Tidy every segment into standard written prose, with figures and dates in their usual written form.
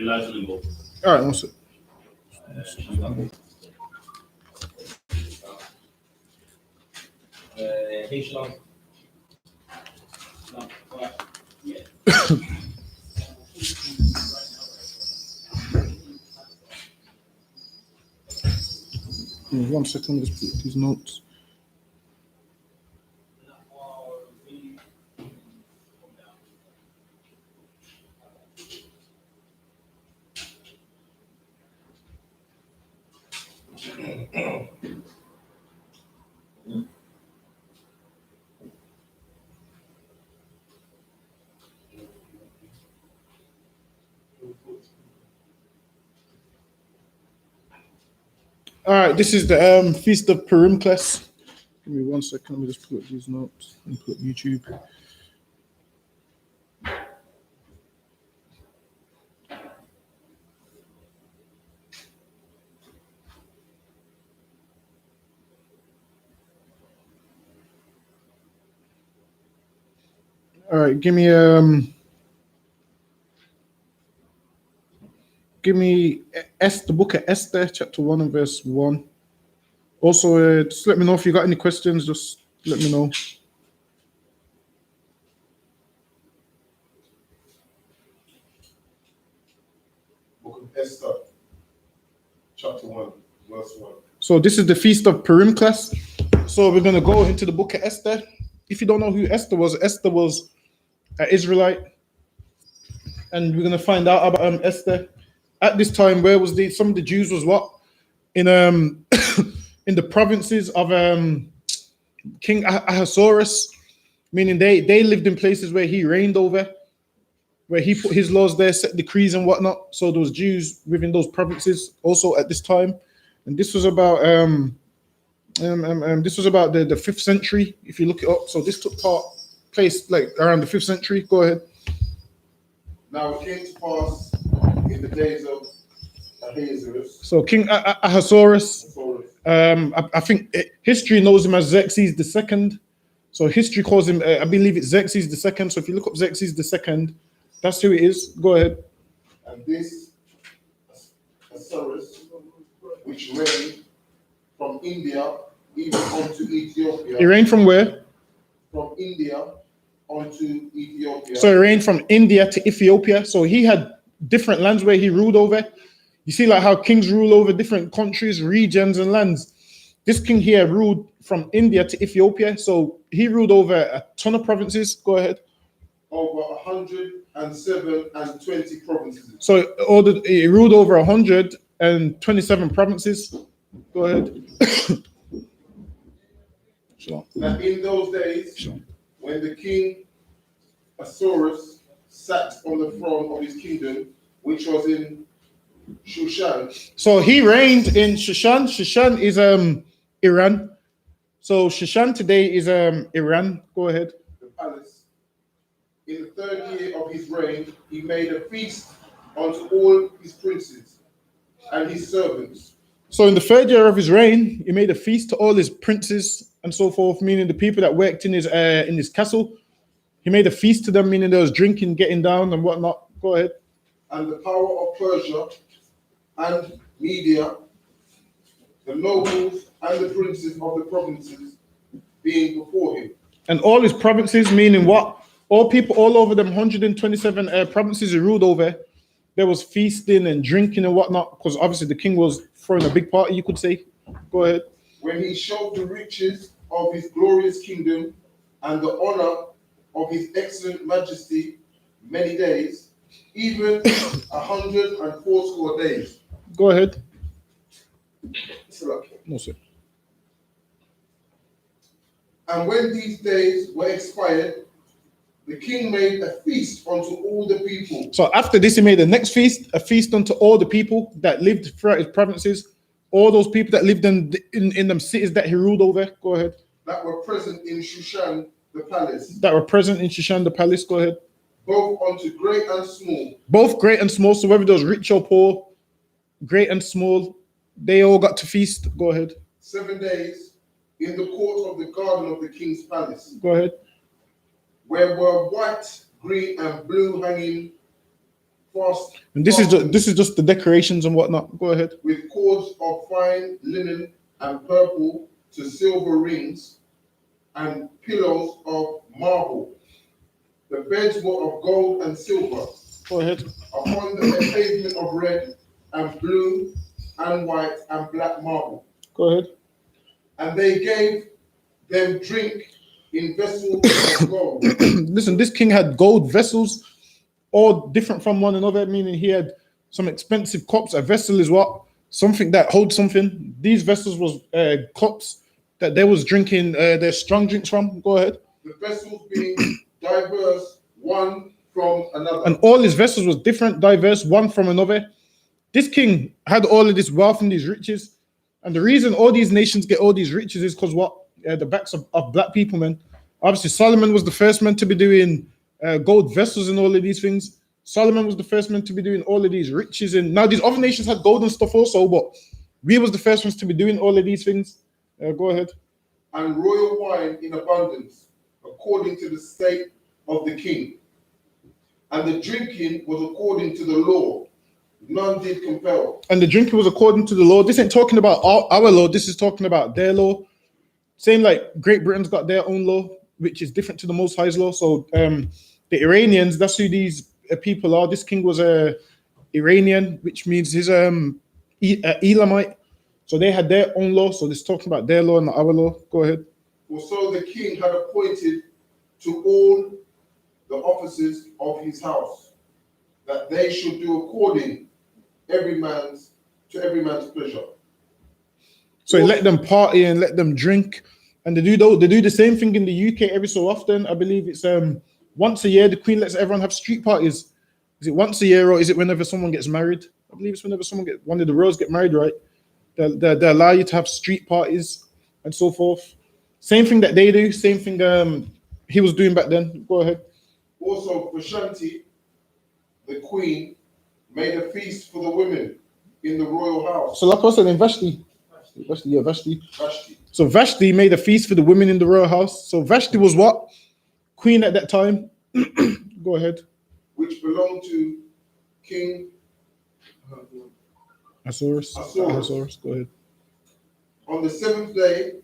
All right, one sec. Hey, Shalom. One second, let's put these notes. All right, this is the Feast of Purim class. Give me 1 second. Let me just put these notes and put YouTube. All right, give me the book of Esther, chapter 1 and verse 1. Also, just let me know if you got any questions. Just let me know. Book of Esther, chapter 1, verse 1. So this is the Feast of Purim class. So we're going to go into the book of Esther. If you don't know who Esther was an Israelite. And we're going to find out about Esther. At this time, where was some of the Jews was what? In in the provinces of King Ahasuerus, meaning they lived in places where he reigned over, where he put his laws there, set decrees and whatnot. So there was Jews within those provinces also at this time. And this was about the 5th century, if you look it up. So this took place like around the 5th century. Go ahead. Now it came to pass in the days of Ahasuerus. So King Ahasuerus, I think history knows him as Xerxes II. So history calls him, I believe it's Xerxes II. So if you look up Xerxes II, that's who it is. Go ahead. And this Ahasuerus, which reigned from India even unto Ethiopia. He reigned from where? From India onto Ethiopia. So he reigned from India to Ethiopia. So he had different lands where he ruled over. You see like how kings rule over different countries, regions, and lands. This king here ruled from India to Ethiopia. So he ruled over a ton of provinces. Go ahead. Over 120 provinces. So he ruled over 127 provinces. Go ahead. Sure. And in those days, Sure. when the king Ahasuerus sat on the throne of his kingdom, which was in Shushan. So he reigned in Shushan. Shushan is Iran. So Shushan today is Iran. Go ahead. The palace. In the 3rd year of his reign, he made a feast unto all his princes and his servants. So in the 3rd year of his reign, he made a feast to all his princes and so forth, meaning the people that worked in his castle. He made a feast to them, meaning there was drinking, getting down, and whatnot. Go ahead. And the power of Persia and Media, the nobles and the princes of the provinces, being before him. And all his provinces, meaning what? All people all over them 127 provinces he ruled over. There was feasting and drinking and whatnot, because obviously the king was throwing a big party, you could say. Go ahead. When he showed the riches of his glorious kingdom and the honor of his excellent majesty many days, even 180 days. Go ahead. No, sir. And when these days were expired, the king made a feast unto all the people. So after this, he made the next feast, a feast unto all the people that lived throughout his provinces, all those people that lived in them cities that he ruled over. Go ahead. That were present in Shushan, the palace. That were present in Shushan, the palace. Go ahead. Both unto great and small. Both great and small. So whether those rich or poor, great and small, they all got to feast. Go ahead. 7 days in the court of the garden of the king's palace. Go ahead. Where were white, green, and blue hanging fast. And this is just the decorations and whatnot. Go ahead. With cords of fine linen and purple to silver rings, and pillows of marble. The beds were of gold and silver. Go ahead. Upon the pavement of red and blue and white and black marble. Go ahead. And they gave them drink in vessels of gold. Listen, this king had gold vessels, all different from one another, meaning he had some expensive cups. A vessel is what? Something that holds something. These vessels was cups that they was drinking their strong drinks from. Go ahead. The vessels being diverse, one from another. And all his vessels was different, diverse, one from another. This king had all of this wealth and these riches. And the reason all these nations get all these riches is because what? The backs of black people, man. Obviously, Solomon was the first man to be doing gold vessels and all of these things. Solomon was the first man to be doing all of these riches. And now these other nations had gold and stuff also, but we was the first ones to be doing all of these things. Go ahead. And royal wine in abundance, according to the state of the king. And the drinking was according to the law. None did compel. And the drinking was according to the law. This ain't talking about our law. This is talking about their law. Same like Great Britain's got their own law, which is different to the Most High's law. So the Iranians, that's who these people are. This king was a Iranian, which means he's Elamite. So they had their own law. So this is talking about their law and not our law. Go ahead. Also, the king had appointed to all the officers of his house that they should do according every man's pleasure. So he let them party and let them drink, and they do the same thing in the UK every so often. I believe it's once a year. The Queen lets everyone have street parties. Is it once a year or is it whenever someone gets married? I believe it's whenever one of the royals get married, right? They allow you to have street parties and so forth. Same thing that they do. Same thing he was doing back then. Go ahead. Also, Vashti, the Queen, made a feast for the women in the royal house. So like I said, in Vashti. So Vashti made a feast for the women in the royal house. So Vashti was what? Queen at that time. Go ahead. Which belonged to King Ahasuerus. Go ahead. On the seventh day,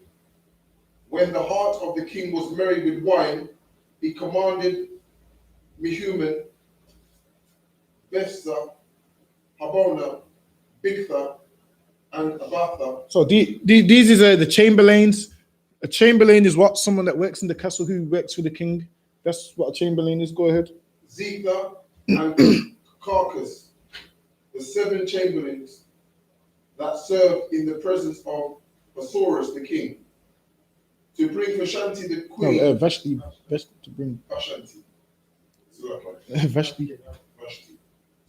when the heart of the king was merry with wine, he commanded Mehuman, Bethsa, Habona, Bigtha, and Abatha. So these is the chamberlains. A chamberlain is what? Someone that works in the castle who works for the king. That's what a chamberlain is. Go ahead. Zitha and Carcass, the 7 chamberlains that served in the presence of Ahasuerus the king, to bring Vashti the queen. No, Vashti to bring Vashti. Vashti.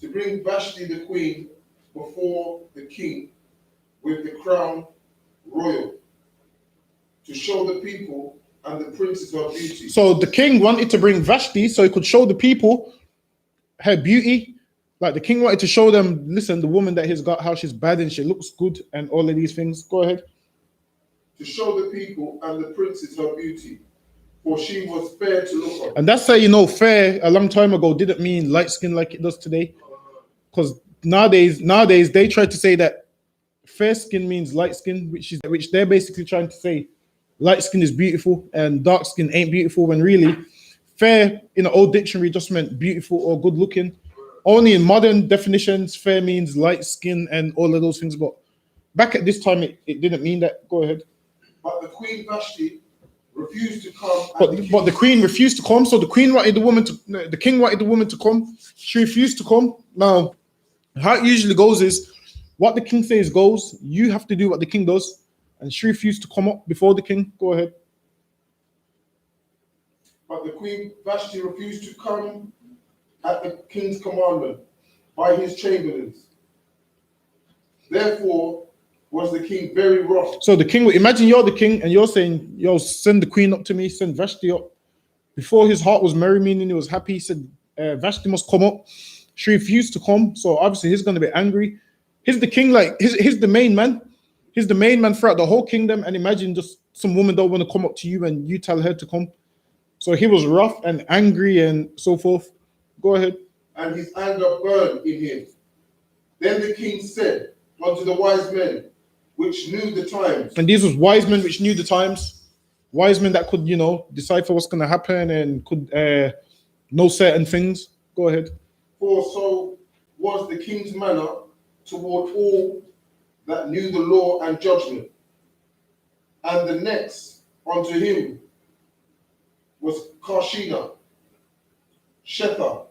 To bring Vashti the queen before the king with the crown royal, to show the people and the princes her beauty. So the king wanted to bring Vashti so he could show the people her beauty. Like the king wanted to show them, listen, the woman that he's got, how she's bad and she looks good and all of these things. Go ahead. To show the people and the princes her beauty, for she was fair to look on. And that's how you know fair a long time ago didn't mean light skin like it does today. Because nowadays they try to say that fair skin means light skin, which they're basically trying to say light skin is beautiful and dark skin ain't beautiful, when really fair in the old dictionary just meant beautiful or good looking. Only in modern definitions, fair means light skin and all of those things. But back at this time, it didn't mean that. Go ahead. But the Queen Vashti refused to come. But the Queen refused to come. So the king wanted the woman to come. She refused to come. Now, how it usually goes is what the king says goes. You have to do what the king does. And she refused to come up before the king. Go ahead. But the Queen Vashti refused to come at the king's commandment by his chamberlains. Therefore was the king very wroth. So the king, imagine you're the king and you're saying, yo, send the queen up to me, send Vashti up. Before his heart was merry, meaning he was happy, he said, Vashti must come up. She refused to come, so obviously he's going to be angry. He's the king, like, he's the main man. He's the main man throughout the whole kingdom, and imagine just some woman don't want to come up to you and you tell her to come. So he was rough and angry and so forth. Go ahead. and his anger burned in him. Then the king said unto the wise men, which knew the times. And these was wise men which knew the times. Wise men that could, decipher what's going to happen and could know certain things. Go ahead. For so was the king's manner toward all that knew the law and judgment. And the next unto him was Karshina, Shetha,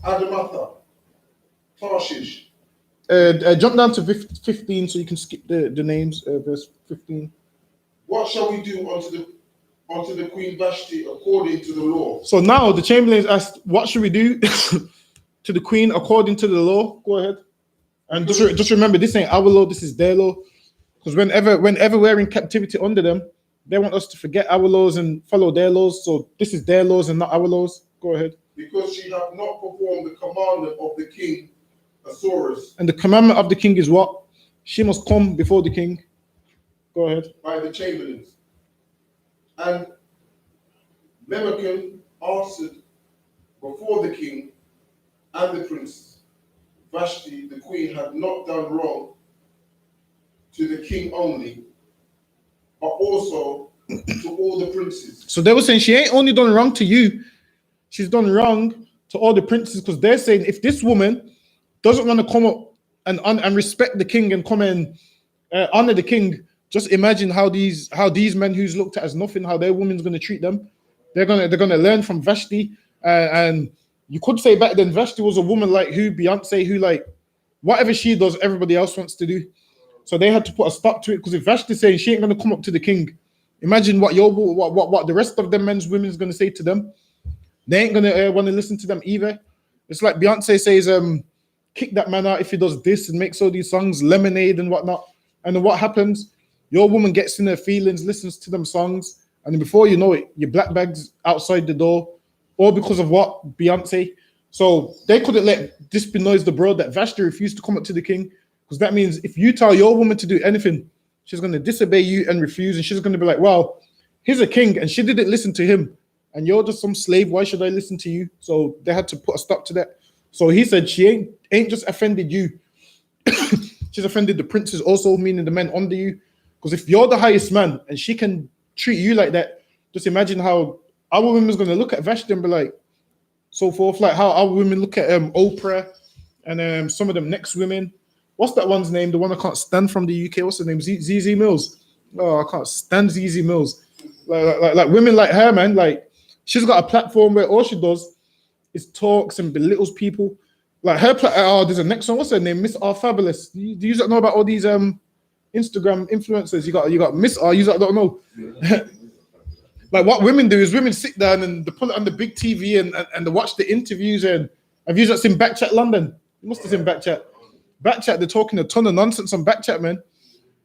Adamatha, Tarshish. Jump down to 15 so you can skip the names. Verse 15. What shall we do unto the Queen Vashti according to the law? So now the chamberlains asked, what should we do to the queen according to the law? Go ahead. And just remember, this ain't our law, this is their law. Because whenever we're in captivity under them, they want us to forget our laws and follow their laws. So this is their laws and not our laws. Go ahead. Because she hath not performed the commandment of the king Ahasuerus. And the commandment of the king is what? She must come before the king. Go ahead. By the chamberlains. And Memucan answered before the king and the prince, Vashti, the queen, had not done wrong to the king only, but also to all the princes. So they were saying she ain't only done wrong to you, she's done wrong to all the princes, because they're saying if this woman doesn't want to come up and respect the king and come and honor the king, just imagine how these men who's looked at as nothing, how their woman's going to treat them. They're gonna learn from Vashti, and you could say back then Vashti was a woman like Beyonce, who like whatever she does, everybody else wants to do. So they had to put a stop to it, because if Vashti's saying she ain't gonna come up to the king, imagine what the rest of them men's women's gonna say to them. They ain't gonna want to listen to them either. It's like Beyonce says, kick that man out if he does this and makes all these songs, Lemonade and whatnot. And then what happens? Your woman gets in her feelings, listens to them songs, and then before you know it, your black bag's outside the door, all because of what? Beyonce. So they couldn't let this be noised abroad that Vashti refused to come up to the king, because that means if you tell your woman to do anything, she's going to disobey you and refuse, and she's going to be like, well, he's a king and she didn't listen to him, and you're just some slave. Why should I listen to you? So they had to put a stop to that. So he said she ain't just offended you. She's offended the princes also, meaning the men under you. Because if you're the highest man and she can treat you like that, just imagine how our women's going to look at Vashti and be like, so forth, like how our women look at Oprah and some of them next women. What's that one's name? The one I can't stand from the UK. What's her name? ZZ Mills. Oh, I can't stand ZZ Mills. Like women like her, man. Like she's got a platform where all she does is talks and belittles people. Like her there's a next one. What's her name? Miss R Fabulous. Do you know about all these Instagram influencers? You got Miss R. You don't know. Like what women do is women sit down and they put it on the big TV and they watch the interviews. And have you seen Backchat London? You must have seen Backchat. Backchat, they're talking a ton of nonsense on Backchat, man.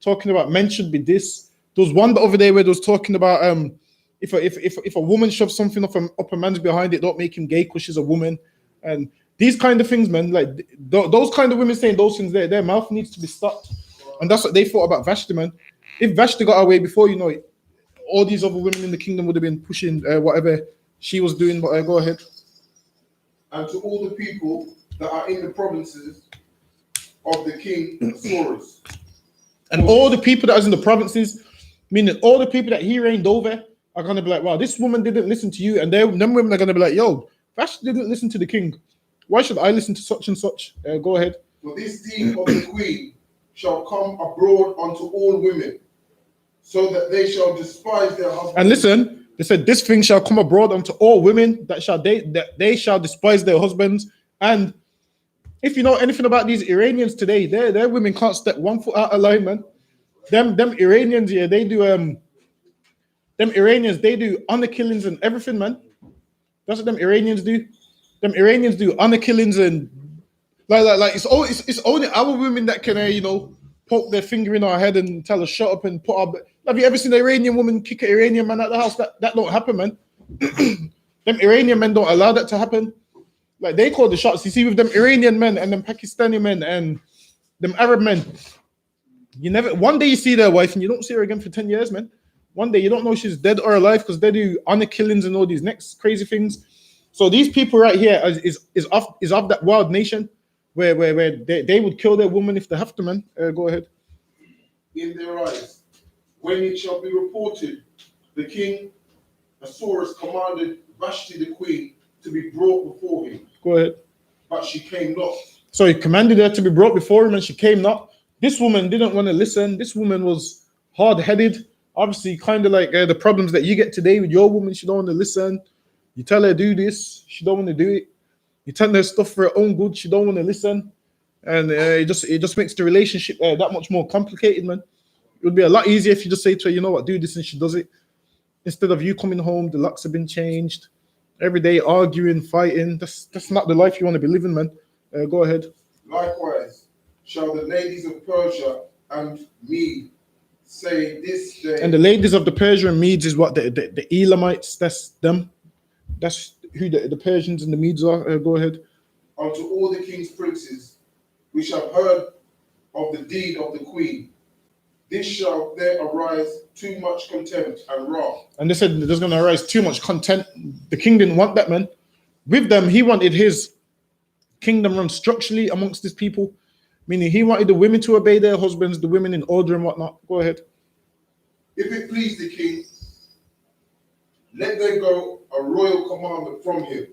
Talking about men should be this. There was one over there where they was talking about if a woman shoves something up a man's behind, it don't make him gay because she's a woman. And these kind of things, man, like those kind of women saying those things, their mouth needs to be stopped. And that's what they thought about Vashti, man. If Vashti got away before, you know it, all these other women in the kingdom would have been pushing whatever she was doing. But go ahead. And to all the people that are in the provinces of the king Ahasuerus. And all the people that is in the provinces, meaning all the people that he reigned over, are going to be like, wow, this woman didn't listen to you. And them women are going to be like, yo, Vashti didn't listen to the king. Why should I listen to such and such? Go ahead. For this deed of the queen shall come abroad unto all women, so that they shall despise their husbands. And listen, they said this thing shall come abroad unto all women that they shall despise their husbands. And if you know anything about these Iranians today, their women can't step 1 foot out of line, man. Them Iranians, yeah, they do honor killings and everything, man. That's what them Iranians do. Them Iranians do honor killings and like it's only our women that can poke their finger in our head and tell us shut up and put our. Have you ever seen an Iranian woman kick an Iranian man out the house? That don't happen, man. Them Iranian men don't allow that to happen. Like they call the shots. You see, with them Iranian men and them Pakistani men and them Arab men, one day you see their wife and you don't see her again for 10 years, man. One day you don't know she's dead or alive because they do honor killings and all these next crazy things. So these people right here is of that wild nation where they would kill their woman if they have to, man. Go ahead. In their eyes. When it shall be reported, the king Ahasuerus commanded Vashti the queen to be brought before him. Go ahead. But she came not. So he commanded her to be brought before him, and she came not. This woman didn't want to listen. This woman was hard-headed. Obviously, kind of like the problems that you get today with your woman. She don't want to listen. You tell her do this, she don't want to do it. You tell her stuff for her own good, she don't want to listen, and it just makes the relationship that much more complicated, man. It would be a lot easier if you just say to her, you know what, do this, and she does it. Instead of you coming home, the locks have been changed, every day arguing, fighting. That's not the life you want to be living, man. Go ahead. Likewise, shall the ladies of Persia and Mede say this day. And the ladies of the Persia and Medes is what the Elamites. That's them. That's who the Persians and the Medes are. Go ahead. Unto all the king's princes, which have heard of the deed of the queen, this shall there arise too much contempt and wrath. And they said there's going to arise too much contempt. The king didn't want that, man. With them, he wanted his kingdom run structurally amongst his people, meaning he wanted the women to obey their husbands, the women in order and whatnot. Go ahead. If it please the king, let there go a royal commandment from him,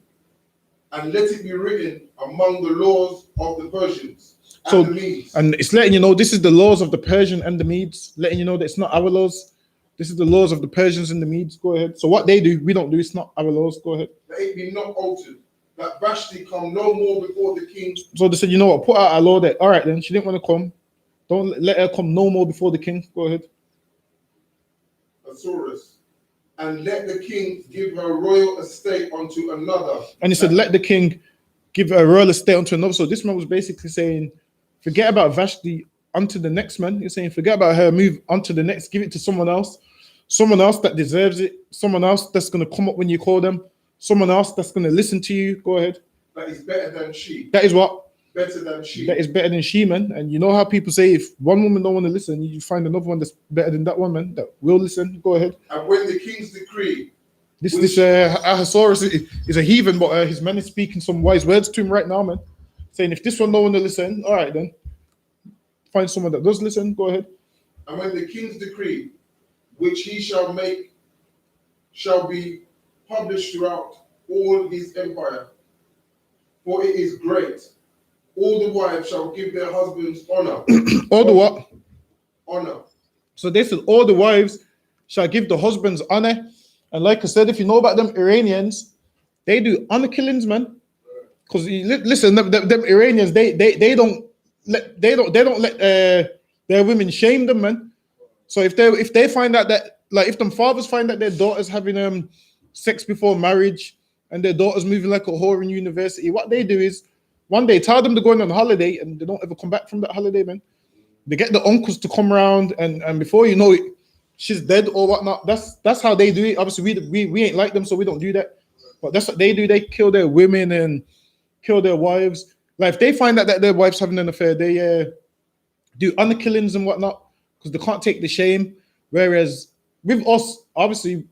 and let it be written among the laws of the Persians and the Medes. And it's letting you know this is the laws of the Persian and the Medes, letting you know that it's not our laws. This is the laws of the Persians and the Medes. Go ahead. So what they do, we don't do. It's not our laws. Go ahead. That it be not altered, that Vashti come no more before the king. So they said, you know what, put out a law that, all right then, she didn't want to come. Don't let her come no more before the king. Go ahead. Ahasuerus. And let the king give her royal estate unto another. And he said, let the king give her royal estate unto another. So this man was basically saying, forget about Vashti, onto the next man. He's saying, forget about her, move on to the next, give it to someone else that deserves it, someone else that's going to come up when you call them, someone else that's going to listen to you. Go ahead. That is better than she. That is what? Better than she. That is better than she, man. And you know how people say if one woman don't want to listen, you find another one that's better than that one, man, that will listen. Go ahead. And when the king's decree. This Ahasuerus is a heathen, but his man is speaking some wise words to him right now, man. Saying if this one don't want to listen, all right then. Find someone that does listen. Go ahead. And when the king's decree, which he shall make, shall be published throughout all his empire, for it is great. All the wives shall give their husbands honor. All the what? Honor. So they said all the wives shall give the husbands honor. And like I said, if you know about them Iranians, they do honor killings, man. Because listen, them Iranians, they don't let their women shame them, man. So if they find out that, like, if them fathers find that their daughters having sex before marriage and their daughters moving like a whore in university, what they do is one day tell them they're going on holiday and they don't ever come back from that holiday, man. They get the uncles to come around and before you know it, she's dead or whatnot. That's how they do it. Obviously, we ain't like them, so we don't do that. But that's what they do. They kill their women and kill their wives. Like if they find out that their wife's having an affair, they do honor killings and whatnot because they can't take the shame. Whereas with us, obviously,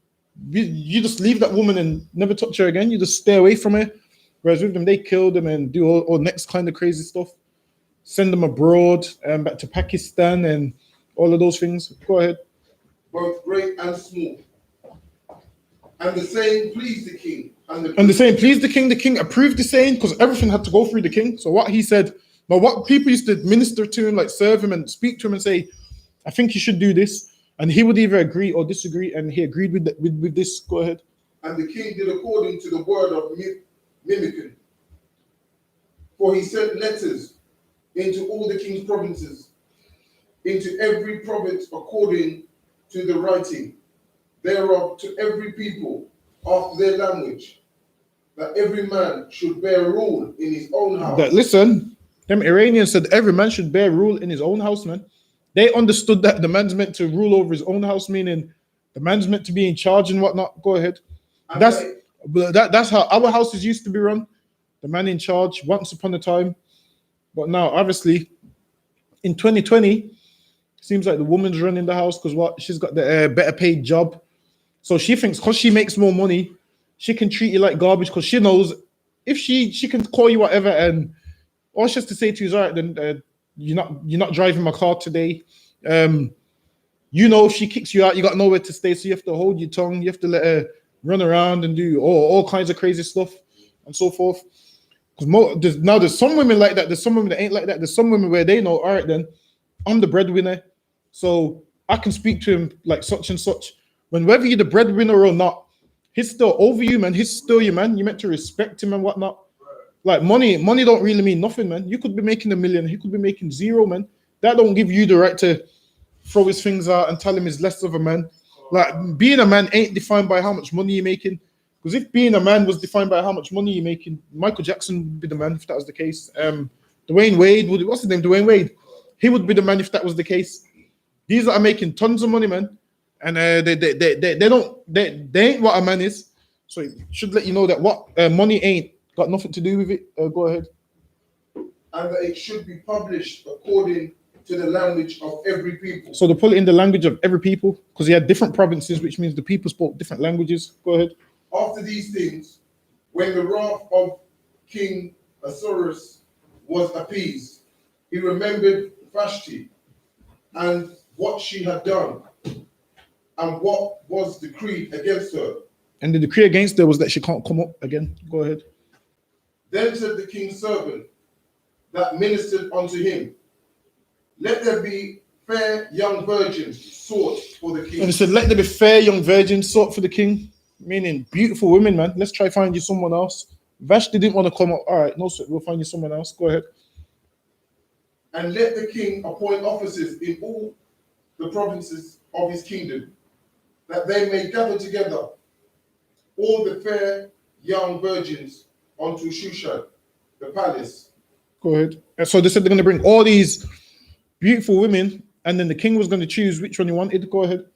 you just leave that woman and never touch her again. You just stay away from her. Whereas with them, they kill them and do all next kind of crazy stuff. Send them abroad and back to Pakistan and all of those things. Go ahead. Both great and small. And the saying pleased the king. And the saying pleased the king. The king approved the saying because everything had to go through the king. So what he said, but what people used to minister to him, like serve him and speak to him and say, I think you should do this. And he would either agree or disagree. And he agreed with this. Go ahead. And the king did according to the word of Mimican. For he sent letters into all the king's provinces, into every province according to the writing thereof, to every people after their language, that every man should bear rule in his own house. That, listen, them Iranians said every man should bear rule in his own house, man. They understood that the man's meant to rule over his own house, meaning the man's meant to be in charge and whatnot. Go ahead. And That's how our houses used to be run. The man in charge once upon a time. But now, obviously, in 2020, seems like the woman's running the house because what? She's got the better paid job. So she thinks because she makes more money, she can treat you like garbage because she knows if she can call you whatever, and all she has to say to you is, all right, then you're not driving my car today. If she kicks you out, you got nowhere to stay, so you have to hold your tongue. You have to let her run around and do all kinds of crazy stuff and so forth. Because there's some women like that. There's some women that ain't like that. There's some women where they know, all right, then I'm the breadwinner, so I can speak to him like such and such. Whether you're the breadwinner or not, he's still over you, man. He's still your man. You're meant to respect him and whatnot. Like money don't really mean nothing, man. You could be making $1 million, he could be making $0, man. That don't give you the right to throw his things out and tell him he's less of a man. Like being a man ain't defined by how much money you're making. Because if being a man was defined by how much money you're making, Michael Jackson would be the man if that was the case. Dwayne Wade what's his name? Dwayne Wade. He would be the man if that was the case. These that are making tons of money, man, and they ain't what a man is. So it should let you know that what money ain't got nothing to do with it. Go ahead. And that it should be published according to the language of every people. So they put it in the language of every people because he had different provinces, which means the people spoke different languages. Go ahead. After these things, when the wrath of King Ahasuerus was appeased, he remembered Vashti and what she had done and what was decreed against her. And the decree against her was that she can't come up again. Go ahead. Then said the king's servant that ministered unto him, let there be fair young virgins sought for the king. And he said, let there be fair young virgins sought for the king, meaning beautiful women, man. Let's try find you someone else. Vashti didn't want to come up. All right, no, sir, we'll find you someone else. Go ahead. And let the king appoint officers in all the provinces of his kingdom, that they may gather together all the fair young virgins unto Shushan, the palace. Go ahead. And so they said they're going to bring all these beautiful women, and then the king was going to choose which one he wanted. Go ahead.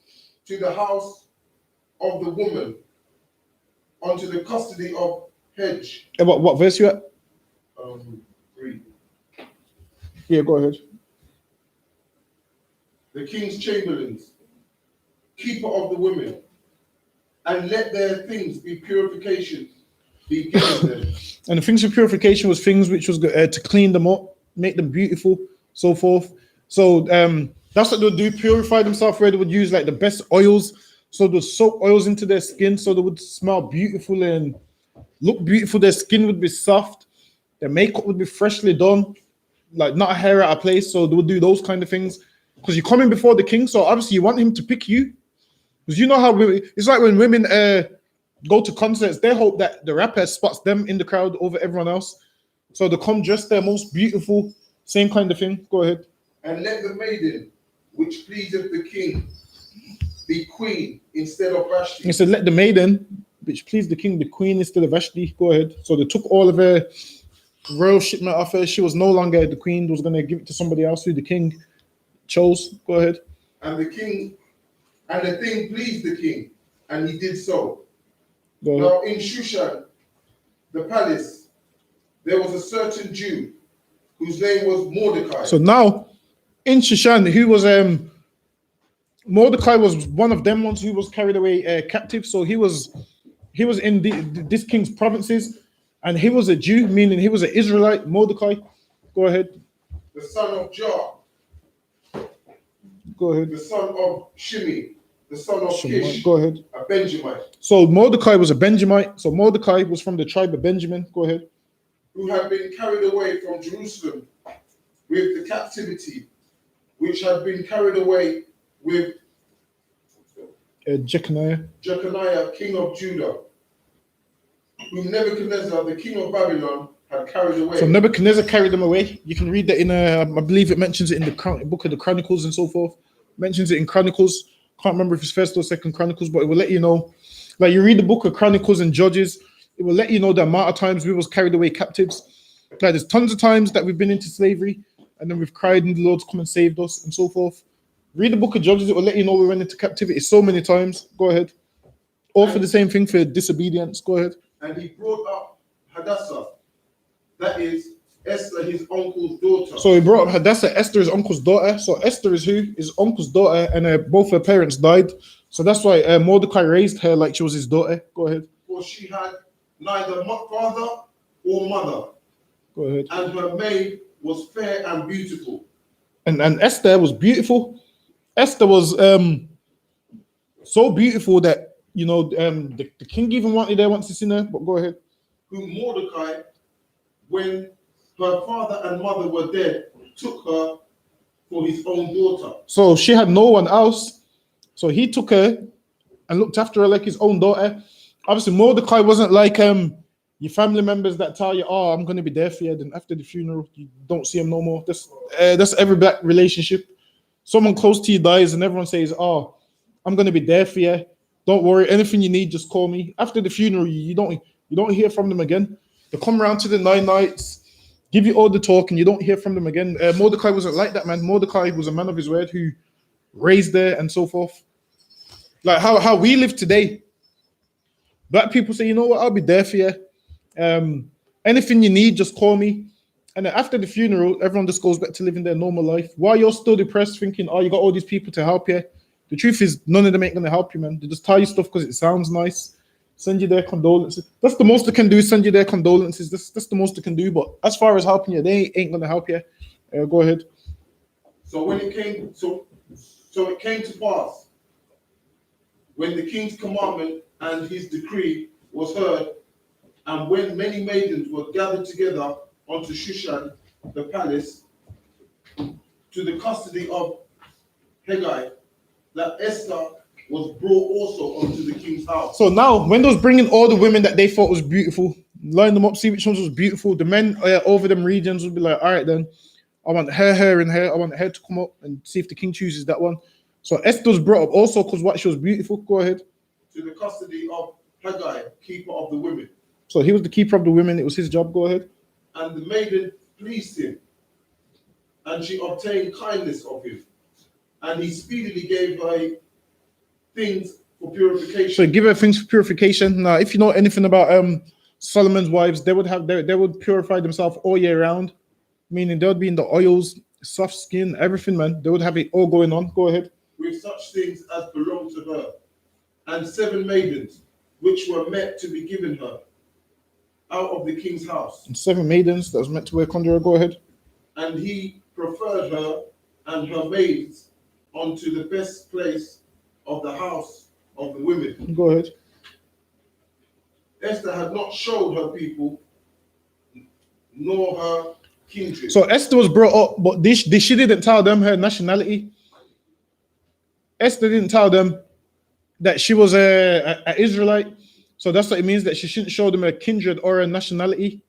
To the house of the woman, unto the custody of hedge. What verse you at? 3. Yeah, go ahead. The king's chamberlains, keeper of the women, and let their things be purification be given them. And the things of purification was things which was to clean them up, make them beautiful, so forth. So that's what they would do, purify themselves, where they would use like the best oils. So they would soak oils into their skin so they would smell beautiful and look beautiful. Their skin would be soft. Their makeup would be freshly done, like not a hair out of place. So they would do those kind of things. Because you're coming before the king, so obviously you want him to pick you. Because you know how it's like when women go to concerts, they hope that the rapper spots them in the crowd over everyone else. So they come dressed their most beautiful, same kind of thing. Go ahead. And let the maiden, which pleaseth the king, be queen instead of Vashti. He said, let the maiden, which pleased the king, be queen instead of Vashti. Go ahead. So they took all of her royal shipment off her. She was no longer the queen. They was going to give it to somebody else who the king chose. Go ahead. And the thing pleased the king, and he did so. Now in Shushan, the palace, there was a certain Jew whose name was Mordecai. So now in Shushan, who was Mordecai was one of them ones who was carried away captive. So he was in this king's provinces, and he was a Jew, meaning he was an Israelite. Mordecai. Go ahead. The son of Jah. Go ahead. The son of Shimei, the son of Kish. Go ahead. A Benjamite. So Mordecai was a Benjamite. So Mordecai was from the tribe of Benjamin. Go ahead. Who had been carried away from Jerusalem with the captivity, which had been carried away with Jeconiah, king of Judah, whom Nebuchadnezzar, the king of Babylon, had carried away. So Nebuchadnezzar carried them away. You can read that in I believe it mentions it in the book of the Chronicles and so forth. Mentions it in Chronicles. Can't remember if it's first or second Chronicles, but it will let you know. Like you read the book of Chronicles and Judges, it will let you know the amount of times we was carried away captives. Like there's tons of times that we've been into slavery, and then we've cried and the Lord's come and saved us and so forth. Read the book of Judges, it will let you know we went into captivity so many times. Go ahead. All for the same thing, for disobedience. Go ahead. And he brought up Hadassah, that is Esther, his uncle's daughter. So he brought up Hadassah, Esther, his uncle's daughter. So Esther is who? His uncle's daughter, and both her parents died. So that's why Mordecai raised her like she was his daughter. Go ahead. For for she had neither father or mother, Go ahead. and her maid was fair and beautiful. And Esther was beautiful. Esther was so beautiful that the king even wanted her once to see her. But go ahead. Whom Mordecai, when her father and mother were dead, took her for his own daughter. So she had no one else. So he took her and looked after her like his own daughter. Obviously, Mordecai wasn't like your family members that tell you, "Oh, I'm going to be there for you." Then after the funeral, you don't see him no more. That's every black relationship. Someone close to you dies, and everyone says, "Oh, I'm going to be there for you. Don't worry. Anything you need, just call me." After the funeral, you don't hear from them again. They come around to the 9 nights, give you all the talk, and you don't hear from them again. Mordecai wasn't like that, man. Mordecai was a man of his word who raised her and so forth. Like how we live today. Black people say, "You know what? I'll be there for you. Anything you need, just call me." And then after the funeral, everyone just goes back to living their normal life. While you're still depressed, thinking, "Oh, you got all these people to help you." The truth is, none of them ain't gonna help you, man. They just tell you stuff because it sounds nice. Send you their condolences. That's the most they can do. Send you their condolences. That's the most they can do. But as far as helping you, they ain't gonna help you. Go ahead. So when it came, so it came to pass, when the king's commandment and his decree was heard, and when many maidens were gathered together unto Shushan, the palace, to the custody of Haggai, that Esther was brought also unto the king's house. So now, when they was bringing all the women that they thought was beautiful, line them up, see which ones was beautiful. The men over them regions would be like, "All right, then, I want her, and her. I want her to come up and see if the king chooses that one." So Esther was brought up also because what, she was beautiful. Go ahead. To the custody of Haggai, keeper of the women. So he was the keeper of the women. It was his job. Go ahead. And the maiden pleased him, and she obtained kindness of him, and he speedily gave her things for purification. So give her things for purification. Now, if you know anything about Solomon's wives, they would purify themselves all year round, meaning they would be in the oils, soft skin, everything, man. They would have it all going on. Go ahead. With such things as belonged to her, and 7 maidens, which were meant to be given her out of the king's house. And 7 maidens that was meant to work under her. Go ahead. And he preferred her and her maids unto the best place of the house of the women. Go ahead. Esther had not showed her people nor her kindred. So Esther was brought up, but she didn't tell them her nationality. Esther didn't tell them that she was a Israelite. So that's what it means, that she shouldn't show them a kindred or a nationality.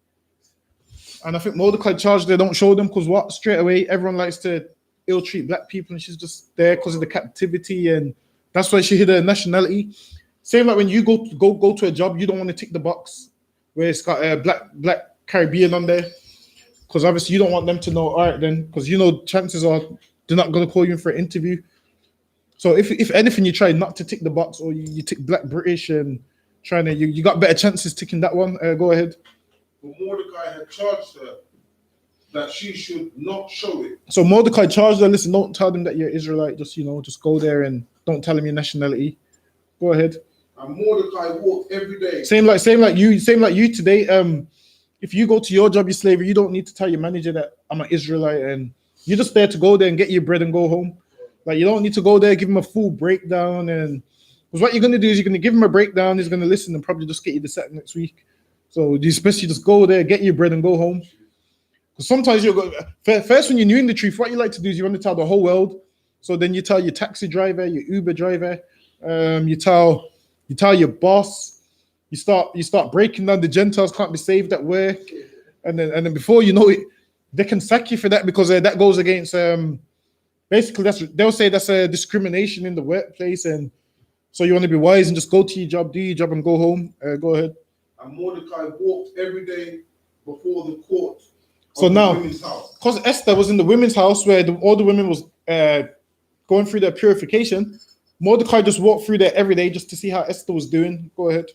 And I think Mordecai charged they don't show them because what? Straight away, everyone likes to ill-treat black people, and she's just there because of the captivity, and that's why she hid her nationality. Same like when you go to a job, you don't want to tick the box where it's got a black Caribbean on there, because obviously you don't want them to know, all right then, because chances are they're not going to call you in for an interview. So if anything, you try not to tick the box, or you tick black British and you got better chances ticking that one. Go ahead. But Mordecai had charged her that she should not show it. So Mordecai charged her, listen, don't tell them that you're Israelite. Just go there and don't tell them your nationality. Go ahead. And Mordecai walked every day. Same like you today. If you go to your job, your slavery, you don't need to tell your manager that I'm an Israelite, and you're just there to go there and get your bread and go home. Like, you don't need to go there, give him a full breakdown, and because what you're gonna do is you're gonna give him a breakdown, he's gonna listen and probably just get you the set next week. So you especially just go there, get your bread and go home. Because sometimes you'll go first when you're new in the truth, what you like to do is you want to tell the whole world. So then you tell your taxi driver, your Uber driver, you tell your boss. You start breaking down the Gentiles can't be saved at work, and then before you know it, they can sack you for that, because that goes against basically they'll say that's a discrimination in the workplace, and so you want to be wise and just go to your job, do your job, and go home. Go ahead. And Mordecai walked every day before the court. So now, because Esther was in the women's house where all the women was going through their purification, Mordecai just walked through there every day just to see how Esther was doing. Go ahead.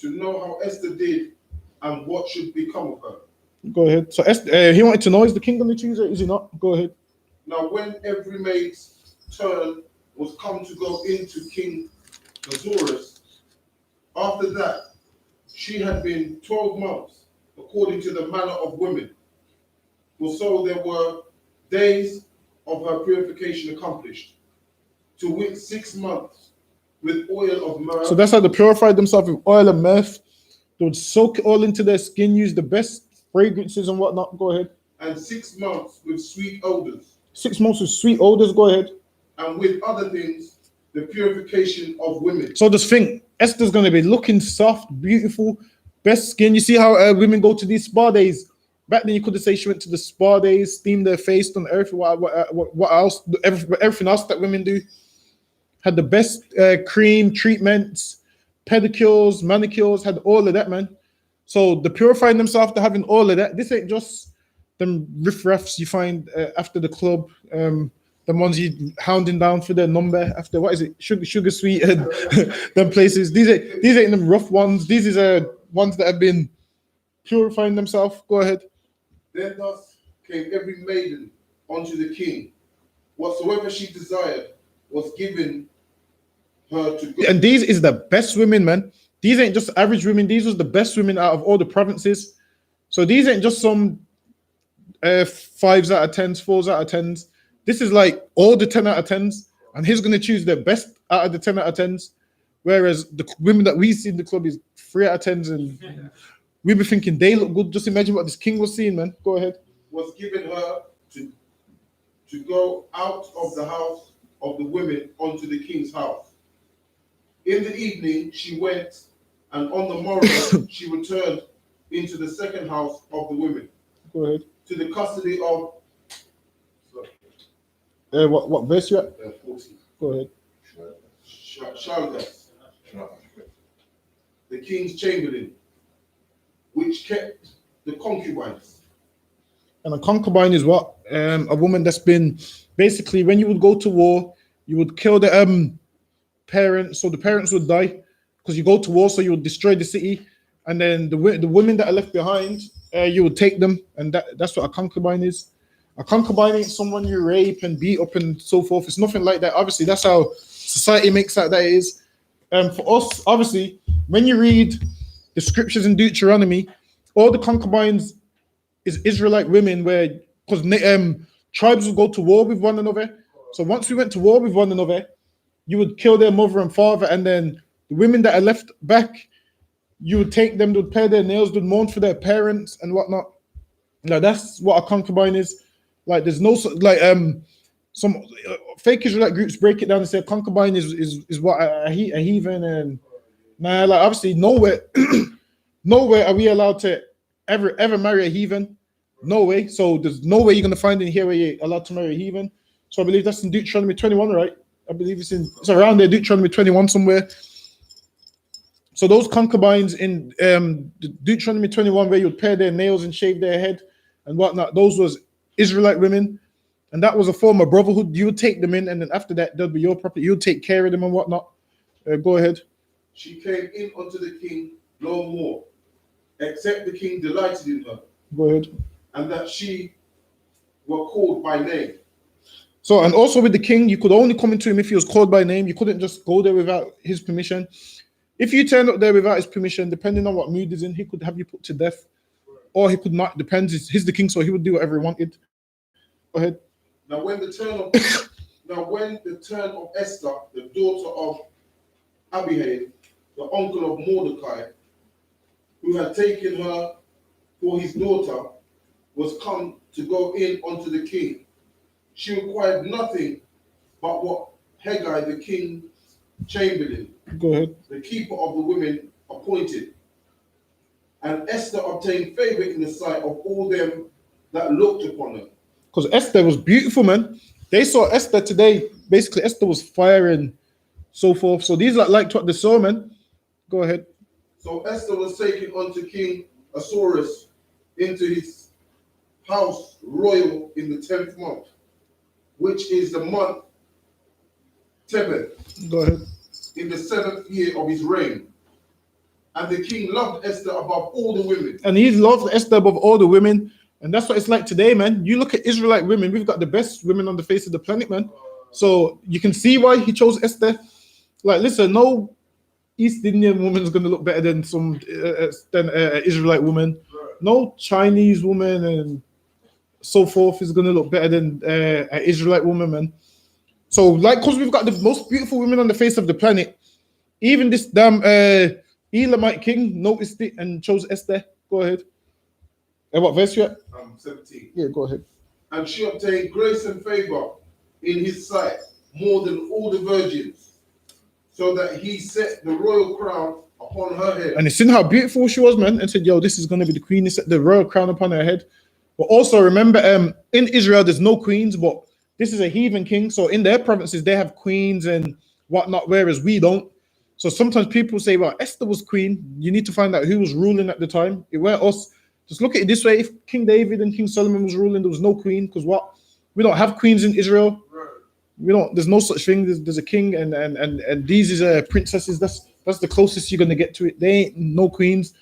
To know how Esther did and what should become of her. Go ahead. So Esther, he wanted to know, is the king going to choose her? Is he not? Go ahead. Now, when every maid's turn was come to go into King Ahasuerus, after that, she had been 12 months, according to the manner of women. For so there were days of her purification accomplished, to wit 6 months with oil of myrrh. So that's how they purified themselves with oil and myrrh. They would soak it all into their skin, use the best fragrances and whatnot. Go ahead. And 6 months with sweet odors. 6 months with sweet odors. Go ahead. And with other things, the purification of women. So just think, Esther's going to be looking soft, beautiful, best skin. You see how women go to these spa days? Back then, you could say she went to the spa days, steamed their face, done everything. What else? Everything else that women do. Had the best cream treatments, pedicures, manicures, had all of that, man. So the purifying themselves, they're having all of that. This ain't just them riffraffs you find after the club, the ones you hounding down for their number after, what is it, sugar sweet and them places. These ain't them rough ones. These is ones that have been purifying themselves. Go ahead. Then thus came every maiden unto the king. Whatsoever she desired was given her to go. And these is the best women, man. These ain't just average women. These was the best women out of all the provinces. So these ain't just some 5s out of 10s, 4s out of 10s. This is like all the 10 out of 10s. And he's going to choose the best out of the 10 out of 10s. Whereas the women that we see in the club is 3 out of 10s. And we be thinking they look good. Just imagine what this king was seeing, man. Go ahead. Was given her to go out of the house of the women unto the king's house. In the evening she went, and on the morrow she returned into the second house of the women. Go ahead. To the custody of what verse you at? 40. Go ahead. SHALAM, the king's chamberlain, which kept the concubines. And a concubine is what? A woman that's been basically, when you would go to war, you would kill the parents, so the parents would die because you go to war, so you would destroy the city, and then the women that are left behind, you would take them, and that's what a concubine is. A concubine ain't someone you rape and beat up and so forth. It's nothing like that. Obviously, that's how society makes out that it is. For us, obviously, when you read the scriptures in Deuteronomy, all the concubines is Israelite women, where because tribes would go to war with one another. So once we went to war with one another, you would kill their mother and father, and then the women that are left back, you would take them, they would pare their nails, they would mourn for their parents and whatnot. Now that's what a concubine is. Like there's no like some fake Israelite groups break it down and say concubine is what a heathen, and nah, like obviously nowhere are we allowed to ever marry a heathen. No way. So there's no way you're gonna find in here where you're allowed to marry a heathen. So I believe that's in Deuteronomy 21, right? I believe it's around there, Deuteronomy 21 somewhere. So those concubines in Deuteronomy 21, where you would pare their nails and shave their head and whatnot, those was Israelite women, and that was a form of brotherhood. You would take them in, and then after that, they'll be your property. You would take care of them and whatnot. Go ahead. She came in unto the king no more, except the king delighted in her. Go ahead. And that she were called by name. So, and also with the king, you could only come into him if he was called by name. You couldn't just go there without his permission. If you turned up there without his permission, depending on what mood he's in, he could have you put to death, or he could not. Depends. He's the king, so he would do whatever he wanted. Go ahead. Now, when the turn of Esther, the daughter of Abihail, the uncle of Mordecai, who had taken her for his daughter, was come to go in unto the king, she required nothing but what Haggai, the king's chamberlain, go ahead, the keeper of the women, appointed. And Esther obtained favor in the sight of all them that looked upon her. Because Esther was beautiful, man. They saw Esther today. Basically, Esther was fire and so forth. So these liked what they saw, man. Go ahead. So Esther was taken unto King Ahasuerus into his house royal in the 10th month, which is the month Tebeth. Go ahead. In the 7th year of his reign. And the king loved Esther above all the women. And he loved Esther above all the women. And that's what it's like today, man. You look at Israelite women, we've got the best women on the face of the planet, man. So you can see why he chose Esther. Like, listen, no East Indian woman's gonna look better than Israelite woman. No Chinese woman and so forth is gonna look better than an Israelite woman, man. So, like, because we've got the most beautiful women on the face of the planet, even this damn Elamite king noticed it and chose Esther. Go ahead. And what verse you at? 17. Yeah, go ahead. And she obtained grace and favor in his sight more than all the virgins, so that he set the royal crown upon her head. And it's seen how beautiful she was, man, and said, yo, this is going to be the queen. He set the royal crown upon her head. But also remember, in Israel, there's no queens, but this is a heathen king. So in their provinces, they have queens and whatnot, whereas we don't. So sometimes people say, well, Esther was queen. You need to find out who was ruling at the time. It weren't us. Just look at it this way. If King David and King Solomon was ruling, there was no queen. Because what? We don't have queens in Israel. We don't. There's no such thing. There's a king and these is princesses. That's the closest you're gonna get to it. They ain't no queens.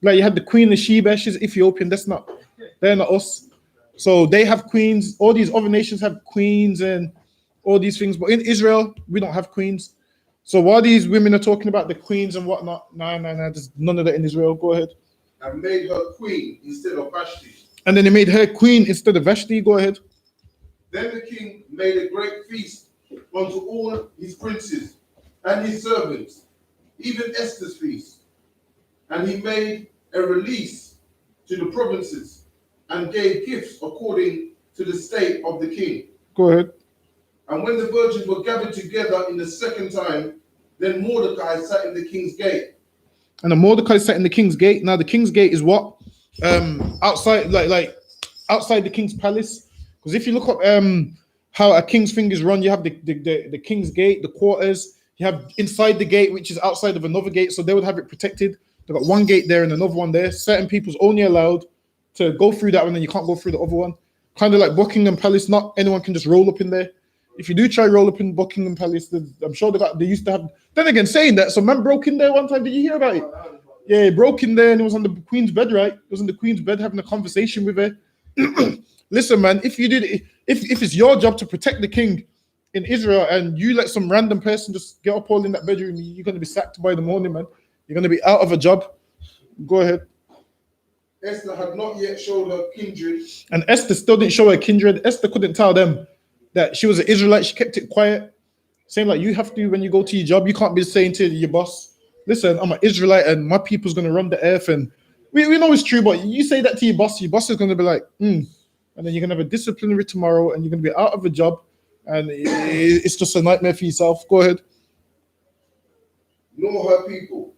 Like you had the Queen of Sheba. She's Ethiopian. They're not us. So they have queens. All these other nations have queens and all these things. But in Israel, we don't have queens. So while these women are talking about the queens and whatnot, nah, there's none of that in Israel. Go ahead. And made her queen instead of Vashti. And then they made her queen instead of Vashti. Go ahead. Then the king made a great feast unto all his princes and his servants, even Esther's feast. And he made a release to the provinces and gave gifts according to the state of the king. Go ahead. And when the virgins were gathered together in the second time, then Mordecai sat in the king's gate. And the Mordecai sat in the king's gate. Now the king's gate is what? Outside, like outside the king's palace. Because if you look up how a king's thing is run, you have the king's gate, the quarters. You have inside the gate, which is outside of another gate. So they would have it protected. They've got one gate there and another one there. Certain people's only allowed to go through that one, and you can't go through the other one. Kind of like Buckingham Palace. Not anyone can just roll up in there. If you do try roll up in Buckingham Palace, I'm sure they used to have. Then again, saying that, some man broke in there one time. Did you hear about it? Yeah, he broke in there and it was on the Queen's bed, right? It was on the Queen's bed having a conversation with her. Listen, man, if it's your job to protect the king in Israel and you let some random person just get up all in that bedroom, you're going to be sacked by the morning, man. You're going to be out of a job. Go ahead. Esther had not yet showed her kindred. And Esther still didn't show her kindred. Esther couldn't tell them that she was an Israelite. She kept it quiet. Same like you have to when you go to your job. You can't be saying to your boss, listen, I'm an Israelite and my people's going to run the earth. And we know it's true, but you say that to your boss is going to be like, And then you're going to have a disciplinary tomorrow and you're going to be out of a job. And it's just a nightmare for yourself. Go ahead. Nor her people,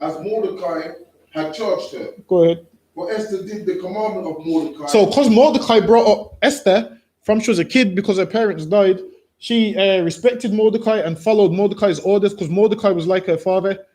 as Mordecai had charged her. Go ahead. For Esther did the commandment of Mordecai. So because Mordecai brought up Esther from she was a kid because her parents died, she respected Mordecai and followed Mordecai's orders because Mordecai was like her father.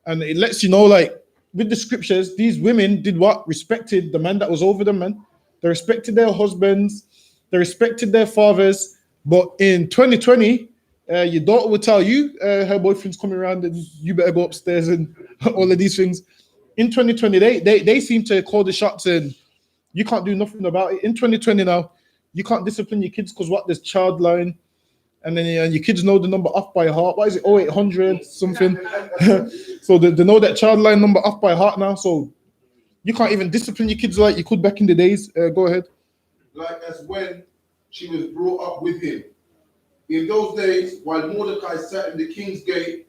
And it lets you know, like, with the scriptures, these women did what? Respected the man that was over them, man. They respected their husbands. They respected their fathers. But in 2020, your daughter would tell you her boyfriend's coming around and you better go upstairs and all of these things. In 2020, they seem to call the shots and you can't do nothing about it. In 2020 now, you can't discipline your kids because what? There's child line. And then your kids know the number off by heart. What is it? 0800 something. So they know that child line number off by heart now. So you can't even discipline your kids like you could back in the days. Go ahead. Like as when she was brought up with him. In those days, while Mordecai sat in the king's gate,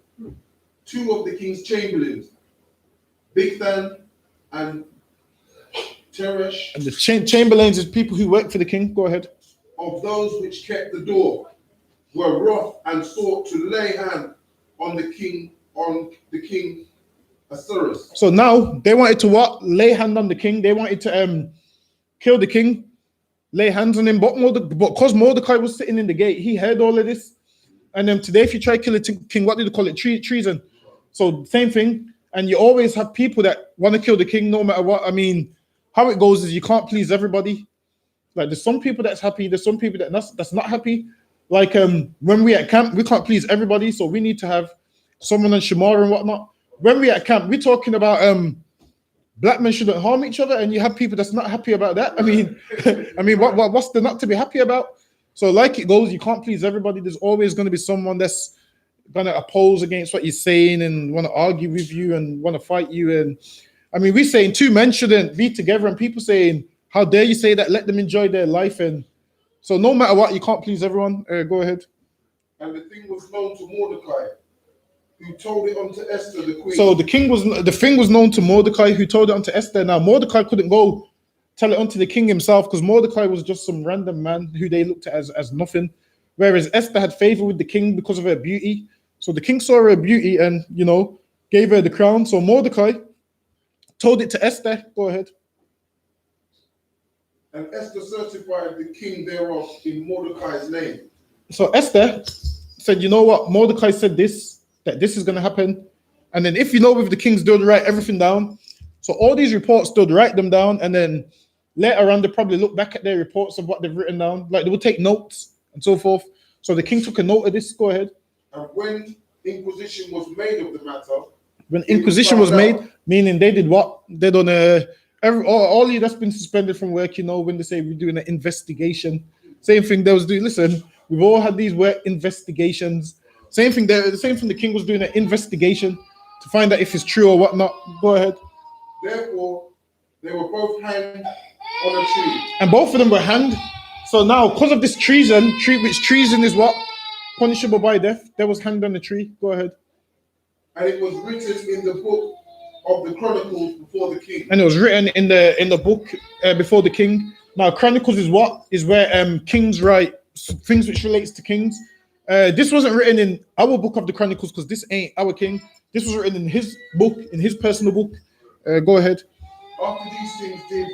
two of the king's chamberlains, Bigthan and Teresh. And the chamberlains is people who work for the king. Go ahead. Of those which kept the door were wroth and sought to lay hand on the king Ahasuerus. So now they wanted to what? Lay hand on the king. They wanted to kill the king, lay hands on him. But because Mordecai was sitting in the gate, he heard all of this. And then today, if you try to kill a king, what do they call it? Treason. So same thing. And you always have people that want to kill the king no matter what. I mean, how it goes is you can't please everybody. Like there's some people that's happy. There's some people that's not happy. Like when we at camp, we can't please everybody. So we need to have someone on Shamar and whatnot. When we at camp, we're talking about black men shouldn't harm each other, and you have people that's not happy about that. I mean, what's there not to be happy about? So like it goes, you can't please everybody. There's always going to be someone that's gonna oppose against what you're saying and want to argue with you and want to fight you. And I mean, we're saying two men shouldn't be together, and people saying, "How dare you say that? Let them enjoy their life." And so, no matter what, you can't please everyone. Go ahead. And the thing was known to Mordecai, who told it unto Esther the queen. So the thing was known to Mordecai, who told it unto Esther. Now Mordecai couldn't go tell it unto the king himself, because Mordecai was just some random man who they looked at as nothing. Whereas Esther had favor with the king because of her beauty. So the king saw her beauty and, gave her the crown. So Mordecai told it to Esther. Go ahead. And Esther certified the king thereof in Mordecai's name. So Esther said, you know what? Mordecai said that this is going to happen. And then if with the kings, they'll write everything down. So all these reports, they'll write them down. And then later on, they probably look back at their reports of what they've written down. Like they would take notes and so forth. So the king took a note of this. Go ahead. And when inquisition was made of the matter, when inquisition was made, meaning they did what? They done all you that's been suspended from work, when they say we're doing an investigation. Same thing they was doing. Listen, we've all had these work investigations. Same thing there. The same thing the king was doing an investigation to find out if it's true or whatnot. Go ahead. Therefore, they were both hanged on a tree. And both of them were hanged. So now, because of this treason, which treason is what? Punishable by death. They was hanged on a tree. Go ahead. And it was written in the book of the Chronicles before the king. And it was written in the book before the king. Now, Chronicles is what? Is where kings write things which relates to kings. This wasn't written in our book of the Chronicles because this ain't our king. This was written in his book, in his personal book. Go ahead. After these things did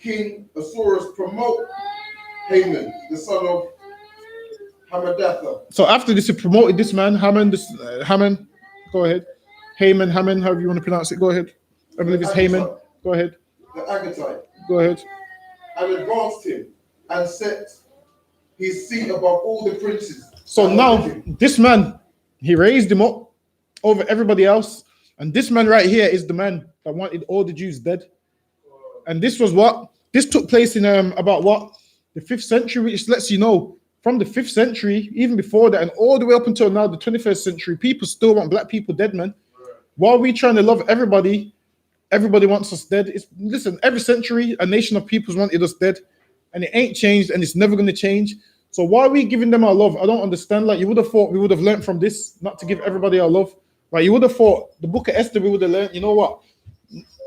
King Ahasuerus promote Haman, the son of Hammedatha. So after this, he promoted this man, Haman. Haman. Go ahead. Haman, however you want to pronounce it. Go ahead. I believe it's Haman. Go ahead. The Agagite. Go ahead. And advanced him and set his seat above all the princes. So now this man, he raised him up over everybody else. And this man right here is the man that wanted all the Jews dead. And this was what? This took place in about what? The 5th century, which lets you know from the 5th century, even before that, and all the way up until now, the 21st century, people still want black people dead, man. While we trying to love everybody wants us dead. Listen, every century, a nation of peoples wanted us dead, and it ain't changed, and it's never going to change. So why are we giving them our love? I don't understand. Like, you would have thought we would have learned from this, not to give everybody our love. Right? You would have thought the book of Esther, we would have learned, you know what?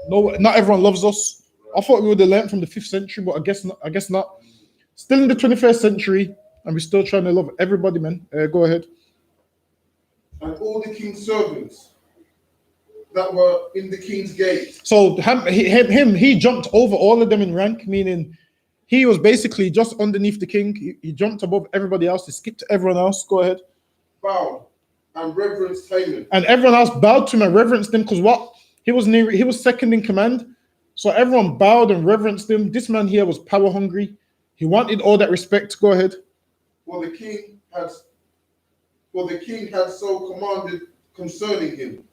No, not everyone loves us. I thought we would have learned from the 5th century, but I guess not. Still in the 21st century, and we're still trying to love everybody, man. Go ahead. And all the king's servants that were in the king's gate. So he jumped over all of them in rank, meaning he was basically just underneath the king. He jumped above everybody else. He skipped everyone else. Go ahead. Bowed and reverenced Haman. And everyone else bowed to him and reverenced him because what? He was second in command. So everyone bowed and reverenced him. This man here was power hungry. He wanted all that respect. Go ahead. For the king had so commanded concerning him.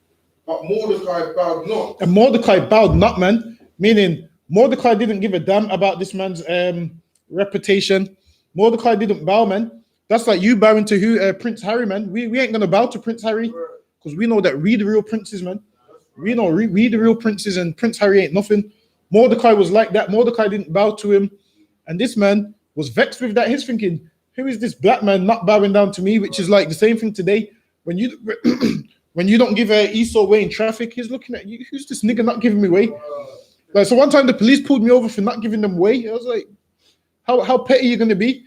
But Mordecai bowed not. And Mordecai bowed not, man. Meaning Mordecai didn't give a damn about this man's reputation. Mordecai didn't bow, man. That's like you bowing to who? Prince Harry, man. We ain't gonna bow to Prince Harry because we know that we the real princes, man. We know we the real princes, and Prince Harry ain't nothing. Mordecai was like that. Mordecai didn't bow to him, and this man was vexed with that. He's thinking, who is this black man not bowing down to me? Which is like the same thing today. When you when you don't give Esau way in traffic, he's looking at you. Who's this nigga not giving me way? Like, so one time the police pulled me over for not giving them way. I was like, how petty are you gonna be?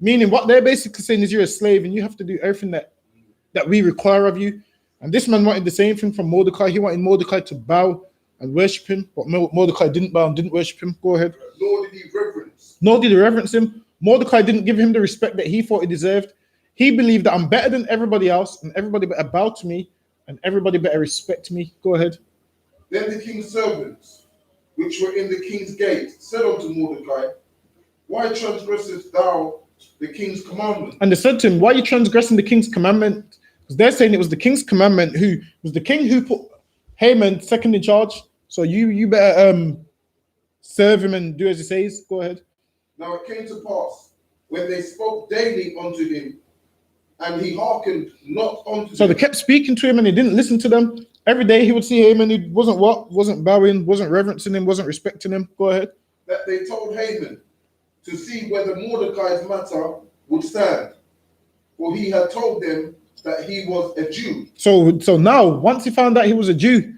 Meaning what they're basically saying is you're a slave and you have to do everything that we require of you. And this man wanted the same thing from Mordecai. He wanted Mordecai to bow and worship him, but Mordecai didn't bow and didn't worship him. Go ahead. Nor did he reverence. Nor did he reverence him. Mordecai didn't give him the respect that he thought he deserved. He believed that I'm better than everybody else and everybody better bow to me and everybody better respect me. Go ahead. Then the king's servants, which were in the king's gate, said unto Mordecai, why transgressest thou the king's commandment? And they said to him, why are you transgressing the king's commandment? Because they're saying it was the king's commandment who was the king who put Haman second in charge. So you better serve him and do as he says. Go ahead. Now it came to pass, when they spoke daily unto him, and he hearkened not unto So they them. kept speaking to him and he didn't listen to them. Every day he would see him and he wasn't bowing, wasn't reverencing him, wasn't respecting him. Go ahead. That they told Haman to see whether Mordecai's matter would stand, for he had told them that he was a Jew. So now, once he found out he was a Jew,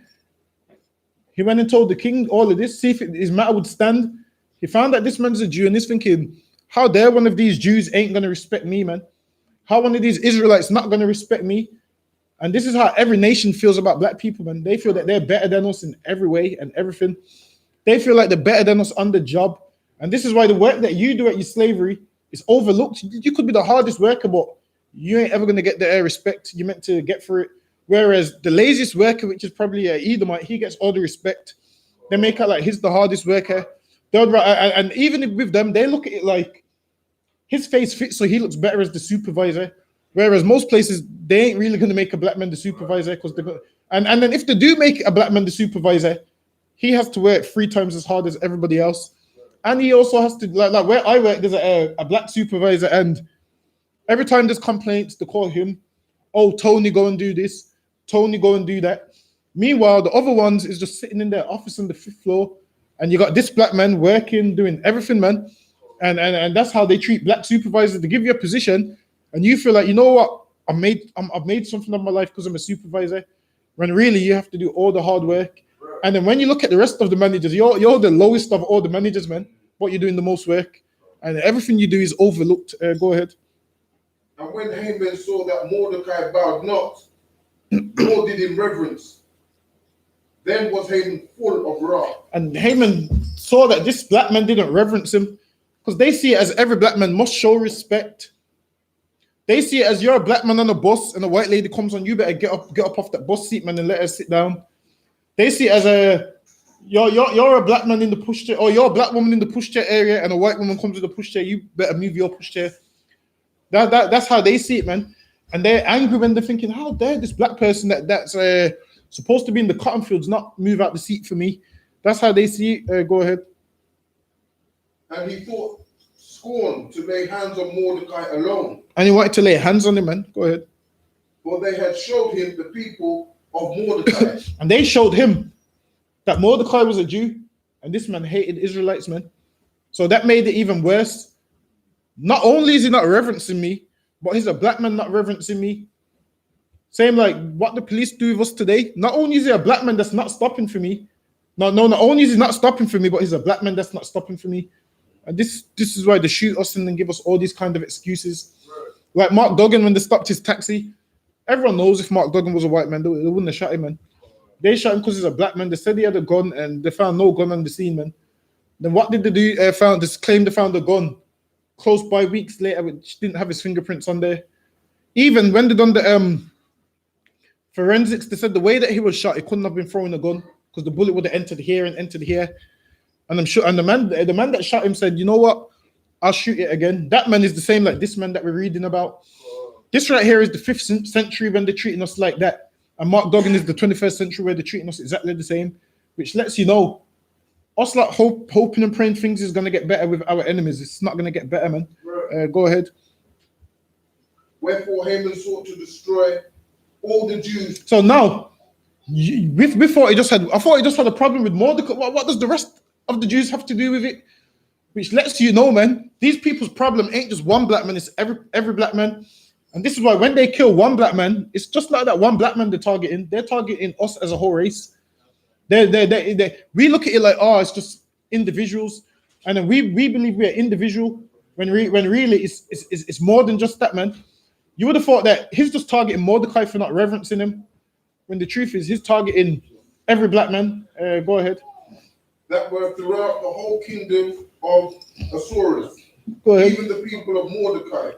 he went and told the king all of this, see if his matter would stand. He found out this man's a Jew and he's thinking, how dare one of these Jews ain't going to respect me, man? How one of these Israelites not going to respect me? And this is how every nation feels about black people, man. They feel that they're better than us in every way and everything. They feel like they're better than us on the job. And this is why the work that you do at your slavery is overlooked. You could be the hardest worker, but you ain't ever going to get the respect you're meant to get for it. Whereas the laziest worker, which is probably an Edomite, he gets all the respect. They make out like he's the hardest worker. And even with them, they look at it like his face fits, so he looks better as the supervisor. Whereas most places, they ain't really going to make a black man the supervisor because they're going. And then if they do make a black man the supervisor, he has to work 3 times as hard as everybody else, and he also has to like where I work. There's a black supervisor, and every time there's complaints, they call him. Oh, Tony, go and do this. Tony, go and do that. Meanwhile, the other ones is just sitting in their office on the 5th floor, and you got this black man working, doing everything, man. And that's how they treat black supervisors. They give you a position, and you feel like, you know what, I've made something of my life because I'm a supervisor. When really you have to do all the hard work. And then when you look at the rest of the managers, you're the lowest of all the managers, man. But you're doing the most work, and everything you do is overlooked. Go ahead. And when Haman saw that Mordecai bowed not, nor did him reverence, then was Haman full of wrath. And Haman saw that this black man didn't reverence him, because they see it as every black man must show respect. They see it as you're a black man on a bus and a white lady comes on, you better get up off that bus seat, man, and let her sit down. They see it as you're a black man in the pushchair, or you're a black woman in the pushchair area, and a white woman comes with a pushchair, you better move your pushchair. That's how they see it, man. And they're angry when they're thinking, how dare this black person that's supposed to be in the cotton fields not move out the seat for me? That's how they see it. Go ahead. And he thought scorn to lay hands on Mordecai alone. And he wanted to lay hands on him, man. Go ahead. For they had showed him the people of Mordecai. And they showed him that Mordecai was a Jew, and this man hated Israelites, man. So that made it even worse. Not only is he not reverencing me, but he's a black man not reverencing me. Same like what the police do with us today. Not only is he a black man that's not stopping for me. Not only is he not stopping for me, but he's a black man that's not stopping for me. And this is why they shoot us and then give us all these kind of excuses. Right. Like Mark Duggan, when they stopped his taxi, everyone knows if Mark Duggan was a white man, they wouldn't have shot him, man. They shot him because he's a black man. They said he had a gun and they found no gun on the scene, man. Then what did they do? They claimed they found a gun close by weeks later, which didn't have his fingerprints on there. Even when they done the forensics, they said the way that he was shot, he couldn't have been throwing a gun because the bullet would have entered here and entered here. And I'm sure, and the man that shot him said, you know what? I'll shoot it again. That man is the same like this man that we're reading about. This right here is the 5th century when they're treating us like that. And Mark Duggan is the 21st century where they're treating us exactly the same, which lets you know, us like hoping and praying things is going to get better with our enemies. It's not going to get better, man. Go ahead. Wherefore Haman sought to destroy all the Jews. So now, before I thought he just had a problem with Mordecai. What does the rest of the Jews have to do with it? Which lets you know, man, these people's problem ain't just one black man, it's every black man. And this is why when they kill one black man, it's just like that one black man they're targeting. They're targeting us as a whole race. We look at it like, oh, it's just individuals. And then we believe we're individual when really it's more than just that, man. You would have thought that he's just targeting Mordecai for not reverencing him, when the truth is he's targeting every black man. Go ahead. That were throughout the whole kingdom of Ahasuerus, even the people of Mordecai.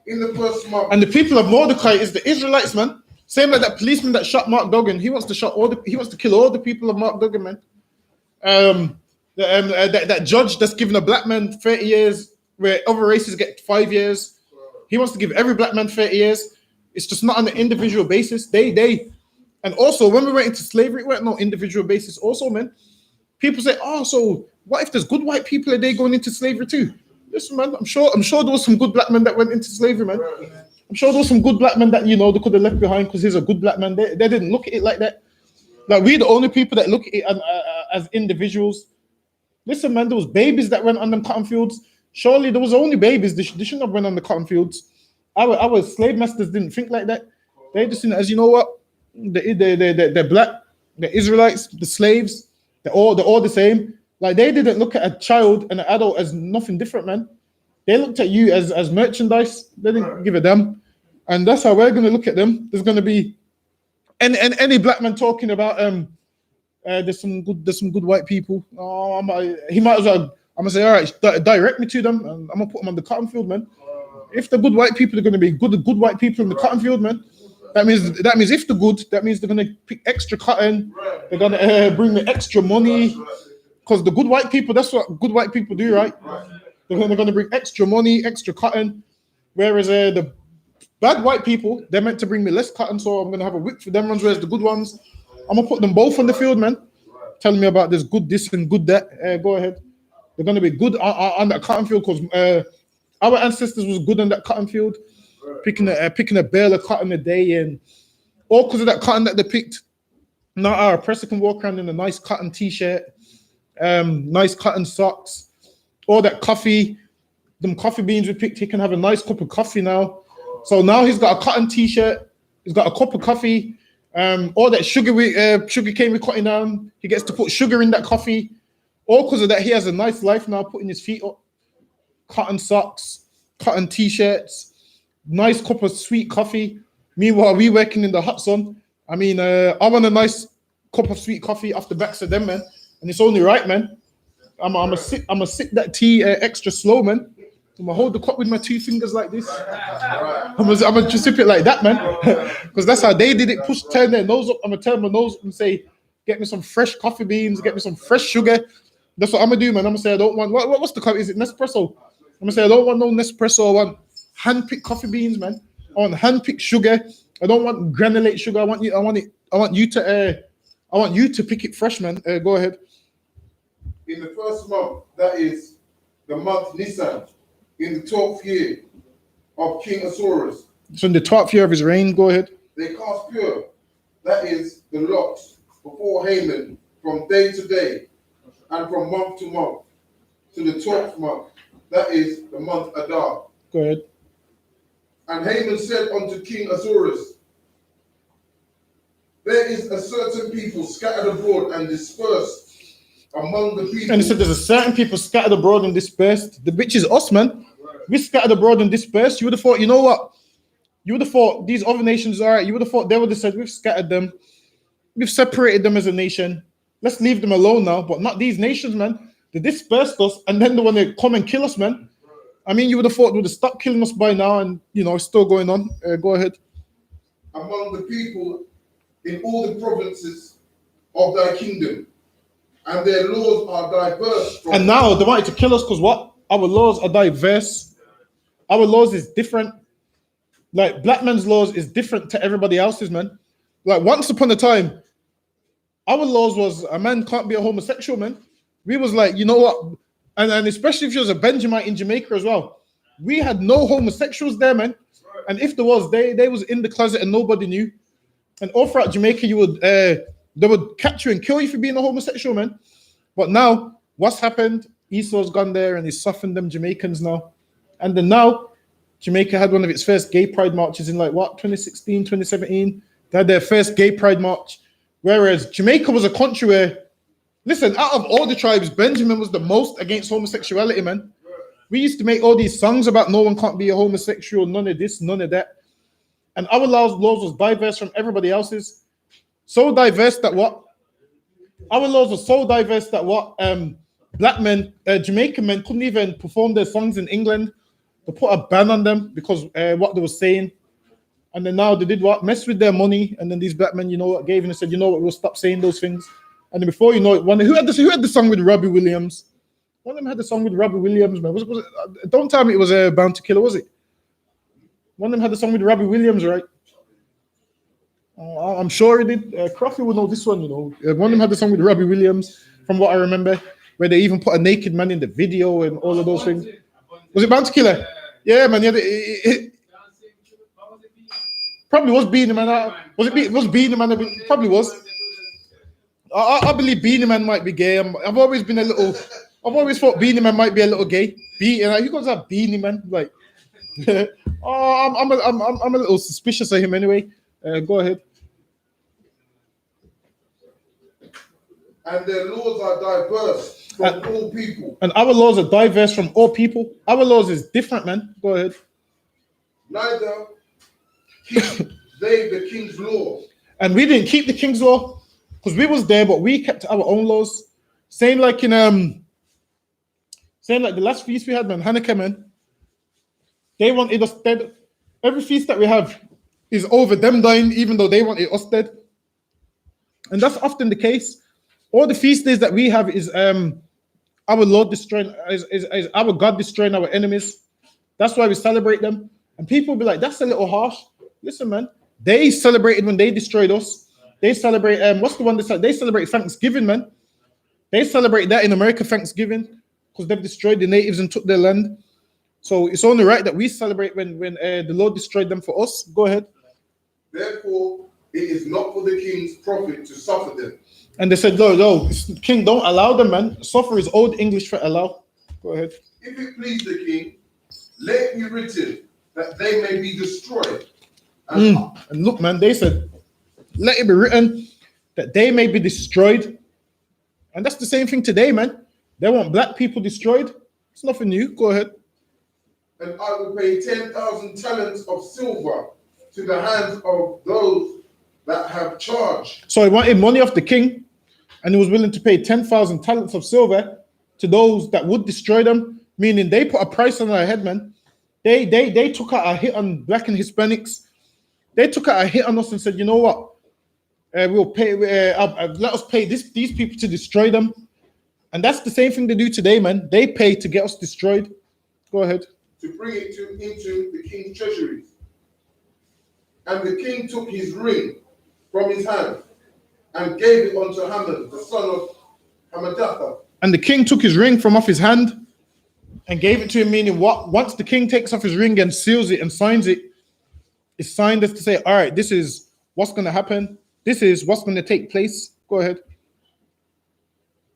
In the first month. And the people of Mordecai is the Israelites, man. Same like that policeman that shot Mark Duggan. He wants to kill all the people of Mark Duggan, man. That judge that's given a black man 30 years, where other races get 5 years. He wants to give every black man 30 years. It's just not on an individual basis. And also when we went into slavery, it weren't no individual basis. Also, man, people say, oh, so what if there's good white people? Are they going into slavery too? Listen, man, I'm sure there was some good black men that went into slavery, man. I'm sure there was some good black men that, you know, they could have left behind because he's a good black man. They didn't look at it like that. Like, we're the only people that look at it as individuals. Listen, man, there was babies that went on them cotton fields. Surely there was only babies. They shouldn't have went on the cotton fields. Our slave masters didn't think like that. They just seen it as, you know what, they're black, the Israelites, the slaves, they're all the same. Like, they didn't look at a child and an adult as nothing different, man. They looked at you as merchandise. They didn't give a damn. And that's how we're gonna look at them. There's gonna be any black man talking about there's some good white people. Oh, he might as well. I'm gonna say, all right, direct me to them, and I'm gonna put them on the cotton field, man. If the good white people are gonna be good white people in the cotton field, man, that means if they're good, that means they're gonna pick extra cotton. They're gonna bring me extra money, because the good white people, that's what good white people do, right? They're gonna bring extra money, extra cotton, whereas the bad white people, they're meant to bring me less cotton, so I'm gonna have a whip for them ones, whereas the good ones, I'm gonna put them both on the field, man. Telling me about this good this and good that. Go ahead. They're gonna be good on that cotton field because our ancestors was good on that cotton field, picking a bale of cotton a day, and all because of that cotton that they picked. Now our oppressor can walk around in a nice cotton t-shirt, nice cotton socks, all that coffee, them coffee beans we picked. He can have a nice cup of coffee now. So now he's got a cotton t-shirt, he's got a cup of coffee. All that sugar cane we're cutting down, he gets to put sugar in that coffee. All because of that, he has a nice life now, putting his feet up. Cotton socks, cotton t-shirts, nice cup of sweet coffee. Meanwhile, we working in the hot sun. I mean, I want a nice cup of sweet coffee off the backs of them, man. And it's only right, man. I'm a sip that tea extra slow, man. I'm gonna hold the cup with my 2 fingers like this. I'm gonna just sip it like that, man. Because that's how they did it. Turn their nose up. I'm gonna turn my nose up and say, get me some fresh coffee beans, get me some fresh sugar. That's what I'm gonna do, man. I'm gonna say I don't want what's the coffee? Is it Nespresso? I'm gonna say I don't want no Nespresso. I want hand-picked coffee beans, man. I want hand-picked sugar. I don't want granulate sugar. I want you to pick it fresh, man. Go ahead. In the first month, that is the month Nisan, in the 12th year of King Ahasuerus. So in the 12th year of his reign, go ahead. They cast pure, that is the lots, before Haman from day to day and from month to month, to the 12th month, that is the month Adar. Go ahead. And Haman said unto King Ahasuerus, there is a certain people scattered abroad and dispersed among the people. And he said there's a certain people scattered abroad and dispersed. The bitch is us, man. We scattered abroad and dispersed. You would have thought, you know what? You would have thought these other nations, all right, you would have thought they would have said, we've scattered them. We've separated them as a nation. Let's leave them alone now. But not these nations, man. They dispersed us and then they want to come and kill us, man. I mean, you would have thought they would have stopped killing us by now, and, you know, it's still going on. Go ahead. Among the people in all the provinces of thy kingdom, and their laws are diverse. And now they wanted to kill us because what? Our laws are diverse. Our laws is different. Like, black man's laws is different to everybody else's, man. Like, once upon a time, our laws was a man can't be a homosexual, man. We was like, you know what? And especially if you was a Benjamite in Jamaica as well. We had no homosexuals there, man. And if there was, they was in the closet and nobody knew. And all throughout Jamaica, they would catch you and kill you for being a homosexual, man. But now, what's happened? Esau's gone there and he's softened them Jamaicans now. And then now, Jamaica had one of its first gay pride marches in 2016, 2017. They had their first gay pride march. Whereas Jamaica was a country where, listen, out of all the tribes, Benjamin was the most against homosexuality, man. We used to make all these songs about no one can't be a homosexual, none of this, none of that. And our laws was diverse from everybody else's. So diverse that what? Our laws were so diverse that what? Black men, Jamaican men couldn't even perform their songs in England. They put a ban on them because what they were saying. And then now they did what? Mess with their money. And then these black men, you know what, gave in and said, you know what, we'll stop saying those things. And then before you know it, who had the song with Robbie Williams? One of them had the song with Robbie Williams, man. Was it, don't tell me it was Bound to Killer, was it? One of them had the song with Robbie Williams, right? I'm sure he did. Croffy would know this one, you know. One of them had the song with Robbie Williams, from what I remember, where they even put a naked man in the video and all of those things. Was it Bound to Killer? Yeah, man. Probably was Beanie Man. Was Beanie Man? Probably was. I believe Beanie Man might be gay. I've always been a little. I've always thought Beanie Man might be a little gay. Like, who calls that Beanie Man? Like, I'm a little suspicious of him anyway. Go ahead. And their laws are diverse from all people. And our laws are diverse from all people. Our laws is different, man. Go ahead. Neither keep they the king's law. And we didn't keep the king's law because we was there, but we kept our own laws. Same like the last feast we had, man, Hanukkah, man. They wanted us dead. Every feast that we have is over them dying, even though they wanted us dead. And that's often the case. All the feast days that we have is our Lord destroying, is our God destroying our enemies. That's why we celebrate them. And people will be like, that's a little harsh. Listen, man, they celebrated when they destroyed us. They celebrate, what's the one they celebrate Thanksgiving, man. They celebrate that in America, Thanksgiving, because they've destroyed the natives and took their land. So it's only right that we celebrate when the Lord destroyed them for us. Go ahead. Therefore, it is not for the king's profit to suffer them. And they said, no, king, don't allow them, man. Suffer is old English for allow. Go ahead. If it please the king, let it be written that they may be destroyed. And look, man, they said, let it be written that they may be destroyed. And that's the same thing today, man. They want black people destroyed. It's nothing new. Go ahead. And I will pay 10,000 talents of silver to the hands of those that have charge. So he wanted money off the king, and he was willing to pay 10,000 talents of silver to those that would destroy them, meaning they put a price on our head, man. They took out a hit on black and Hispanics. They took out a hit on us and said, you know what? We'll pay. Let us pay these people to destroy them. And that's the same thing they do today, man. They pay to get us destroyed. Go ahead. To bring it into the king's treasuries. And the king took his ring from his hand and gave it unto Haman, the son of Hammedatha. And the king took his ring from off his hand and gave it to him, meaning what? Once the king takes off his ring and seals it and signs it, it's signed as to say, all right, this is what's going to happen. This is what's going to take place. Go ahead.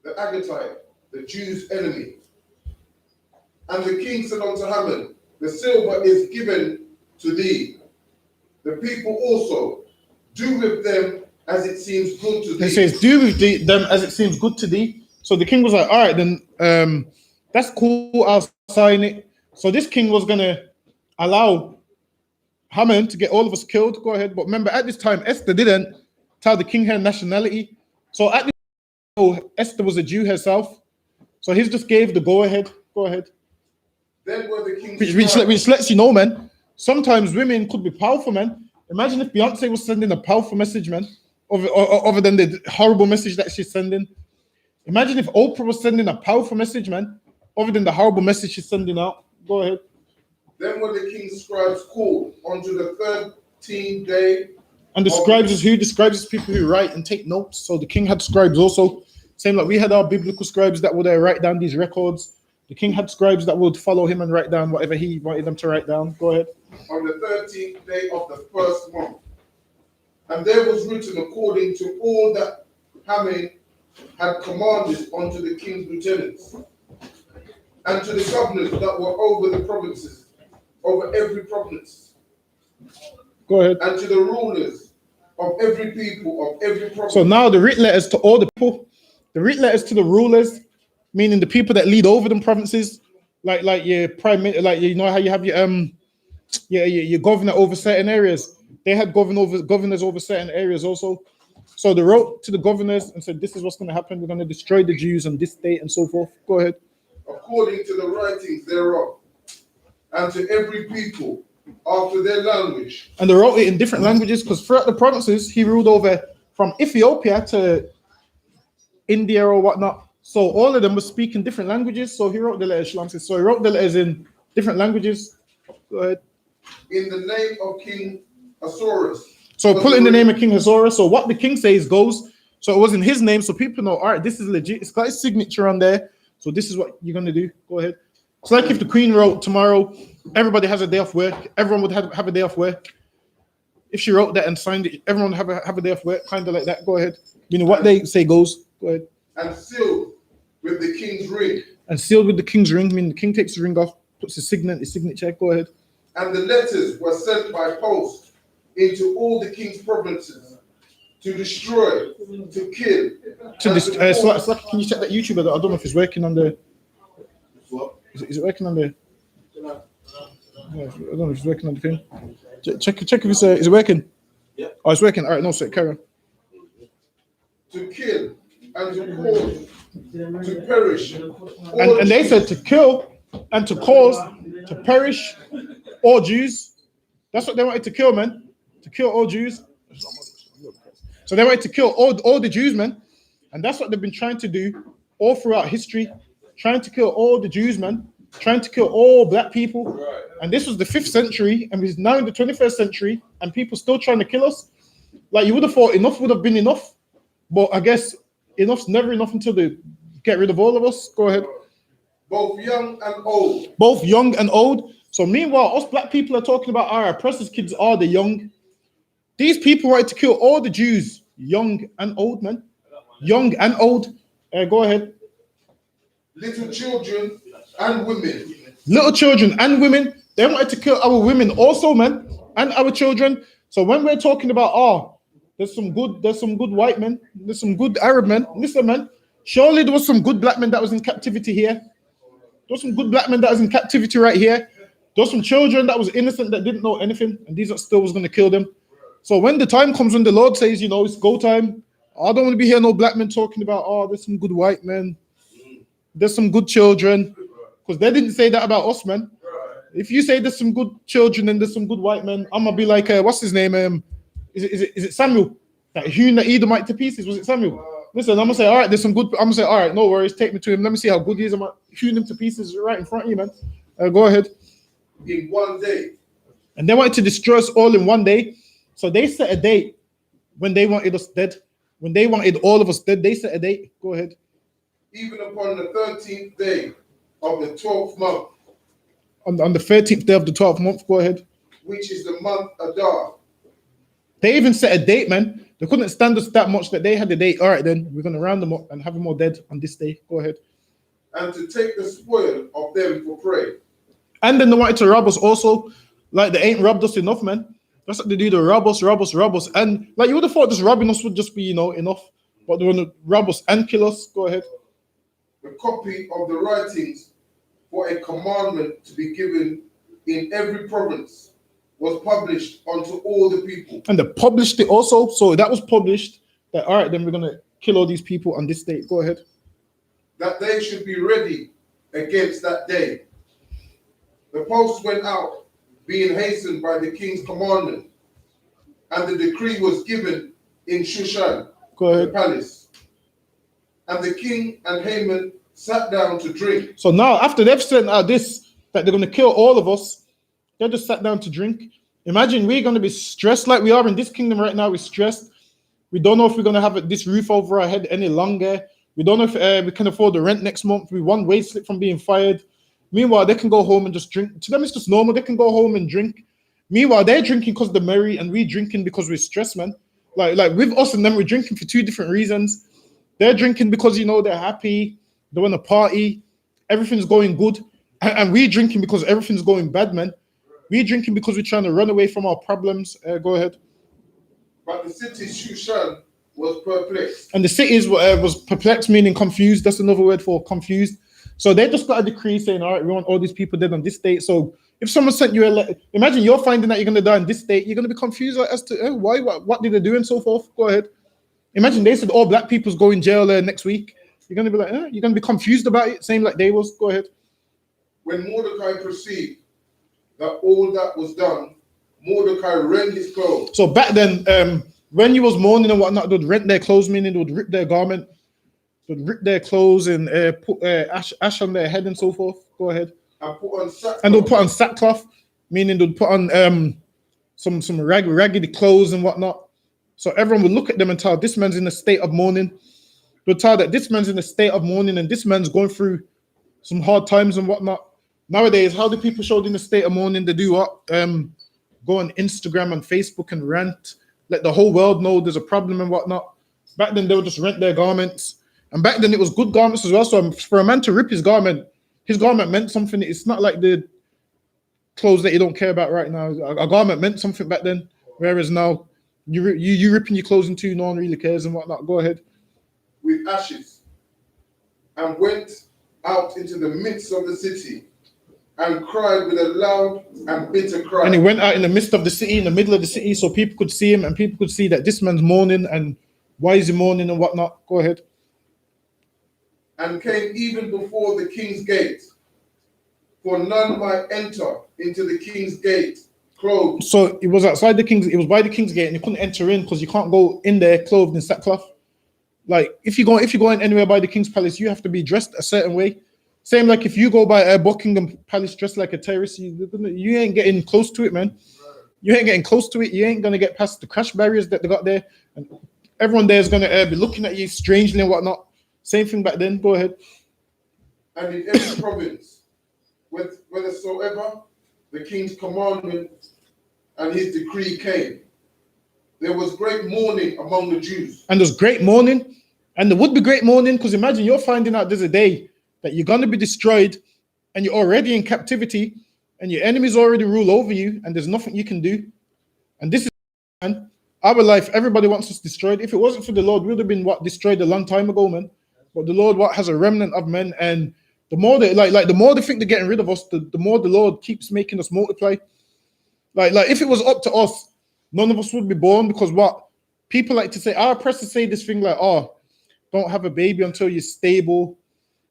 The Agathite, the Jews' enemy. And the king said unto Haman, the silver is given to thee. The people also do with them as it seems good to thee. It says, do with them as it seems good to thee. So the king was like, all right, then that's cool. I'll sign it. So this king was going to allow Haman to get all of us killed. Go ahead. But remember, at this time, Esther didn't tell the king her nationality. So at this time, Esther was a Jew herself. So he just gave the go ahead. Go ahead. Then were the king's which lets you know, man, sometimes women could be powerful, man. Imagine if Beyonce was sending a powerful message, man, other than the horrible message that she's sending. Imagine if Oprah was sending a powerful message, man, other than the horrible message she's sending out. Go ahead. Then were the king's scribes called onto the 13th day. And the scribes is who? The scribes is people who write and take notes. So the king had scribes also. Same like we had our biblical scribes that would write down these records. The king had scribes that would follow him and write down whatever he wanted them to write down. Go ahead. On the 13th day of the first month. And there was written according to all that Haman had commanded unto the king's lieutenants and to the governors that were over the provinces, over every province. Go ahead. And to the rulers of every people, of every province. So now the writ letters to all the people, the writ letters to the rulers, meaning the people that lead over them provinces, like your prime minister, like you know how you have your governor over certain areas. They had governors over certain areas also. So they wrote to the governors and said, this is what's going to happen. We're going to destroy the Jews on this date and so forth. Go ahead. According to the writings thereof, and to every people after their language. And they wrote it in different languages because throughout the provinces, he ruled over from Ethiopia to India or whatnot. So all of them were speaking different languages. So he wrote the letters, Shalom says. So he wrote the letters in different languages. Go ahead. In the name of King Ahasuerus. So put in the name of King Ahasuerus. So what the king says goes. So it was in his name. So people know, all right, this is legit. It's got his signature on there. So this is what you're going to do. Go ahead. It's like if the queen wrote tomorrow, everybody has a day off work. Everyone would have a day off work. if she wrote that and signed it, everyone have a day off work, kind of like that. Go ahead. Meaning what they say goes. Go ahead. And sealed with the king's ring. And sealed with the king's ring. Meaning the king takes the ring off, puts his signature. Go ahead. And the letters were sent by post into all the king's provinces to destroy, to kill. Can you check that YouTube? I don't know if it's working on the. Is it working on the? Yeah, I don't know if it's working on the thing. Check if it's is it working? Yeah. Oh, it's working. All right, no, so carry on. To kill and to cause to perish. And they said to kill and to cause to perish all Jews. That's what they wanted to kill, man. To kill all Jews. So they wanted to kill all the Jews, man. And that's what they've been trying to do all throughout history. Trying to kill all the Jews, man. Trying to kill all black people. Right. And this was the 5th century, and we're now in the 21st century, and people still trying to kill us. Like, you would have thought enough would have been enough, but I guess enough's never enough until they get rid of all of us. Go ahead. Both young and old. Both young and old. So meanwhile, us black people are talking about our oppressors' kids are the young. These people wanted to kill all the Jews, young and old, man. Young and old. Go ahead. Little children and women. Little children and women. They wanted to kill our women also, man, and our children. So when we're talking about, there's some good white men, there's some good Arab men. Listen, man, surely there was some good black men that was in captivity here. There was some good black men that was in captivity right here. There was some children that was innocent that didn't know anything, and these still was going to kill them. So when the time comes when the Lord says, it's go time, I don't want to be here no black men talking about, there's some good white men, there's some good children, because they didn't say that about us, man. If you say there's some good children and there's some good white men, I'm gonna be like, what's his name? Is it Samuel? That hewn the Edomite to pieces. Was it Samuel? Listen, I'm gonna say, all right, there's some good. I'm gonna say, all right, no worries, take me to him. Let me see how good he is. I'm gonna hewn him to pieces right in front of you, man. Go ahead. In one day. And they wanted to destroy us all in one day. So they set a date when they wanted us dead. When they wanted all of us dead, they set a date. Go ahead. Even upon the 13th day of the 12th month. On the 13th day of the 12th month, go ahead. Which is the month Adar. They even set a date, man. They couldn't stand us that much that they had a date. All right, then we're going to round them up and have them all dead on this day. Go ahead. And to take the spoil of them for prey. And then they wanted to rob us also. Like, they ain't robbed us enough, man. That's what they do. They rob us. And like, you would have thought just robbing us would just be, enough. But they want to rob us and kill us. Go ahead. The copy of the writings for a commandment to be given in every province was published unto all the people. And they published it also. So that was published. That, all right, then we're going to kill all these people on this date. Go ahead. That they should be ready against that day. The post went out, being hastened by the king's commandment. And the decree was given in Shushan, the palace. And the king and Haman sat down to drink. So now, after they've sent out this, that they're going to kill all of us, they just sat down to drink. Imagine we're going to be stressed like we are in this kingdom right now. We're stressed. We don't know if we're going to have this roof over our head any longer. We don't know if we can afford the rent next month. We're one wage slip from being fired. Meanwhile, they can go home and just drink. To them, it's just normal. They can go home and drink. Meanwhile, they're drinking because they're merry, and we're drinking because we're stressed, man. Like with us and them, we're drinking for two different reasons. They're drinking because, they're happy. They want to party. Everything's going good. And we're drinking because everything's going bad, man. We're drinking because we're trying to run away from our problems. Go ahead. But the city Shushan was perplexed. And the city was perplexed, meaning confused. That's another word for confused. So they just got a decree saying, all right, we want all these people dead on this date. So if someone sent you a letter, imagine you're finding that you're going to die on this date. You're going to be confused as to why, what did they do and so forth. Go ahead. Imagine they said all black people's go in jail next week. You're going to be like, you're going to be confused about it, same like they was. Go ahead. When Mordecai perceived that all that was done, Mordecai rent his clothes. So back then, when you was mourning and whatnot, they'd rent their clothes, meaning they'd rip their garment, they'd rip their clothes and put ash on their head and so forth. Go ahead. And they'll put on sackcloth, meaning they'd put on some raggedy clothes and whatnot. So everyone would look at them and tell, this man's in a state of mourning. They'll tell that this man's in a state of mourning and this man's going through some hard times and whatnot. Nowadays, how do people show in a state of mourning? They do what? go on Instagram and Facebook and rant, let the whole world know there's a problem and whatnot. Back then, they would just rent their garments. And back then, it was good garments as well. So for a man to rip his garment meant something. It's not like the clothes that you don't care about right now. A garment meant something back then. Whereas now, you ripping your clothes into, no one really cares and whatnot. Go ahead. With ashes, and went out into the midst of the city, and cried with a loud and bitter cry. And he went out in the midst of the city, in the middle of the city, so people could see him and people could see that this man's mourning and why is he mourning and whatnot. Go ahead. And came even before the king's gate, for none might enter into the king's gate clothed. So it was outside the king's, it was by the king's gate, and you couldn't enter in because you can't go in there clothed in sackcloth. Like if you go in anywhere by the king's palace, you have to be dressed a certain way. Same like if you go by Buckingham Palace dressed like a terrorist, you ain't getting close to it, man. You ain't getting close to it. You ain't gonna get past the crash barriers that they got there, and everyone there is gonna be looking at you strangely and whatnot. Same thing back then. Go ahead. And in every province, whithersoever the king's commandment and his decree came, there was great mourning among the Jews. And there's great mourning, and there would be great mourning because imagine you're finding out there's a day that you're gonna be destroyed, and you're already in captivity, and your enemies already rule over you, and there's nothing you can do. And this is, man, our life. Everybody wants us destroyed. If it wasn't for the Lord, we would have been destroyed a long time ago, man. But the Lord has a remnant of men, and the more they the more they think they're getting rid of us, the more the Lord keeps making us multiply. Like if it was up to us, none of us would be born, because what people like to say, our oppressors say this thing like, oh, don't have a baby until you're stable,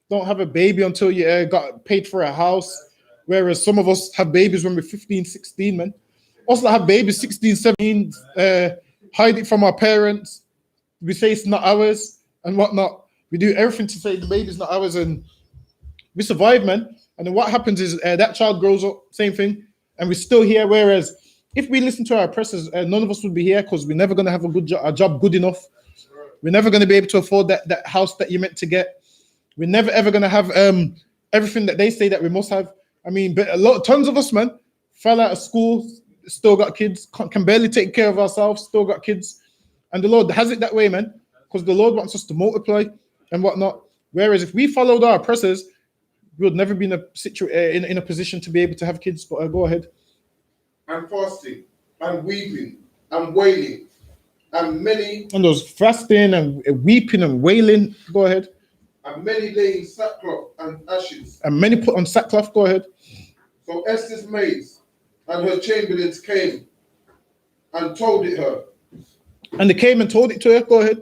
don't have a baby until you got paid for a house. Whereas some of us have babies when we're 15, 16, man. Us that have babies 16, 17, hide it from our parents. We say it's not ours and whatnot. We do everything to say the baby's not ours, and we survive, man. And then what happens is that child grows up, same thing, and we're still here. Whereas if we listen to our oppressors, none of us would be here, because we're never going to have a job good enough. We're never going to be able to afford that house that you're meant to get. We're never ever going to have everything that they say that we must have. I mean, but tons of us, man, fell out of school, still got kids, can barely take care of ourselves, still got kids. And the Lord has it that way, man, because the Lord wants us to multiply and whatnot. Whereas if we followed our oppressors, we would never be in a position to be able to have kids. But go ahead. And fasting and weeping and wailing and many. And those fasting and weeping and wailing. Go ahead. And many laying sackcloth and ashes. And many put on sackcloth. Go ahead. So Esther's maids and her chamberlains came and told it her. And they came and told it to her. Go ahead.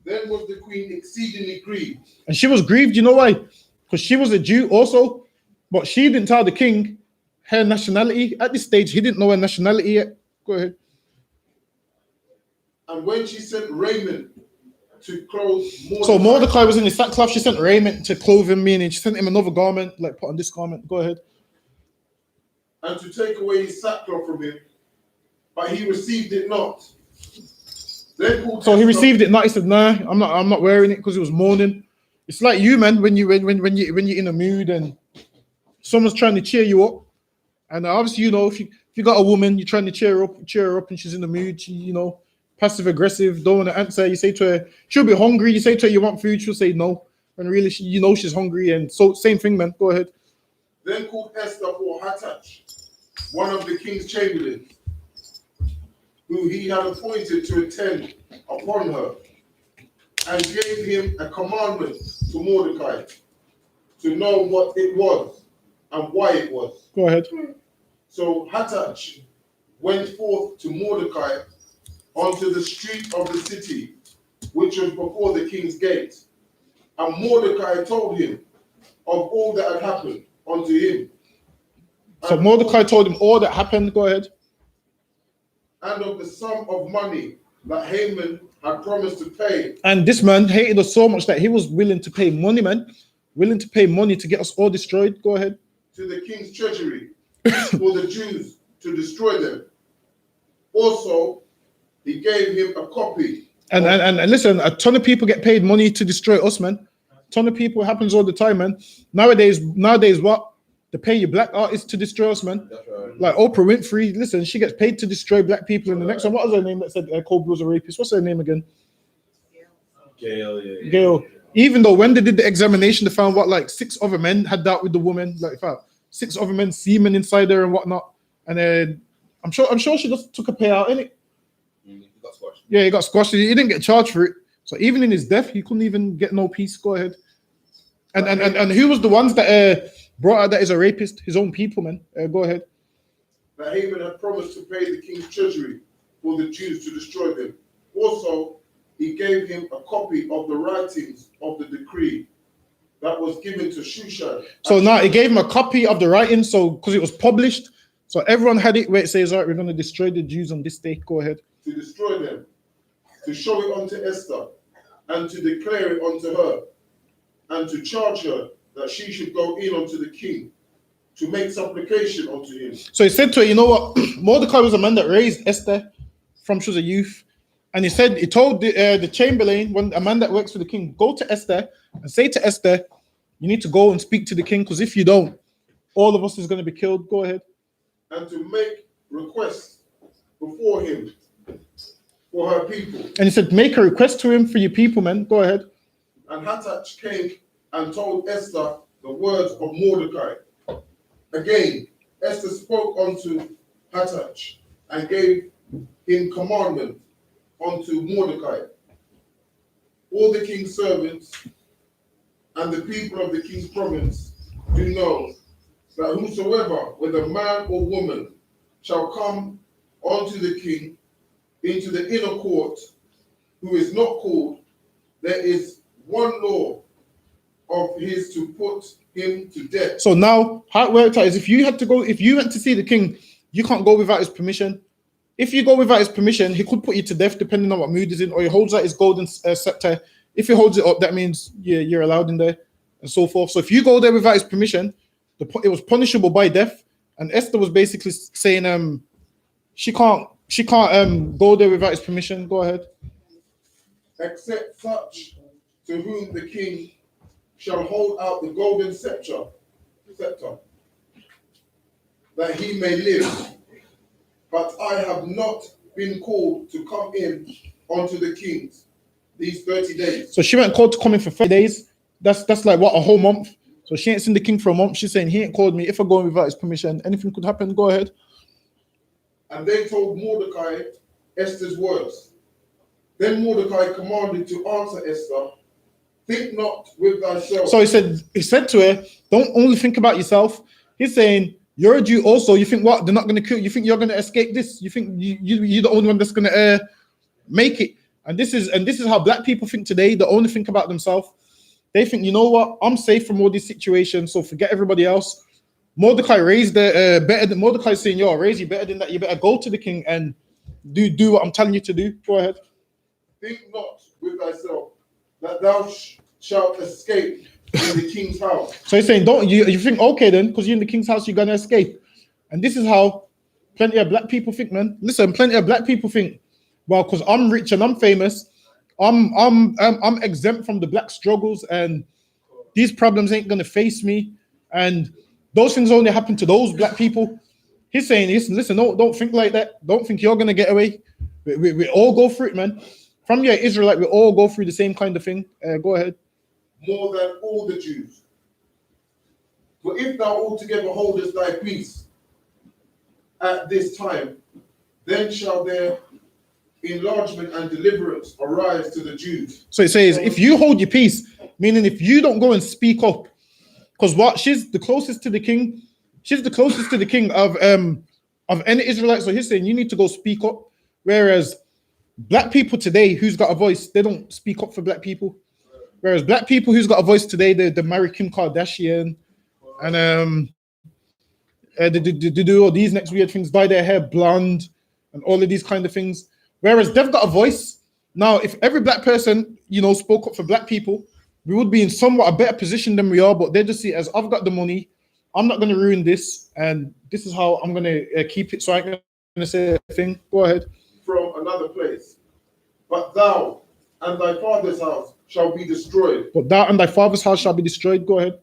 Then was the queen exceedingly grieved. And she was grieved, you know why? Because she was a Jew also, but she didn't tell the king her nationality. At this stage, he didn't know her nationality yet. Go ahead. And when she sent raiment to clothe Mordecai. So Mordecai was in his sackcloth. She sent raiment to clothe him, meaning she sent him another garment, like put on this garment. Go ahead. And to take away his sackcloth from him, but he received it not. So he received it not. He said, "Nah, I'm not wearing it," because it was mourning. It's like you, man, when you're in a mood and someone's trying to cheer you up, and obviously, you know, if you got a woman, you're trying to cheer her up, and she's in the mood, she, you know, passive aggressive, don't want to answer. You say to her, she'll be hungry. You say to her, you want food, she'll say no, and really, you know, she's hungry. And so, same thing, man. Go ahead. Then called Esther for Hattach, one of the king's chamberlains, who he had appointed to attend upon her, and gave him a commandment to Mordecai to know what it was and why it was. Go ahead. So Hattach went forth to Mordecai onto the street of the city, which was before the king's gate. And Mordecai told him of all that had happened unto him. So Mordecai told him all that happened. Go ahead. And of the sum of money that Haman had promised to pay. And this man hated us so much that he was willing to pay money, man. Willing to pay money to get us all destroyed. Go ahead. To the king's treasury for the Jews to destroy them. Also, he gave him a copy. And listen, a ton of people get paid money to destroy us, man. A ton of people, it happens all the time, man. Nowadays what? They pay your black artists to destroy us, man. That's right. Like Oprah Winfrey, listen, she gets paid to destroy black people. In the next one, what was her name that said Kobe was a rapist? What's her name again? Gail, yeah. Gail. Even though when they did the examination, they found what, like 6 other men had that with the woman, like 6 other men semen inside there and whatnot. And then I'm sure she just took a payout, innit? He got squashed. Yeah, he got squashed. He didn't get charged for it. So even in his death, he couldn't even get no peace. Go ahead. And who was the ones that brought out that he's a rapist? His own people, man. Go ahead. That Haman had promised to pay the king's treasury for the Jews to destroy them. Also, he gave him a copy of the writings of the decree that was given to Shushan. So now he gave him a copy of the writing, so because it was published, so everyone had it where it says, all right, we're going to destroy the Jews on this day. Go ahead. To destroy them, to show it unto Esther, and to declare it unto her, and to charge her that she should go in unto the king to make supplication unto him. So he said to her, you know what? Mordecai was a man that raised Esther from she was a youth. And he told the chamberlain, when a man that works for the king, go to Esther and say to Esther, you need to go and speak to the king, because if you don't, all of us is going to be killed. Go ahead. And to make requests before him for her people. And he said, make a request to him for your people, man. Go ahead. And Hathach came and told Esther the words of Mordecai. Again, Esther spoke unto Hathach and gave him commandment unto Mordecai. All the king's servants and the people of the king's province do know that whosoever, whether man or woman, shall come unto the king into the inner court, who is not called, there is one law of his to put him to death. So now, how it worked out is if you went to see the king, you can't go without his permission. If you go without his permission, he could put you to death depending on what mood he's in, or he holds out his golden scepter. If he holds it up, that means you're allowed in there, and so forth. So if you go there without his permission, it was punishable by death. And Esther was basically saying, she can't go there without his permission. Go ahead. Except such to whom the king shall hold out the golden scepter, that he may live. But I have not been called to come in unto the kings these 30 days. So she went called to come in for 30 days. That's like what, a whole month. So she ain't seen the king for a month. She's saying he ain't called me. If I go in without his permission, anything could happen. Go ahead. And they told Mordecai Esther's words. Then Mordecai commanded to answer Esther, think not with thyself. So he said to her, don't only think about yourself. He's saying, you're a Jew also. You think what? They're not going to kill you. You think you're going to escape this? You think you're the only one that's going to make it? And this is how black people think today. They only think about themselves. They think, you know what? I'm safe from all these situations, so forget everybody else. Mordecai raised better than Mordecai saying, yo, raise you better than that. You better go to the king and do what I'm telling you to do. Go ahead. Think not with thyself that thou shalt escape in the king's house. So he's saying, don't you think, okay then, because you're in the king's house, you're gonna escape. And this is how plenty of black people think, man. Listen, plenty of black people think, well, because I'm rich and I'm famous, I'm exempt from the black struggles, and these problems ain't gonna face me, and those things only happen to those black people. He's saying, listen, don't think like that. Don't think you're gonna get away. We all go through it, man. From your Israelite, we all go through the same kind of thing. Go ahead. More than all the Jews. For if thou altogether holdest thy peace at this time, then shall there enlargement and deliverance arise to the Jews. So it says, if you hold your peace, meaning if you don't go and speak up, because what, she's the closest to the king. She's the closest to the king of any Israelite. So he's saying you need to go speak up. Whereas black people today, who's got a voice, they don't speak up for black people. Whereas black people who's got a voice today, they marry Kim Kardashian, and they do all these next weird things, dye their hair blonde, and all of these kind of things. Whereas they've got a voice. Now, if every black person, spoke up for black people, we would be in somewhat a better position than we are. But they just see it as, I've got the money, I'm not going to ruin this, and this is how I'm going to keep it. So I'm going to say a thing. Go ahead. From another place, but thou and thy father's house shall be destroyed. But thou and thy father's house shall be destroyed. Go ahead.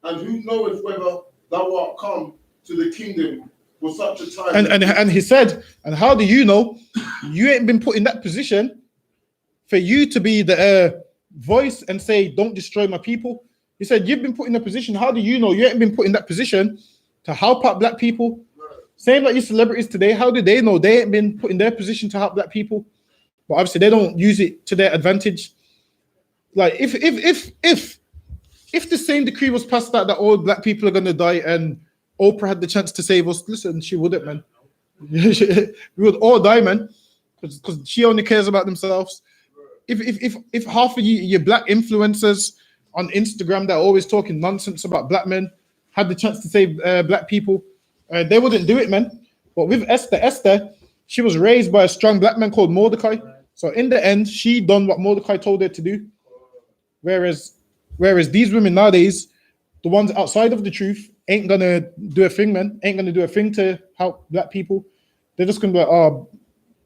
And who knoweth whether thou art come to the kingdom for such a time. And he said, and how do you know? You ain't been put in that position for you to be the voice and say, don't destroy my people. He said, you've been put in a position. How do you know? You ain't been put in that position to help out black people. Same like your celebrities today. How do they know? They ain't been put in their position to help black people. But obviously they don't use it to their advantage. Like if the same decree was passed that all black people are gonna die and Oprah had the chance to save us, listen, she wouldn't, man. We would all die, man, because she only cares about themselves. If half of your black influencers on Instagram that are always talking nonsense about black men had the chance to save black people, they wouldn't do it, man. But with Esther, she was raised by a strong black man called Mordecai. So in the end, she done what Mordecai told her to do. Whereas these women nowadays, the ones outside of the truth, ain't gonna do a thing, man. Ain't gonna do a thing to help black people. They're just gonna be like, oh,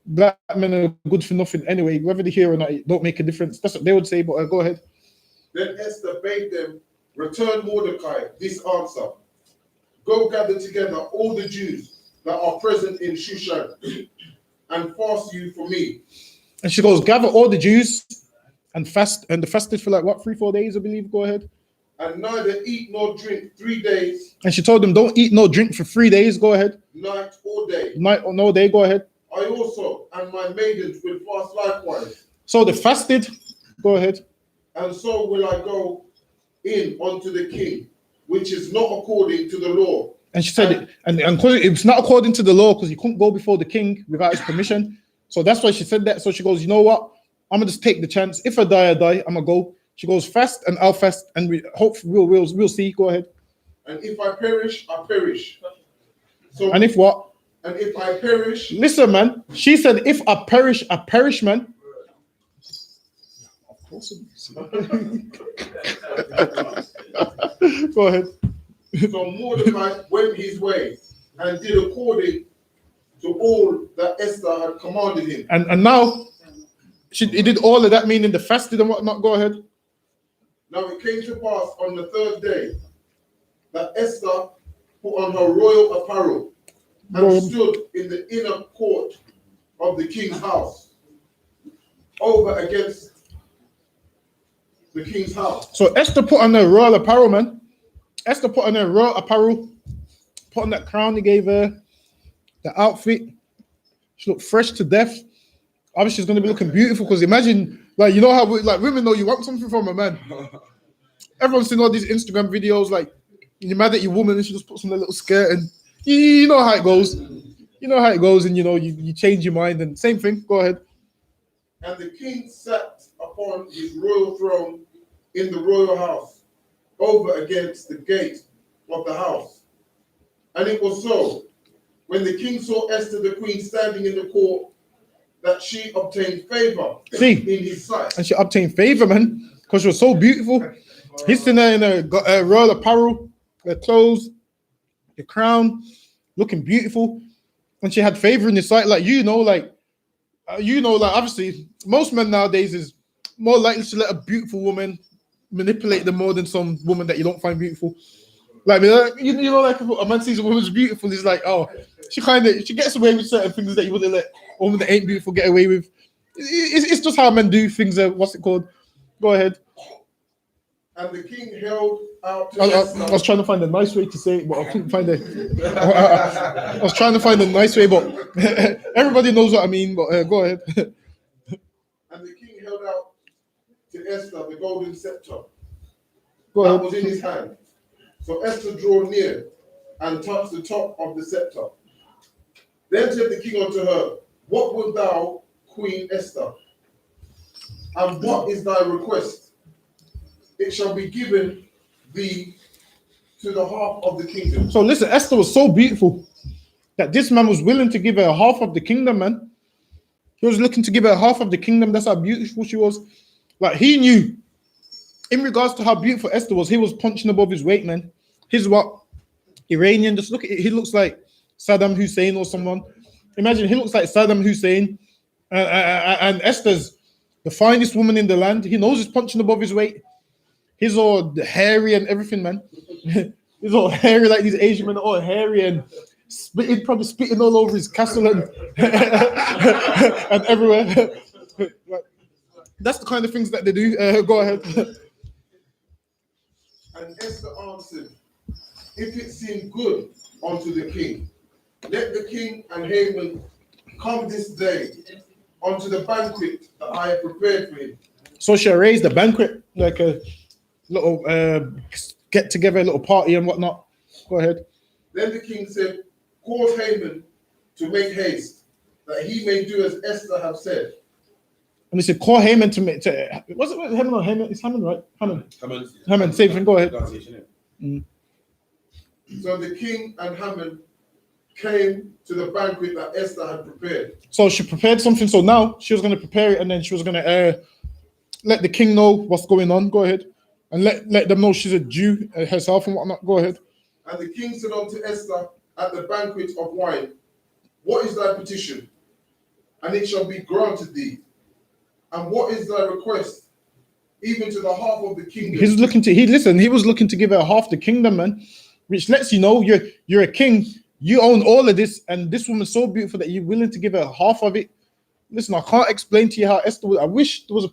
black men are good for nothing anyway. Whether they hear or not, it don't make a difference. That's what they would say, but go ahead. Then Esther bade them return Mordecai this answer. Go gather together all the Jews that are present in Shushan and fast you for me. And she goes, gather all the Jews and fast. And they fasted for like, what, 3-4 days, I believe. Go ahead. And neither eat nor drink 3 days. And she told them, don't eat nor drink for 3 days. Go ahead. Night or day. Night or no day. Go ahead. I also and my maidens will fast likewise. So they fasted. Go ahead. And so will I go in unto the king, which is not according to the law. And she said, and it's not according to the law because you couldn't go before the king without his permission. So that's why she said that. So she goes, you know what? I'm gonna just take the chance. If I die, I die. I'm gonna go. She goes, fast and I'll fast, and we hope we'll see. Go ahead. And if I perish, I perish. So and if what? And if I perish, listen, man. She said, if I perish, man. Of course. Go ahead. So Mordecai went his way and did according to all that Esther had commanded him. And now he did all of that, meaning the fasted and whatnot. Go ahead. Now it came to pass on the 3rd day that Esther put on her royal apparel and stood in the inner court of the king's house, over against the king's house. So Esther put on her royal apparel, man. Esther put on her royal apparel, put on that crown he gave her, the outfit. She looked fresh to death. Obviously, she's gonna be looking beautiful because imagine, like, you know how like women know you want something from a man. Everyone's seen all these Instagram videos, like you're mad at your woman and she just puts on a little skirt and you know how it goes. You know how it goes, and you change your mind and same thing. Go ahead. And the king sat upon his royal throne in the royal house, over against the gate of the house. And it was so, when the king saw Esther the queen standing in the court, that she obtained favor in his sight. And she obtained favor, man, because she was so beautiful. He's in her royal apparel, her clothes, the crown, looking beautiful. And she had favor in his sight, like obviously most men nowadays is more likely to let a beautiful woman manipulate them more than some woman that you don't find beautiful. Like like if a man sees a woman's beautiful, he's like, oh, she gets away with certain things that you wouldn't let a woman that ain't beautiful get away with. It's just how men do things. What's it called? Go ahead. And the king held out to I was trying to find a nice way to say it, but I couldn't find it. I was trying to find a nice way, but everybody knows what I mean. But go ahead. And the king held out to Esther the golden scepter that was in his hand. So Esther drew near and touched the top of the scepter. Then said the king unto her, what wilt thou, Queen Esther? And what is thy request? It shall be given thee to the half of the kingdom. So listen, Esther was so beautiful that this man was willing to give her half of the kingdom, man. He was looking to give her half of the kingdom. That's how beautiful she was. Like, he knew, in regards to how beautiful Esther was, he was punching above his weight, man. He's what? Iranian. Just look at it. He looks like Saddam Hussein or someone. Imagine, he looks like Saddam Hussein. And Esther's the finest woman in the land. He knows he's punching above his weight. He's all hairy and everything, man. He's all hairy like these Asian men, all hairy and spitting, probably spitting all over his castle and, and everywhere. That's the kind of things that they do. Go ahead. And Esther answered, if it seem good unto the king, let the king and Haman come this day unto the banquet that I have prepared for him. So she arranged a banquet, like a little get together, a little party and whatnot. Go ahead. Then the king said, cause Haman to make haste, that he may do as Esther have said. And he said, call Haman to make. Was it Haman or Haman? It's Haman, right? Haman. Same thing. Go ahead. So the king and Haman came to the banquet that Esther had prepared. So she prepared something. So now she was going to prepare it, and then she was going to let the king know what's going on. Go ahead. And let them know she's a Jew herself and whatnot. Go ahead. And the king said unto Esther at the banquet of wine, what is thy petition? And it shall be granted thee. And what is thy request? Even to the half of the kingdom. He was looking to give her half the kingdom, man. Which lets you know you're a king. You own all of this, and this woman's so beautiful that you're willing to give her half of it. Listen, I can't explain to you how Esther was. I wish this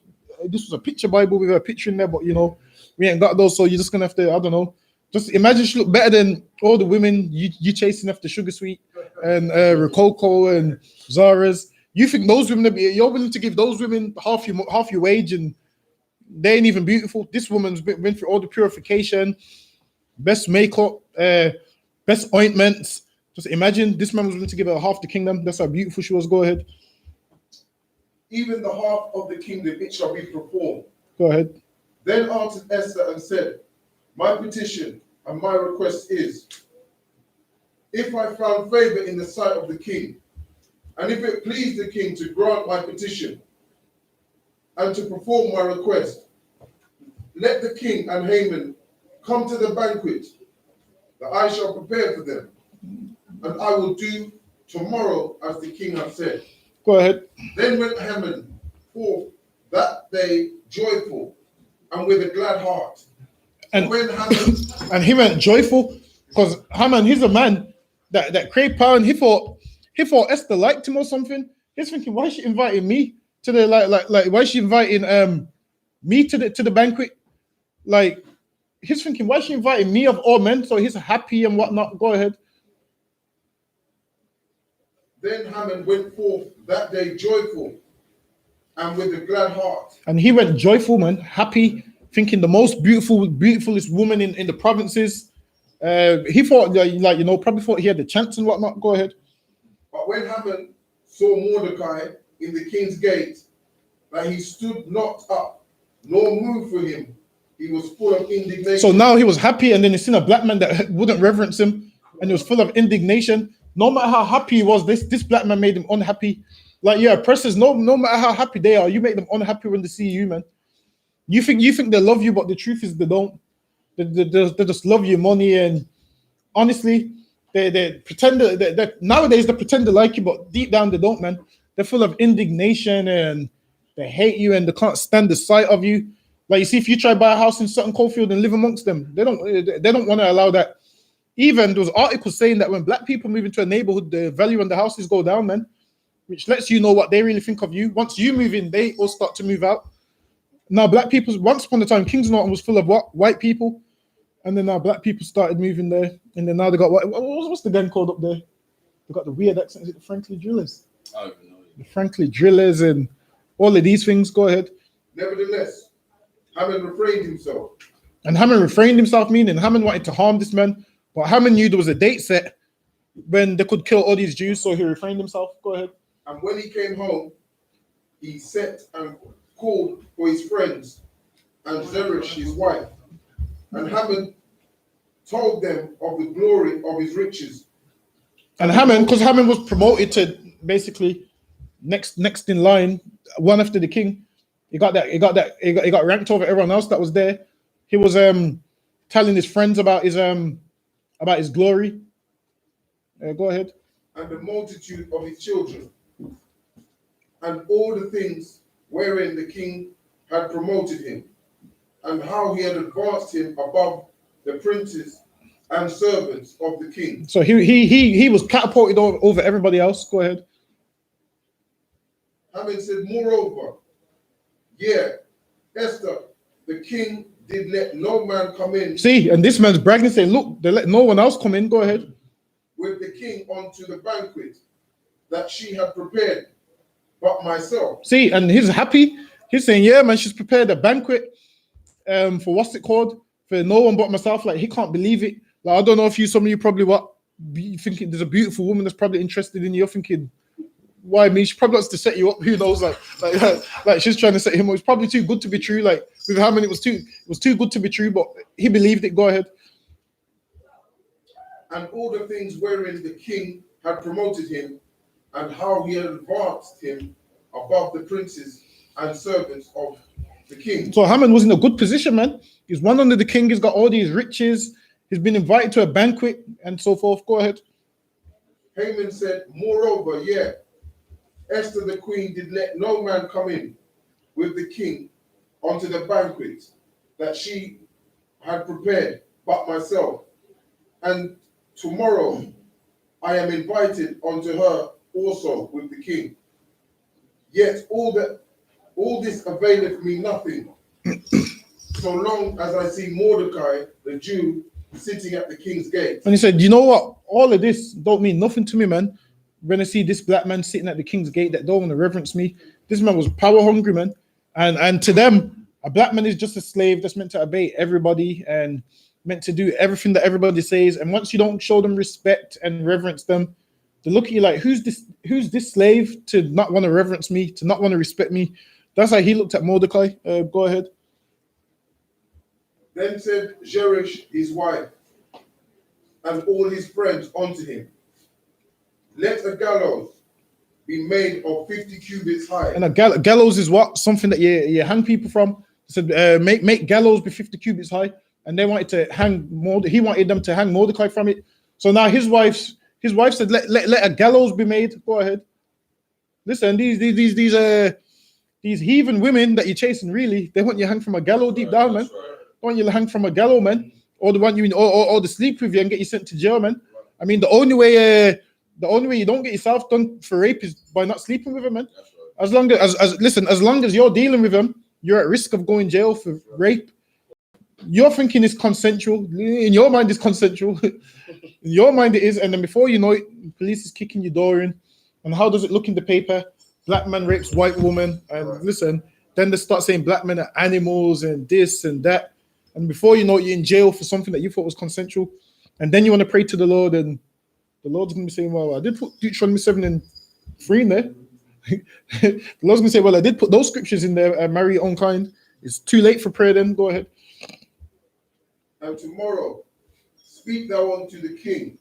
was a picture Bible with a picture in there, but we ain't got those, so you're just gonna have to, I don't know. Just imagine she looked better than all the women you chasing after Sugar Sweet and Rococo and Zara's. You think those women you're willing to give those women half your wage, and they ain't even beautiful. This woman's been through all the purification, best makeup, best ointments. Just imagine this man was willing to give her half the kingdom. That's how beautiful she was. Go ahead. Even the half of the kingdom it shall be performed. Go ahead. Then answered Esther and said, my petition and my request is, if I found favor in the sight of the king, and if it please the king to grant my petition and to perform my request, let the king and Haman come to the banquet that I shall prepare for them, and I will do tomorrow as the king hath said. Go ahead. Then went Haman forth that day joyful and with a glad heart. And when Haman and he went joyful because Haman, he's a man that create power, and he thought Esther liked him or something. He's thinking, why is she inviting me to the like why is she inviting me to the banquet? Like he's thinking, why is she inviting me of all men? So he's happy and whatnot. Go ahead. Then Haman went forth that day joyful and with a glad heart. And he went joyful, man, happy, thinking the most beautifulest woman in the provinces. He thought, probably thought he had the chance and whatnot. Go ahead. But when Haman saw Mordecai in the king's gate, that he stood not up, nor moved for him, he was full of indignation. So now he was happy, and then he seen a black man that wouldn't reverence him, and he was full of indignation. No matter how happy he was, this black man made him unhappy. Like, yeah, oppressors, no matter how happy they are, you make them unhappy when they see you, man. You think they love you, but the truth is they don't. They just love your money, and honestly, they pretend that nowadays they pretend to like you, but deep down they don't, man. They're full of indignation and they hate you and they can't stand the sight of you. Like, you see, if you try to buy a house in Sutton Coldfield and live amongst them, they don't want to allow that. Even there was articles saying that when black people move into a neighborhood, the value on the houses go down, man, which lets you know what they really think of you. Once you move in, they all start to move out. Now, black people, once upon a time, Kings Norton was full of what? White people. And then now black people started moving there. And then now they got, what's the gang called up there? They got the weird accent. Is it the Frankly Drillers? I don't even know. The Frankly Drillers and all of these things. Go ahead. Nevertheless, Haman refrained himself. And Haman refrained himself, meaning Haman wanted to harm this man. But Haman knew there was a date set when they could kill all these Jews, so he refrained himself. Go ahead. And when he came home, he sent and called for his friends and Zeresh his wife. And Haman told them of the glory of his riches. And Haman, because Haman was promoted to basically next in line, one after the king, he got ranked over everyone else that was there. He was telling his friends about his glory. Go ahead. And the multitude of his children, and all the things wherein the king had promoted him, and how he had advanced him above the princes and servants of the king. So he was catapulted over everybody else. Go ahead. Haman said, moreover, Esther, the king did let no man come in. See, and this man's bragging, saying, look, they let no one else come in. Go ahead. With the king onto the banquet that she had prepared, but myself. See, and he's happy. He's saying, yeah, man, she's prepared a banquet for what's it called? For no one but myself. Like, he can't believe it. Like, I don't know if some of you probably thinking there's a beautiful woman that's probably interested in you. You're thinking, why me? She probably wants to set you up. Who knows? Like she's trying to set him up. It's probably too good to be true. Like with Haman, it was too good to be true, but he believed it. Go ahead. And all the things wherein the king had promoted him, and how he had advanced him above the princes and servants of the king. So Haman was in a good position, man. He's one under the king. He's got all these riches. He's been invited to a banquet and so forth. Go ahead. Haman said, moreover, Esther the queen did let no man come in with the king unto the banquet that she had prepared but myself. And tomorrow I am invited unto her also with the king. Yet all this availeth me nothing, so long as I see Mordecai, the Jew, sitting at the king's gate. And he said, you know what? All of this don't mean nothing to me, man. When I see this black man sitting at the king's gate that don't want to reverence me. This man was power hungry, man. And to them, a black man is just a slave that's meant to obey everybody and meant to do everything that everybody says. And once you don't show them respect and reverence them, they look at you like, who's this slave to not want to reverence me, to not want to respect me? That's how he looked at Mordecai. Go ahead. Then said Zeresh, his wife, and all his friends unto him, let a gallows be made of 50 cubits high. And a gallows is what? Something that you hang people from. He said, make gallows be 50 cubits high. And they wanted to hang he wanted them to hang Mordecai from it. So now his wife said, let a gallows be made. Go ahead. Listen, these heathen women that you're chasing, really, they want you to hang from a gallows deep down, man. They want you to hang from a gallows, man. Or they want you or to sleep with you and get you sent to jail, man. I mean, the only way you don't get yourself done for rape is by not sleeping with him, man. As long as you're dealing with him, you're at risk of going jail for rape. You're thinking it's consensual. In your mind, it's consensual. In your mind, it is. And then before you know it, the police is kicking your door in. And how does it look in the paper? Black man rapes white woman. And listen, then they start saying black men are animals and this and that. And before you know it, you're in jail for something that you thought was consensual. And then you want to pray to the Lord, and the Lord's going to be saying, well, I did put Deuteronomy 7 and 3 in there. The Lord's going to say, well, I did put those scriptures in there, marry your own kind. It's too late for prayer then. Go ahead. And tomorrow speak thou unto the king,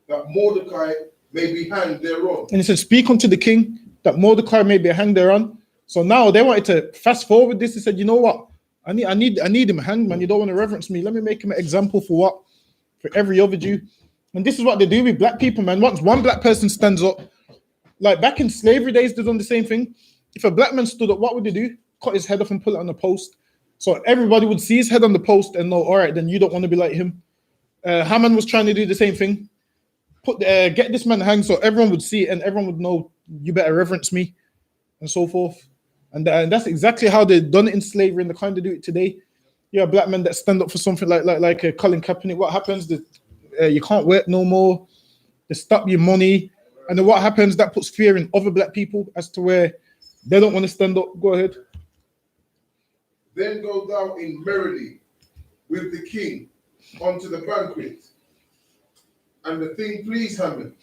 that Mordecai may be hanged thereon. And he said, speak unto the king, that Mordecai may be hanged thereon. So now they wanted to fast forward this. They said, you know what? I need him hanged, man. You don't want to reverence me. Let me make him an example for what? For every other Jew. And this is what they do with black people, man. Once one black person stands up, like back in slavery days, they've done the same thing. If a black man stood up, what would they do? Cut his head off and pull it on the post. So everybody would see his head on the post and know, all right, then you don't want to be like him. Haman was trying to do the same thing. Get this man hanged so everyone would see it and everyone would know you better reverence me and so forth. And that's exactly how they've done it in slavery, and they kind of do it today. You're a black man that stand up for something like Colin Kaepernick. What happens? You can't work no more. They stop your money. And then what happens? That puts fear in other black people as to where they don't want to stand up. Go ahead. Then go thou in merrily with the king unto the banquet. And the thing pleased Haman.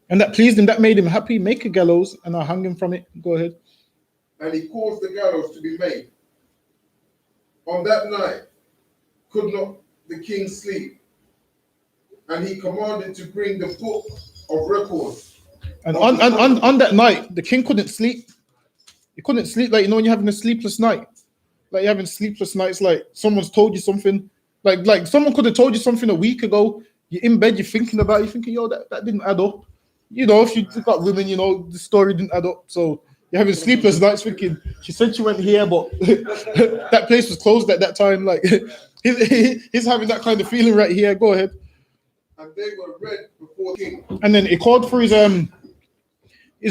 And that pleased him, that made him happy. Make a gallows and I'll hang him from it. Go ahead. And he caused the gallows to be made. On that night could not the king sleep. And he commanded to bring the book of records. And on that night, the king couldn't sleep. He couldn't sleep, like, you know, when you're having a sleepless night. Like you're having sleepless nights, like someone's told you something. Like someone could have told you something a week ago. You're in bed, you're thinking about it, you're thinking, yo, that didn't add up. You know, if you got women, you know, the story didn't add up. So you're having sleepless nights thinking, she said she went here, but that place was closed at that time. Like he's having that kind of feeling right here. Go ahead. and they were read before the king. And then he called for his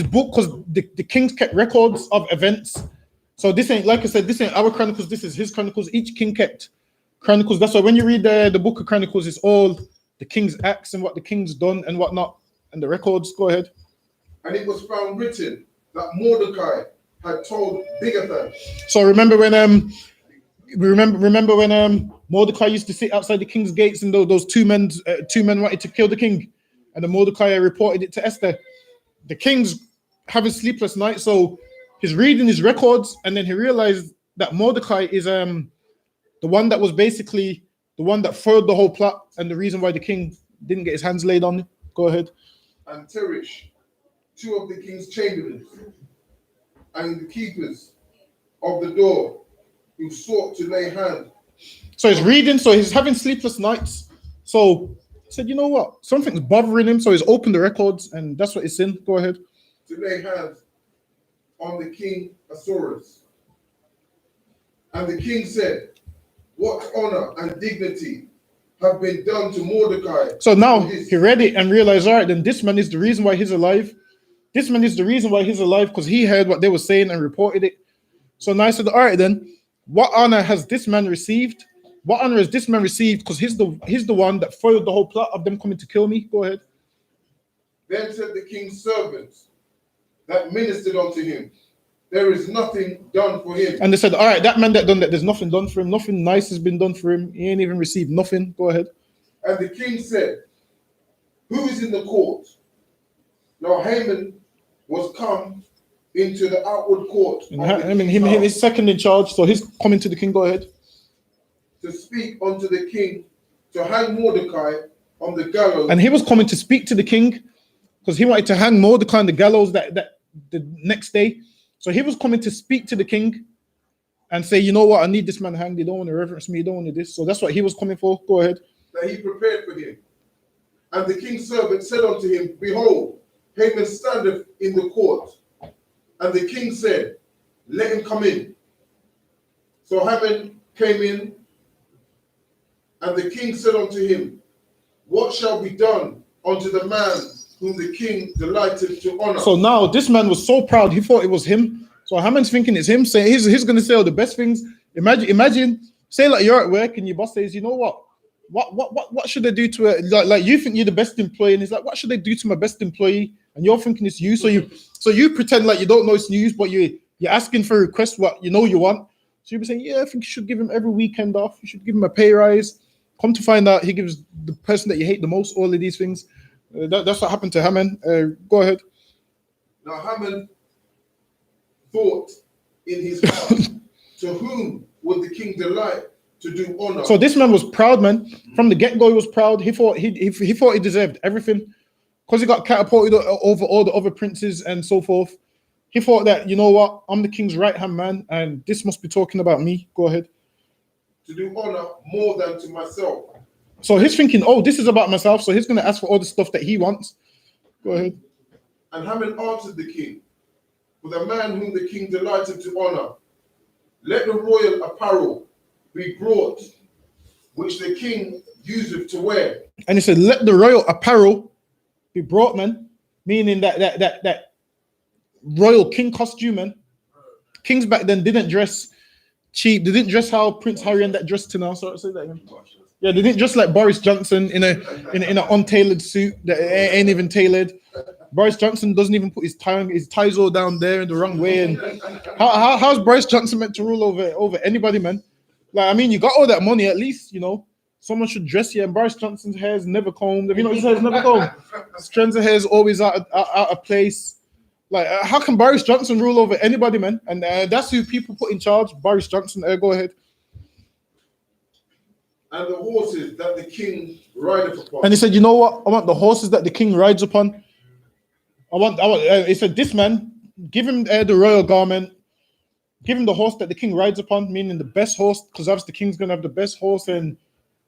book, because the kings kept records of events. So this ain't, like I said, this ain't our chronicles, this is his chronicles. Each king kept chronicles. That's why when you read the book of Chronicles, it's all the king's acts and what the king's done and whatnot, and the records. Go ahead. And it was found written that Mordecai had told Bigathan. So remember when Mordecai used to sit outside the king's gates, and those two men wanted to kill the king, and the Mordecai reported it to Esther. The king's having sleepless nights, so he's reading his records, and then he realized that Mordecai is the one that was basically the one that foiled the whole plot, and the reason why the king didn't get his hands laid on him. Go ahead. And Teresh, two of the king's chamberlains, and the keepers of the door, who sought to lay hand. So he's reading, so he's having sleepless nights. So he said, you know what? Something's bothering him. So he's opened the records, and that's what it's in. Go ahead. To lay hands on the king Ahasuerus. And the king said, what honor and dignity have been done to Mordecai? So now he read it and realized, all right, then this man is the reason why he's alive. This man is the reason why he's alive, because he heard what they were saying and reported it. So now I said, all right, then, what honor has this man received? What honor has this man received? Because he's the one that foiled the whole plot of them coming to kill me. Go ahead. Then said the king's servants that ministered unto him, there is nothing done for him. And they said, all right, that man that done that, there's nothing done for him. Nothing nice has been done for him. He ain't even received nothing. Go ahead. And the king said, who is in the court? Now Haman was come into the outward court. He's second in charge, so he's coming to the king. Go ahead. To speak unto the king to hang Mordecai on the gallows. And he was coming to speak to the king because he wanted to hang Mordecai on the gallows that the next day. So he was coming to speak to the king and say, you know what, I need this man hanged. They don't want to reverence me. They don't want to this. So that's what he was coming for. Go ahead. That he prepared for him. And the king's servant said unto him, behold, Haman standeth in the court. And the king said, let him come in. So Haman came in, and the king said unto him, what shall be done unto the man whom the king delighted to honor? So now this man was so proud, he thought it was him. So Haman's thinking it's him, saying he's going to say all the best things. Imagine, say like you're at work and your boss says, you know what should I do to it? Like you think you're the best employee, and he's like, what should I do to my best employee? And you're thinking it's you. So you pretend like you don't know it's news, but you're asking for a request what you know you want. So you'll be saying, yeah, I think you should give him every weekend off. You should give him a pay rise. Come to find out, he gives the person that you hate the most all of these things. That's what happened to Haman. Go ahead. Now Haman thought in his heart, to whom would the king delight to do honor? So this man was proud, man. From the get-go, he was proud. He thought he deserved everything because he got catapulted over all the other princes and so forth. He thought that, you know what, I'm the king's right-hand man, and this must be talking about me. Go ahead. To do honor more than to myself. So he's thinking, oh, this is about myself. So he's going to ask for all the stuff that he wants. Go ahead. And Haman answered the king, for the man whom the king delighted to honor, let the royal apparel be brought, which the king useth to wear. And he said, let the royal apparel be brought, man. Meaning that royal king costume, man. Kings back then didn't dress cheap. They didn't dress how Prince Harry and that dressed to now. Sorry, say that again. Yeah, they didn't dress like Boris Johnson in an untailored suit that ain't even tailored. Boris Johnson doesn't even put his ties all down there in the wrong way. And how's Boris Johnson meant to rule over anybody, man? Like, I mean, you got all that money, at least, you know, someone should dress you. And Boris Johnson's hair is never combed. Have you noticed his hair is never combed? Strands of hair is always out of place. Like, how can Boris Johnson rule over anybody, man? And that's who people put in charge, Boris Johnson. Go ahead. And the horses that the king rideth upon. And he said, you know what? I want the horses that the king rides upon. He said, this man, give him the royal garment. Give him the horse that the king rides upon, meaning the best horse, because obviously the king's going to have the best horse and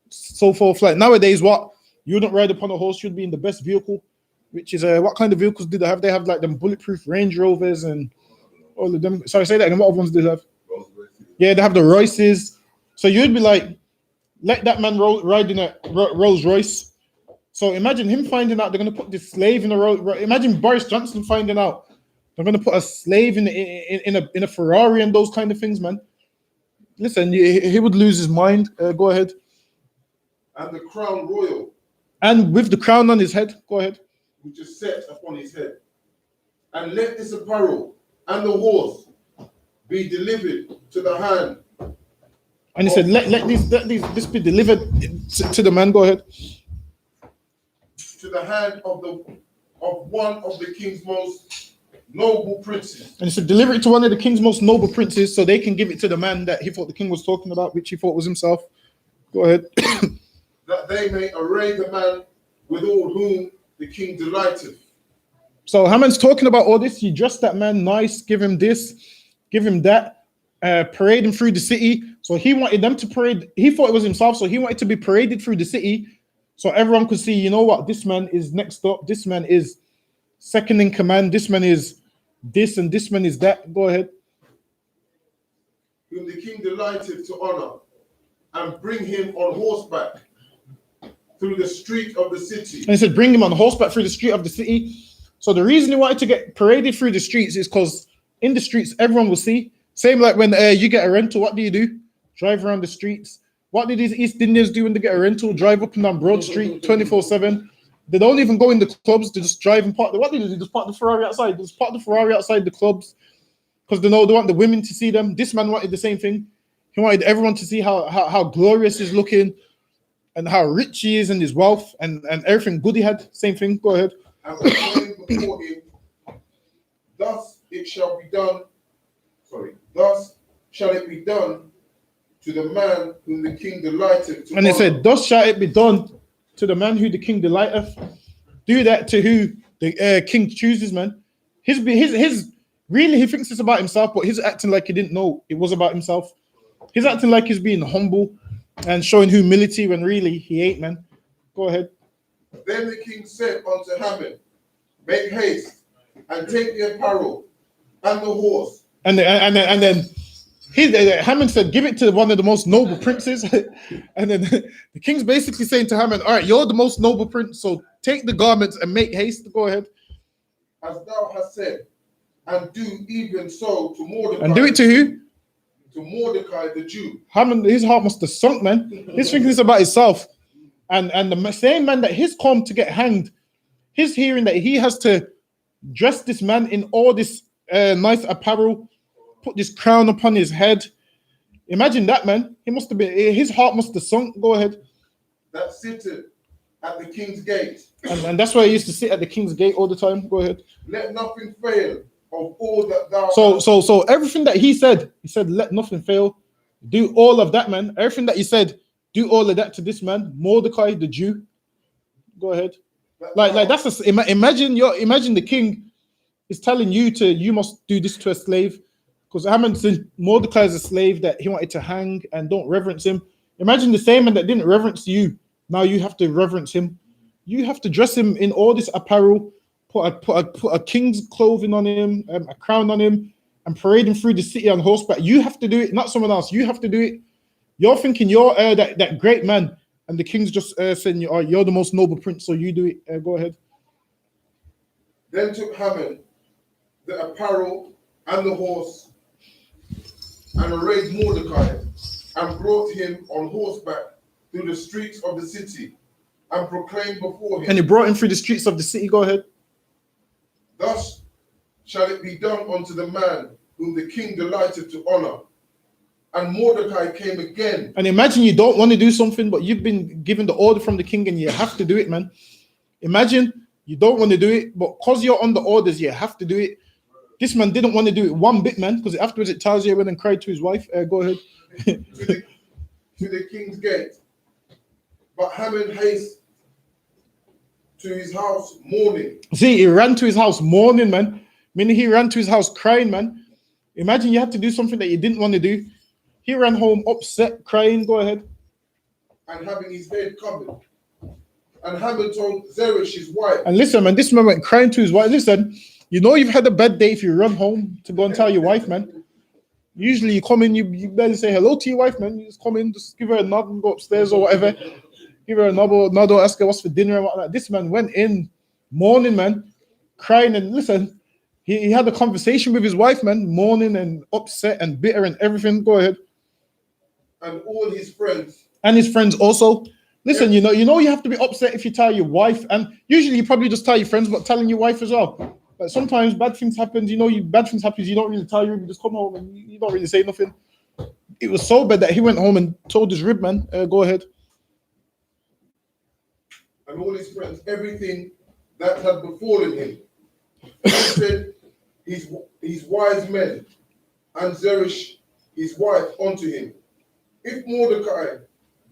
so forth. Like nowadays, what? You wouldn't ride upon a horse, you'd be in the best vehicle. Which is what kind of vehicles do they have? They have like them bulletproof Range Rovers and all of them. Sorry, say that again. What other ones do they have? Yeah, they have the Royces. So you'd be like, let that man ride in a Rolls Royce. So imagine him finding out they're going to put this slave in the road. Imagine Boris Johnson finding out they're going to put a slave in a Ferrari and those kind of things, man. Listen, he would lose his mind. Go ahead. And the crown royal. And with the crown on his head. Go ahead. Which is set upon his head. And let this apparel and the horse be delivered to the hand. And he said, let this be delivered to the man. Go ahead. To the hand of one of the king's most noble princes. And he said, deliver it to one of the king's most noble princes so they can give it to the man that he thought the king was talking about, which he thought was himself. Go ahead. That they may array the man with all whom the king delighteth. So Haman's talking about all this. You dress that man nice, give him this, give him that, parade him through the city. So he wanted them to parade. He thought it was himself, so he wanted to be paraded through the city so everyone could see, you know what, this man is next up. This man is second in command. This man is this and this man is that. Go ahead. Whom the king delighteth to honor and bring him on horseback through the street of the city. And he said, bring him on horseback through the street of the city. So the reason he wanted to get paraded through the streets is because in the streets, everyone will see. Same like when you get a rental, what do? Drive around the streets. What did these East Indians do when they get a rental? Drive up and down Broad Street 24/7. They don't even go in the clubs. They just drive and park. What do? They just park the Ferrari outside. They just park the Ferrari outside the clubs because they know they want the women to see them. This man wanted the same thing. He wanted everyone to see how glorious he's looking and how rich he is and his wealth and everything good he had. Same thing. Go ahead. And proclaim before him, thus it shall be done. Thus shall it be done to the man whom the king delighteth to And he honor. said, thus shall it be done to the man who the king delighteth. Do that to who the king chooses, man. His really, he thinks it's about himself, but he's acting like he didn't know it was about himself. He's acting like he's being humble and showing humility when really he ain't, man. Go ahead. Then the king said unto Haman, make haste and take the apparel and the horse. And then Haman said, give it to one of the most noble princes. And then the king's basically saying to Haman, all right, you're the most noble prince, so take the garments and make haste. Go ahead. As thou hast said, and do even so to Mordecai. And do it to who? To Mordecai the Jew. Haman, his heart must have sunk, man. He's thinking this about himself. And the same man that he's come to get hanged, he's hearing that he has to dress this man in all this nice apparel, put this crown upon his head. Imagine that, man. He must have been, his heart must have sunk. Go ahead. That sitteth at the king's gate. And that's why he used to sit at the king's gate all the time. Go ahead. Let nothing fail of all that thou So everything that he said, let nothing fail. Do all of that, man. Everything that he said, do all of that to this man, Mordecai the Jew. Go ahead. Like that's imagine the king is telling you must do this to a slave. Because Haman said Mordecai is a slave that he wanted to hang and don't reverence him. Imagine the same man that didn't reverence you. Now you have to reverence him. You have to dress him in all this apparel, put a king's clothing on him, a crown on him, and parade him through the city on horseback. You have to do it, not someone else. You have to do it. You're thinking you're that great man, and the king's just saying you're the most noble prince, so you do it. Go ahead. Then took Haman the apparel and the horse, and arrayed Mordecai, and brought him on horseback through the streets of the city, and proclaimed before him. And he brought him through the streets of the city. Go ahead. Thus shall it be done unto the man whom the king delighted to honor. And Mordecai came again. And imagine you don't want to do something, but you've been given the order from the king and you have to do it, man. Imagine you don't want to do it, but because you're on the orders, you have to do it. This man didn't want to do it one bit, man, because afterwards it tells you he went and cried to his wife. Go ahead. to the king's gate. But Haman haste to his house mourning. See, he ran to his house mourning, man. Meaning he ran to his house crying, man. Imagine you had to do something that you didn't want to do. He ran home upset, crying. Go ahead. And having his head covered. And Haman told Zeresh his wife. And listen, man, this man went crying to his wife. Listen, you know you've had a bad day if you run home to go and tell your wife, man. Usually you come in, you barely say hello to your wife, man. You just come in, just give her a nod and go upstairs or whatever. give her another, ask her what's for dinner and whatnot. This man went in mourning, man, crying, and listen, he had a conversation with his wife, man, mourning and upset and bitter and everything. Go ahead. And all his friends. And his friends also. Listen, Yes. you have to be upset if you tell your wife, and usually you probably just tell your friends, but telling your wife as well. But sometimes bad things happen. Bad things happen. You don't really tell your rib. You just come home and you don't really say nothing. It was so bad that he went home and told his rib, man. Go ahead. And all his friends, everything that had befallen him. He said, his wise men, and Zeresh, his wife, unto him. If Mordecai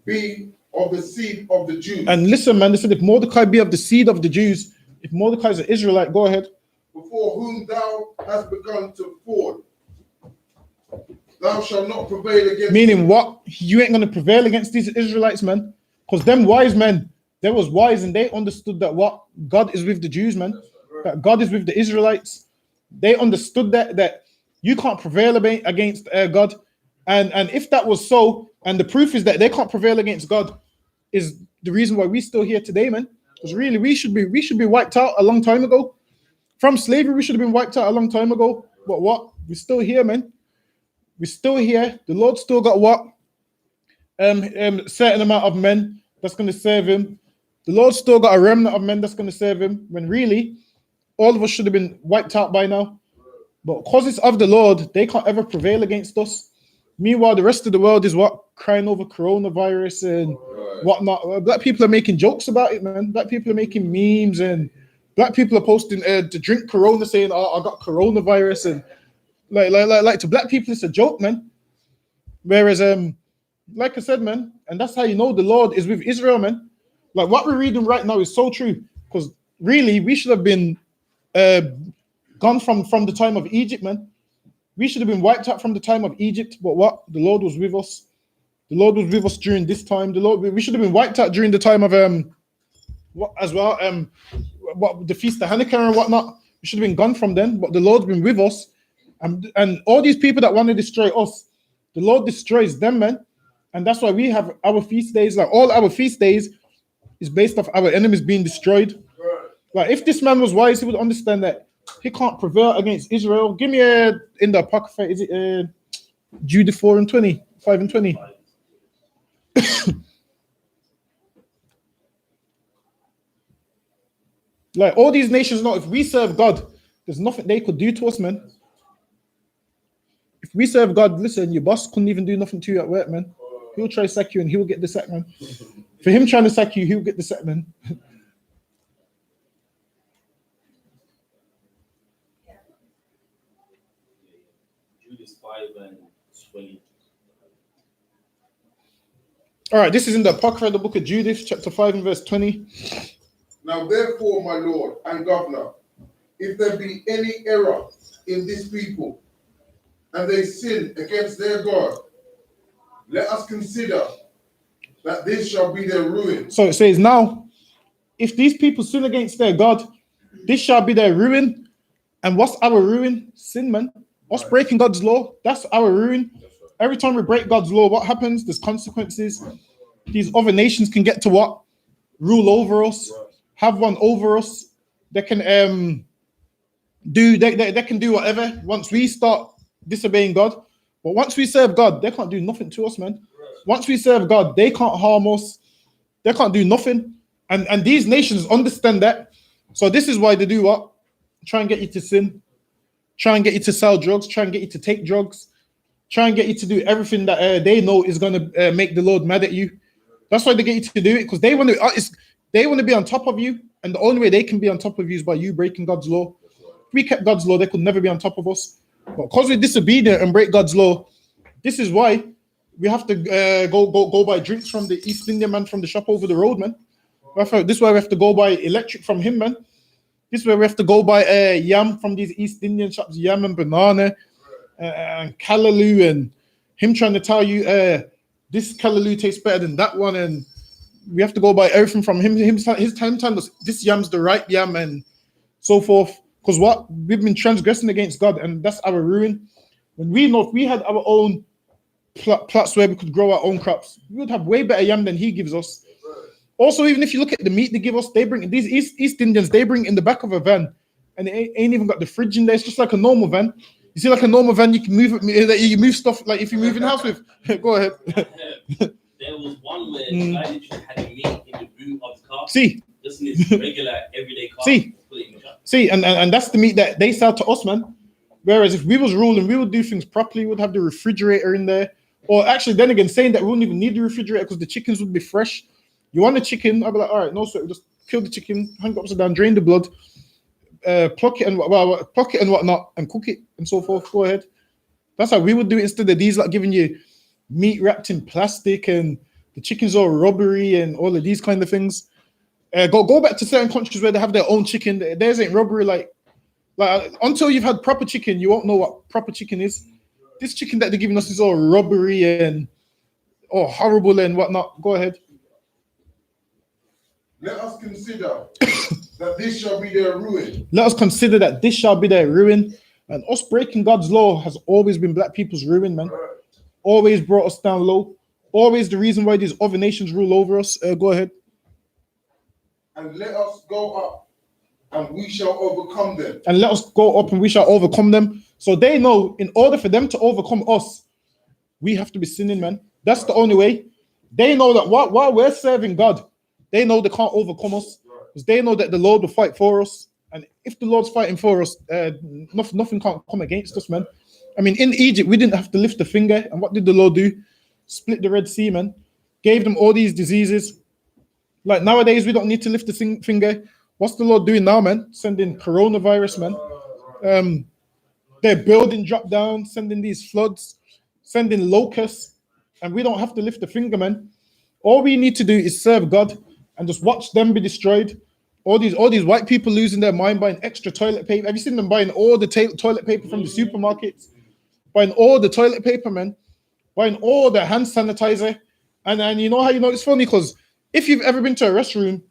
be of the seed of the Jews. And listen, man, they said if Mordecai be of the seed of the Jews, if Mordecai is an Israelite, go ahead. Before whom thou hast begun to fall, thou shalt not prevail against. Meaning what? You ain't going to prevail against these Israelites, man. Because them wise men, they was wise and they understood that what? God is with the Jews, man. Right. That God is with the Israelites. They understood that you can't prevail against God. And if that was so, and the proof is that they can't prevail against God, is the reason why we're still here today, man. Because really, we should be wiped out a long time ago. From slavery, we should have been wiped out a long time ago. But what? We're still here, man. We're still here. The Lord still got what? Certain amount of men that's going to serve him. The Lord still got a remnant of men that's going to serve him. When really, all of us should have been wiped out by now. But because it's of the Lord, they can't ever prevail against us. Meanwhile, the rest of the world is what? Crying over coronavirus and whatnot. Black people are making jokes about it, man. Black people are making memes and black people are posting to drink Corona saying, oh, I got coronavirus. And like to black people, it's a joke, man. Whereas, like I said, man, and that's how you know the Lord is with Israel, man. Like what we're reading right now is so true. Because really, we should have been gone from the time of Egypt, man. We should have been wiped out from the time of Egypt, but what? The Lord was with us. The Lord was with us during this time. We should have been wiped out during the time of what as well? What the feast of Hanukkah and whatnot. We should have been gone from then, but the Lord's been with us. And all these people that want to destroy us, the Lord destroys them, man. And that's why we have our feast days. Like all our feast days is based off our enemies being destroyed. Like if this man was wise, he would understand that he can't prevail against Israel. Give me in the Apocrypha, is it Jude 4 and 20, 5 and 20? Like all these nations know if we serve God, there's nothing they could do to us, man. If we serve God, listen, your boss couldn't even do nothing to you at work, man. He'll try to sack you and he'll get the sack, man. For him trying to sack you, he'll get the sack, man. Jude 5 and 20. All right, this is in the Apocrypha, the book of Judith, chapter 5 and verse 20. Now therefore, my Lord and Governor, if there be any error in this people, and they sin against their God, let us consider that this shall be their ruin. So it says, now, if these people sin against their God, this shall be their ruin. And what's our ruin? Sin, man. Us breaking God's law, that's our ruin. Every time we break God's law, what happens? There's consequences. These other nations can get to what? Rule over us, have one over us. They can they can do whatever once we start disobeying God. But once we serve God, they can't do nothing to us, man. Once we serve God, they can't harm us. They can't do nothing. And these nations understand that. So this is why they do what? Try and get you to sin. Try and get you to sell drugs. Try and get you to take drugs. Try and get you to do everything that they know is going to make the Lord mad at you. That's why they get you to do it, because they want to be on top of you. And the only way they can be on top of you is by you breaking God's law. If we kept God's law, they could never be on top of us. But because we're disobedient and break God's law, this is why we have to go buy drinks from the East Indian man from the shop over the road, man. This is why we have to go buy electric from him, man. This is where we have to go buy yam from these East Indian shops, yam and banana and callaloo, and him trying to tell you this callaloo tastes better than that one, and we have to go buy everything from him. His time telling us this yam's the right yam and so forth. Because what? We've been transgressing against God, and that's our ruin. When we know if we had our own plots where we could grow our own crops, we would have way better yam than he gives us. Also, even if you look at the meat they give us, they bring these East Indians, they bring in the back of a van, and it ain't even got the fridge in there. It's just like a normal van. You see, like a normal van, you can move it, like you move stuff, like if you move in the house with. Go ahead. There was one where the guy literally had a meat in the boot of the car. See, just in his regular everyday car. See, and that's the meat that they sell to us, man. Whereas if we was ruling, we would do things properly. We would have the refrigerator in there. Or actually, then again, saying that we wouldn't even need the refrigerator because the chickens would be fresh. You want a chicken? I'd be like, all right, no sweat. Just kill the chicken, hang it upside down, drain the blood, pluck it and whatnot, and cook it and so forth. Go ahead. That's how we would do it instead of these like giving you meat wrapped in plastic and the chicken's all rubbery and all of these kind of things. Go back to certain countries where they have their own chicken. Theirs ain't rubbery. Like until you've had proper chicken, you won't know what proper chicken is. This chicken that they're giving us is all rubbery and horrible and whatnot. Go ahead. Let us consider that this shall be their ruin. Let us consider that this shall be their ruin. And us breaking God's law has always been black people's ruin, man. Always brought us down low. Always the reason why these other nations rule over us. Go ahead. And let us go up, and we shall overcome them. And let us go up, and we shall overcome them. So they know, in order for them to overcome us, we have to be sinning, man. That's the only way. They know that while we're serving God, they know they can't overcome us because they know that the Lord will fight for us. And if the Lord's fighting for us, nothing can't come against us, man. I mean, in Egypt, we didn't have to lift a finger. And what did the Lord do? Split the Red Sea, man. Gave them all these diseases. Like nowadays, we don't need to lift a finger. What's the Lord doing now, man? Sending coronavirus, man. They're building drop down, sending these floods, sending locusts. And we don't have to lift a finger, man. All we need to do is serve God and just watch them be destroyed. All these white people losing their mind buying extra toilet paper. Have you seen them buying all the toilet paper from the supermarkets? Buying all the toilet paper, man. Buying all the hand sanitizer. And you know how you know it's funny? Because if you've ever been to a restroom,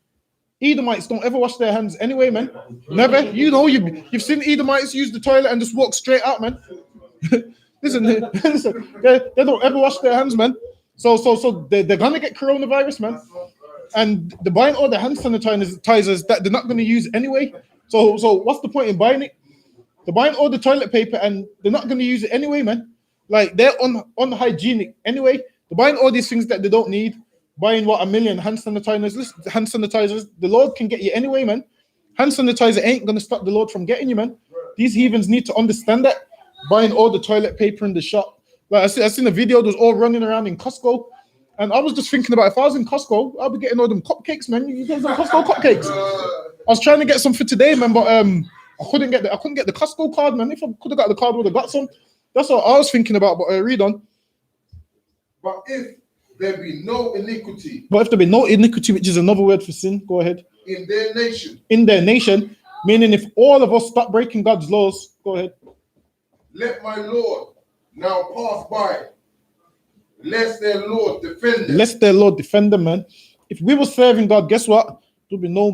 Edomites don't ever wash their hands anyway, man. Never. You know, you've seen Edomites use the toilet and just walk straight out, man. listen, they don't ever wash their hands, man. So they're gonna get coronavirus, man. And they're buying all the hand sanitizers that they're not gonna use anyway. So what's the point in buying it? They're buying all the toilet paper and they're not gonna use it anyway, man. Like they're unhygienic anyway. They're buying all these things that they don't need. Buying what, 1 million hand sanitizers. The Lord can get you anyway, man. Hand sanitizer ain't gonna stop the Lord from getting you, man. These heathens need to understand that. Buying all the toilet paper in the shop. Like I seen a video, there was all running around in Costco. And I was just thinking about if I was in Costco, I'll be getting all them cupcakes, man. You guys know Costco cupcakes. I was trying to get some for today, man, but I couldn't get the Costco card, man. If I could have got the card, I would have got some. That's what I was thinking about, but read on. But if there be no iniquity. But if there be no iniquity, which is another word for sin, go ahead. In their nation. In their nation, meaning if all of us stop breaking God's laws, go ahead. Let my Lord now pass by, lest their Lord defend them. Lest their Lord defend them, man. If we were serving God, guess what? There'll be no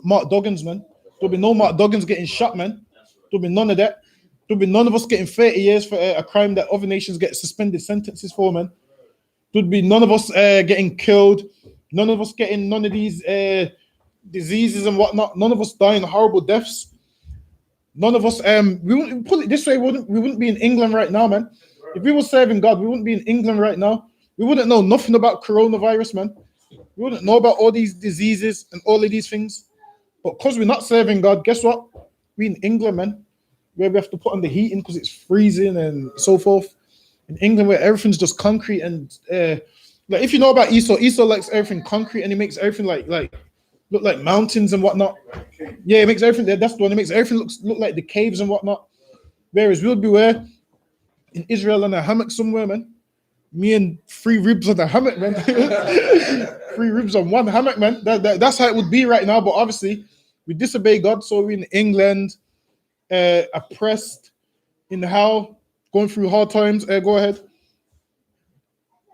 Mark Doggins, man. There'll be no Mark Doggins getting shot, man. There'll be none of that. There'll be none of us getting 30 years for a crime that other nations get suspended sentences for, man. There'd be none of us getting killed. None of us getting none of these diseases and whatnot. None of us dying horrible deaths. None of us, we wouldn't put it this way, we wouldn't be in England right now, man. If we were serving God, we wouldn't be in England right now. We wouldn't know nothing about coronavirus, man. We wouldn't know about all these diseases and all of these things. But because we're not serving God, guess what? We're in England, man, where we have to put on the heating because it's freezing and so forth. In England, where everything's just concrete and like if you know about Esau likes everything concrete and he makes everything like look like mountains and whatnot. Yeah, it makes everything. That's the one. It makes everything look like the caves and whatnot. Whereas we'll be where in Israel on a hammock somewhere, man. Me and 3 ribs on the hammock, man. 3 ribs on one hammock, man. That's how it would be right now. But obviously, we disobey God, so we're in England, oppressed, in hell, going through hard times. Go ahead.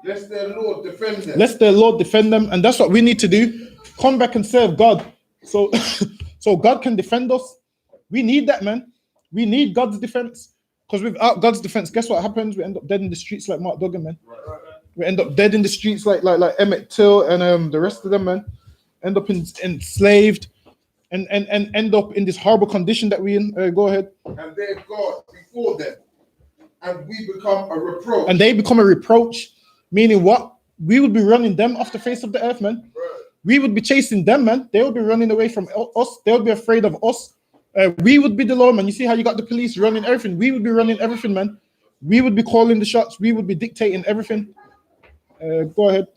Lest their Lord defend them. Lest their Lord defend them, and that's what we need to do. Come back and serve God, so God can defend us. We need that, man. We need God's defense, because without God's defense, guess what happens? We end up dead in the streets like Mark Duggan, man. We end up dead in the streets like Emmett Till and the rest of them, man. end up enslaved, and end up in this horrible condition that we in. Go ahead. And their God before them, and we become a reproach. And they become a reproach, meaning what? We would be running them off the face of the earth, man. Right. We would be chasing them, man. They would be running away from us. They would be afraid of us. We would be the law, man. You see how you got the police running everything? We would be running everything, man. We would be calling the shots. We would be dictating everything. Go ahead.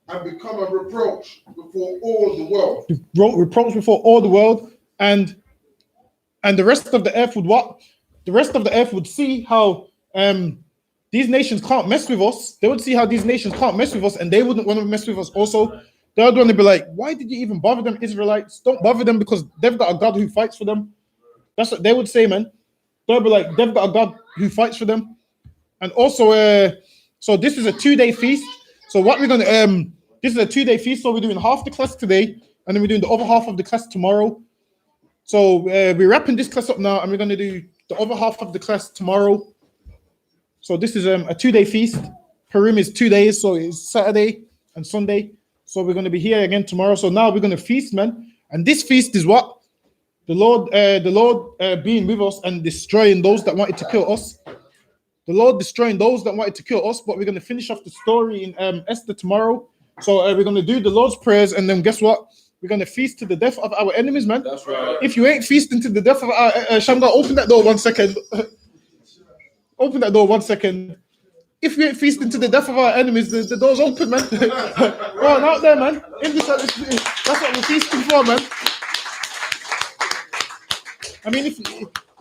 And become a reproach before all the world. Reproach before all the world, and the rest of the earth would what? The rest of the earth would see how these nations can't mess with us. They would see how these nations can't mess with us, and they wouldn't want to mess with us also. They would want to be like, why did you even bother them, Israelites? Don't bother them because they've got a God who fights for them. That's what they would say, man. They'll be like, they've got a God who fights for them. And also, so this is a 2-day feast. So what we're gonna this is a 2-day feast. So we're doing half the class today, and then we're doing the other half of the class tomorrow. So we're wrapping this class up now, and we're gonna do the other half of the class tomorrow. So this is a 2-day feast. Purim is 2 days, so it's Saturday and Sunday. So we're gonna be here again tomorrow. So now we're gonna feast, man. And this feast is what? The Lord being with us and destroying those that wanted to kill us. The Lord destroying those that wanted to kill us. But we're going to finish off the story in Esther tomorrow. So we're going to do the Lord's prayers, and then guess what? We're going to feast to the death of our enemies, man. That's right. If you ain't feasting to the death of our Shamga, open that door 1 second. Open that door 1 second. If we ain't feasting to the death of our enemies, the door's open, man. Go on out there, man. That's what we're feasting for, man. I mean, if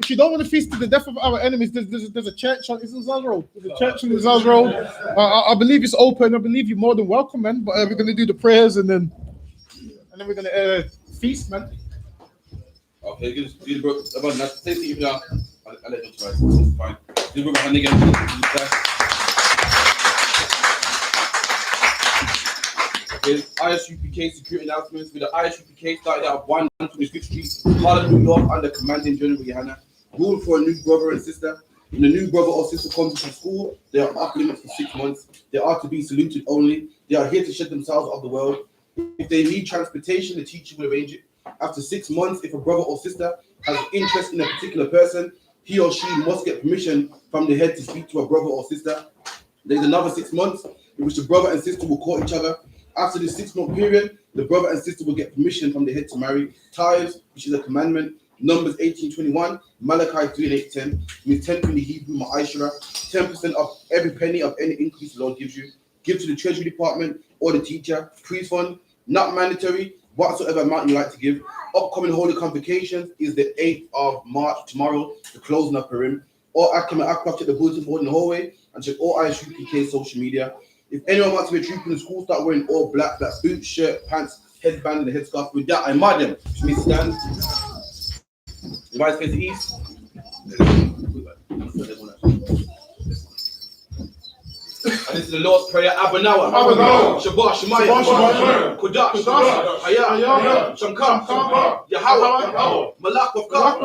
you don't want to feast to the death of our enemies, there's a church on Izal Road. There's a church on Izal Road. I believe it's open. I believe you're more than welcome, man. But we're gonna do the prayers and then we're gonna feast, man. Okay, good, bro. About that, take it now. I'll let you try. It's fine. Good, bro. And again, okay, I.S.U.P.K security announcements. With the I.S.U.P.K started out 1 26th Street, Harlem, New York, under commanding General Yohanna. Rule for a new brother and sister. When a new brother or sister comes to school, they are off limits for 6 months. They are to be saluted only. They are here to shed themselves off the world. If they need transportation, the teacher will arrange it. After 6 months, if a brother or sister has interest in a particular person, he or she must get permission from the head to speak to a brother or sister. There's another 6 months in which the brother and sister will court each other. After this 6-month period, the brother and sister will get permission from the head to marry. Tithes, which is a commandment. Numbers 18:21, Malachi 3:8-10, means 10 in the Hebrew, Ma'ashra, 10% of every penny of any increase the Lord gives you. Give to the Treasury Department or the teacher. Priest fund, not mandatory, whatsoever amount you like to give. Upcoming holy convocations is the 8th of March, tomorrow, the closing of Purim. Or check the bulletin board in the hallway and check all I.S.U.P.K social media. If anyone wants to be a trooper in the school, start wearing all black boots, shirt, pants, headband, and a headscarf. With that, I mark them. Which means stand. The right face east. And this is the Lord's Prayer. Abanawa. Shabbat Shemayah. Kodash. Hayah. Shamkar. Yahweh. Malak of God.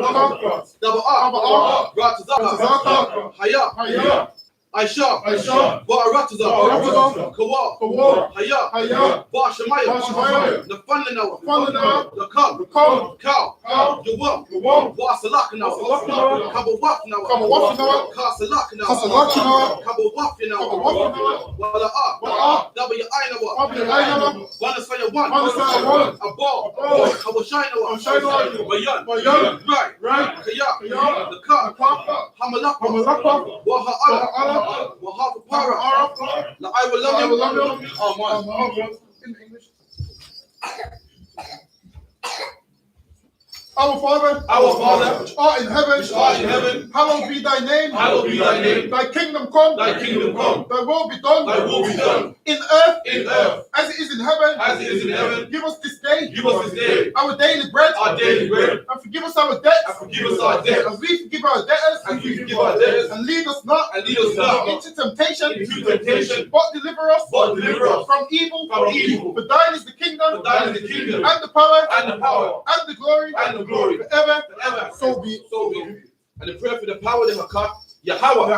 Daba'ah. Ratazah. Hayah. I.S.U.P.K. Ba'aratazah. Kawah. Hayah. Ba'ashamayah. Nafananawa. Nakam. Kal. Yawam. Ba'asalakanawa. Kabawafnawa. Kasalakanawa. Kabawafnawa. Wala'ah. Dabaya'aynawa. Wanasaya 1. Abal. Kawashaynawa. Bayan. Right. Kaya. Nakam. Hamalakwa. Waha'ala. Waha'ala para. I will love you. Oh, man. In English. Our Father, which art in heaven, hallowed be thy name. Thy kingdom come. Thy will be done. In earth, as it is in heaven. Give us this day. Our daily bread. And forgive us our debts. As we forgive our debtors. And lead us not into temptation. But deliver us from evil. For thine is the kingdom. And the power. And the glory. Forever. So be it. And the prayer for the power of the Yahweh.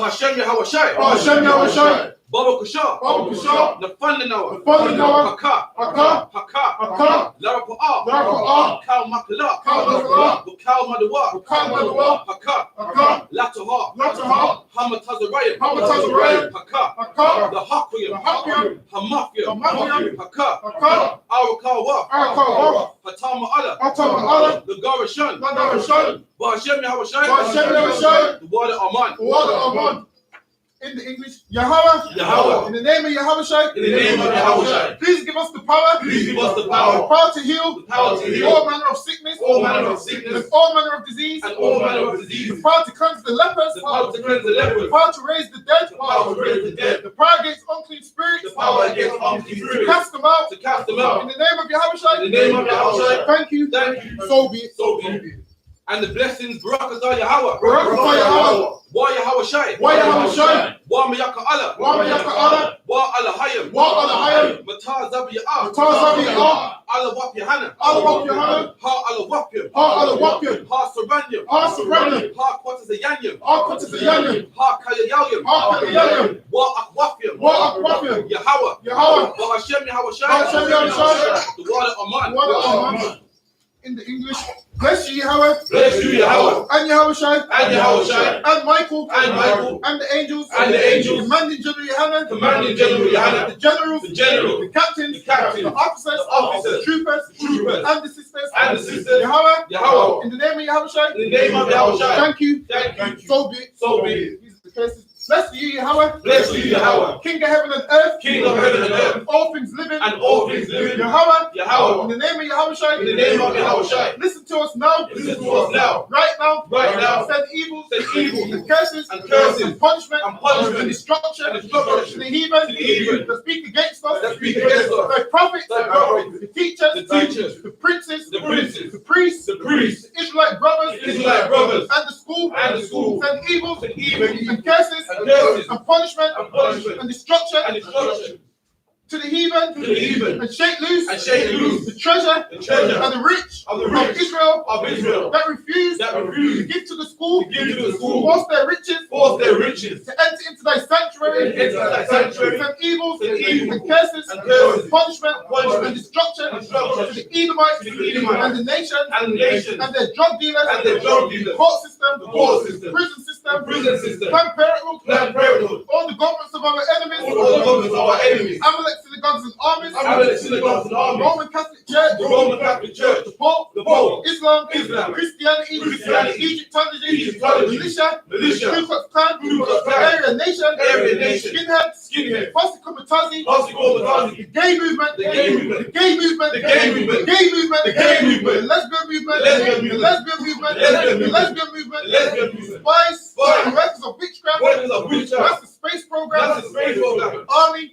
Hashem Yahweh Shai. Baba Kusha, Baba Kusha, Nafandanawa, Nafandanawa, Haka, Haka, Haka, Haka, Larapa'a, Larapa'a, Kal Makala, Kal Makala, Bukal Madawa, Bukal Madawa, Haka, Haka, Lataha, Lataha, Hamatazarayim, Hamatazarayim, Haka, Haka, the Hakuyim, Hakuyim, Hamafiyim, Hamafiyim, Haka, Haka, Arakawa, Arakawa, Hatama Allah, Hatama Allah, the Garashan, Ladarashan, Ba'ashem Yahavashai, Ba'ashem Yahavashai, the Wada Aman, the word of Aman. In the English, Yahweh, Yahweh. In the name of Yahweh, In the name of Yahweh. Please give us the power. Please give us the power. The power to heal. The power to heal. All manner of sickness. All manner of sickness. And all manner of disease. And all manner of disease. The power to cleanse the lepers. The power to cleanse the lepers. The power to raise the dead. The power to raise the dead. The power against unclean spirits. The power against unclean To spirits. cast them out. To cast them out. In the name of Yahweh. In the name of Yahweh. Thank you. Thank you. So be it. So be it. And the blessings, Barakatah Yahweh. Barakatah Yahweh. Wa Yahweh Shai. Wa Yahweh Shai. Wa Mayaka Allah. Wa Mayaka Allah. Wa Alahayim. Wa Alahayim. Mata Zabiyah. Mata Zabiyah. I.S.U.P.K. I.S.U.P.K. Ha Alawapyam. Ha Alawapyam. Ha Suranyam. Ha Suranyam. Ha Kwatazayanyam. Ha Kwatazayanyam. Ha Kayayayam. Ha Kayayayam. Wa Akwapyam. Wa Akwapyam. Yahweh. Yahweh. Wa Hashem Yahavashai. Hashem Yahavashai. The water Aman. Water Aman. In the English, bless you, Yahweh. Bless you, Yahweh. And Yahushai. And Yahushai. And Michael. And Michael. And the angels. And the angels. Commanding General Yohanna. Commanding General Yohanna. The generals. The general. The captains. The captains. The officers. The officers. The troopers. The troopers. And the sisters. And the sisters. Yahweh. Yahweh. In the name of Yahushai. In the name of Yahushai. Thank you. Thank you. So be it. So be it. These are the cases. Bless you, Yahweh. Bless you, Yahweh. King of heaven and earth. King of heaven and earth. And all things living. And all things living. Yahweh. Yahweh. In the name of Yahushai. In the name of Yahushai. Listen to us now. Listen to us now. Right now. Right now. Send evils. Send evils. And curses. And curses. And punishment. And punishment. And destruction. And destruction. To the heathen. To the heathen. That speak against us. That speak against us. The prophets. The prophets. The teachers. The teachers. The princes. The princes. The priests. The priests. The Israelite brothers. The Israelite brothers. And the school. And the school. Send evils. Send evil. And curses. And curses. And punishment. And punishment. And destruction. And destruction. To the heathen. To the heathen. And shake loose. And shake loose. The treasure. The treasure. And the rich. Of the rich. Israel. Of Israel. That refuse. That refuse. To give to the school. To give to the school. Force their riches. Force their riches. To enter into thy sanctuary. To enter thy sanctuary. Send evils. Send evils. And curses. And curses. Punishment. Punishment. And destruction. And destruction. To the Edomites. To the Edomites. And the nations. And the nations. And their drug dealers. And their drug dealers. Court system. The court system. Prison system. The prison system. Planned Parenthood. Planned Parenthood. All the governments of our enemies. All the governments of our enemies. Amalek synagogues and armies. Amalek synagogues and armies. Roman Catholic Church. The Roman Catholic Church. The Pope. The Pope. Islam. Islam. Christianity. Christianity. Egyptology. Egyptology. Militia. Militia. Ku Klux Klan. Ku Klux Klan. Aryan Nation. Aryan Nation. Skinheads. Skinheads. Pasikomatasi. Pasikomatasi. The gay movement. The gay movement. The gay movement. The gay movement. The gay movement. The gay movement. The lesbian movement. The lesbian movement. The lesbian movement. The lesbian The movement. lesbian movement. The lesbian movement. Spies. Spies. Workers of witchcraft. Workers of witchcraft. That's the space program. That's the space program. Army.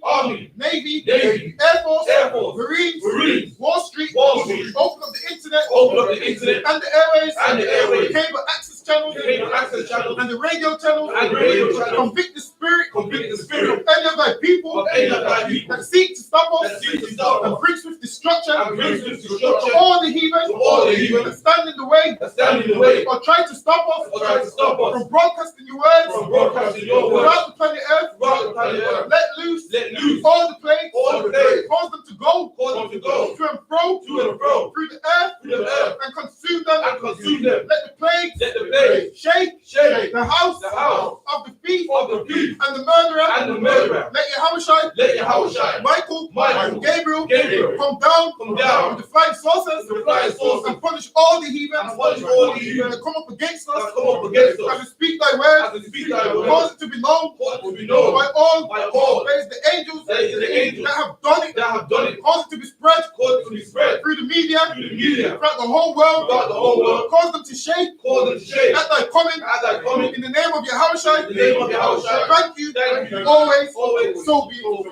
Navy. Navy. Air Force. Air Force. Marines. Marines. Wall Street. Wall Street. Open up the internet. Open up the internet. And the airways. And the airways. Cable access channels. Cable access channels. And the radio channels. And the radio channels. Convict the spirit. Convict the spirit of any of thy people. of any of thy people that seek to stop us. that seek to stop And us bring swift destruction. and bring swift To destruction all the heathen. to all the heathen that stand in the way. that stand in the way Or try to stop us. or try to stop us From broadcasting your words. from broadcasting your word Throughout the planet Earth. throughout the planet Earth. Let loose. Let loose All the plagues. all the plagues. Cause them to go. Cause them to go To and fro. to and fro Through the earth. through the earth And consume them. and consume them. Let the plagues. Let the plagues Shake. shake The house. the house Of the thief. of the thief And the murderer. and the murderer. Let Yahushai. Let Yahweh shine. Michael. Michael. Gabriel. Gabriel. Come down. Come down. With the flying saucers. With the flying saucers. And punish all the heathens. And punish all the heathen that come up against us. that come up against us. As we speak thy word. As we speak thy word. Cause it to be known. Cause it to be known By all. by all. There is the angels. There is the angels that have done it. that have done it. Cause it to be spread. Cause it to be spread Through the media. through the media Throughout the whole world. throughout the whole world. Cause them to shake. Cause them to shake At thy coming. at thy coming. In the name of Yahushai. In the name of Yahushai. Thank you. Thank you. Always. Always. So be it.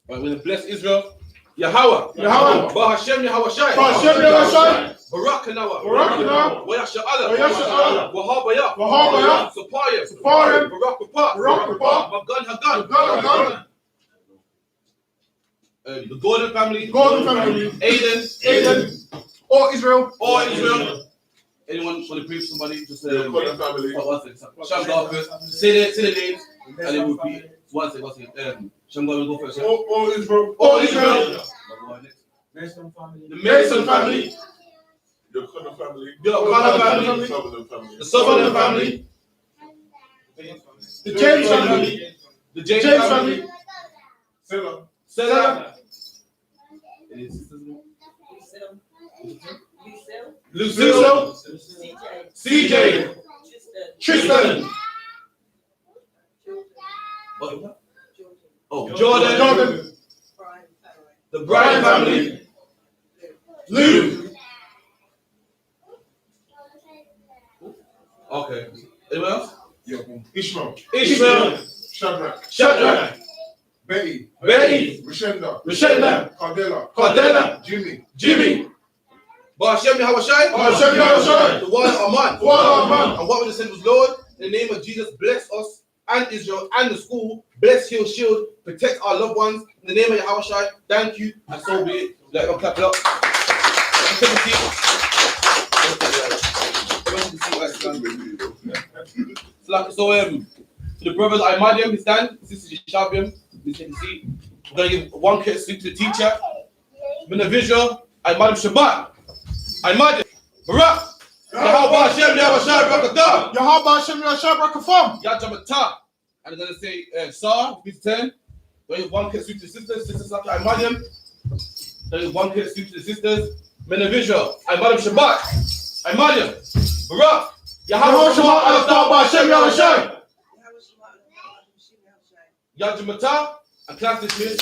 Right, we're going to bless Israel. Yahweh. Yahweh. Bahashem Yahawashi. Bahashem Yahawashi. Barakanawa. Barakanawa. Wayasha Allah. Wayasha Allah. Wahabaya. Wahabaya. Sapaya. Sapaya. Barakapa. Barakapa. Magan Hagan. Hagan. The Gordon family. Gordon family. Aiden. Aiden. All Israel. All Israel. Anyone want to brief somebody? Just The Connor family. one second. Shamgar first. Say the names and then we'll repeat. One second. Shamgar will go first. All Israel. All Israel. Mason family. The Mason family. The Connor family. The Connor family. Sutherland family. The Sutherland family. The James family. The James James family. Selah. Selah. Lucille. CJ. Tristan. Oh, Jordan. The Bryan family. Luke. Okay. Anyone else? Ishmael. Ishmael. Shadrach. Betty. Rashenda. Cardella. Jimmy. Hashem Yahawashi. The one Aman. And what we just said was, Lord, in the name of Jesus, bless us and Israel and the school. Bless, heal, shield, protect our loved ones. In the name of Yahawashi, thank you, and so be it. Let us clap it up. To the brothers, I.M.A.D.M, we stand. Sisters, Shabim, we take a seat. We're going to give one courtesy to the teacher. In the visual, I.M.A.D.M Shabbat. I.M.A.D.M Barak. Yahweh Hashem, Yahawashi, Barakatah. Yahweh Hashem Yahawashi Barakatah. Yajamata. And I'm going to say, Sar, please 10. There is one courtesy to the sisters. Sisters, after I.M.A.D.M. There is one courtesy to the sisters. In the visual, I.M.A.D.M Shabbat. I.M.A.D.M Barak. Yahweh Hashem, Yahawashi. Yajamata, and class dismissed.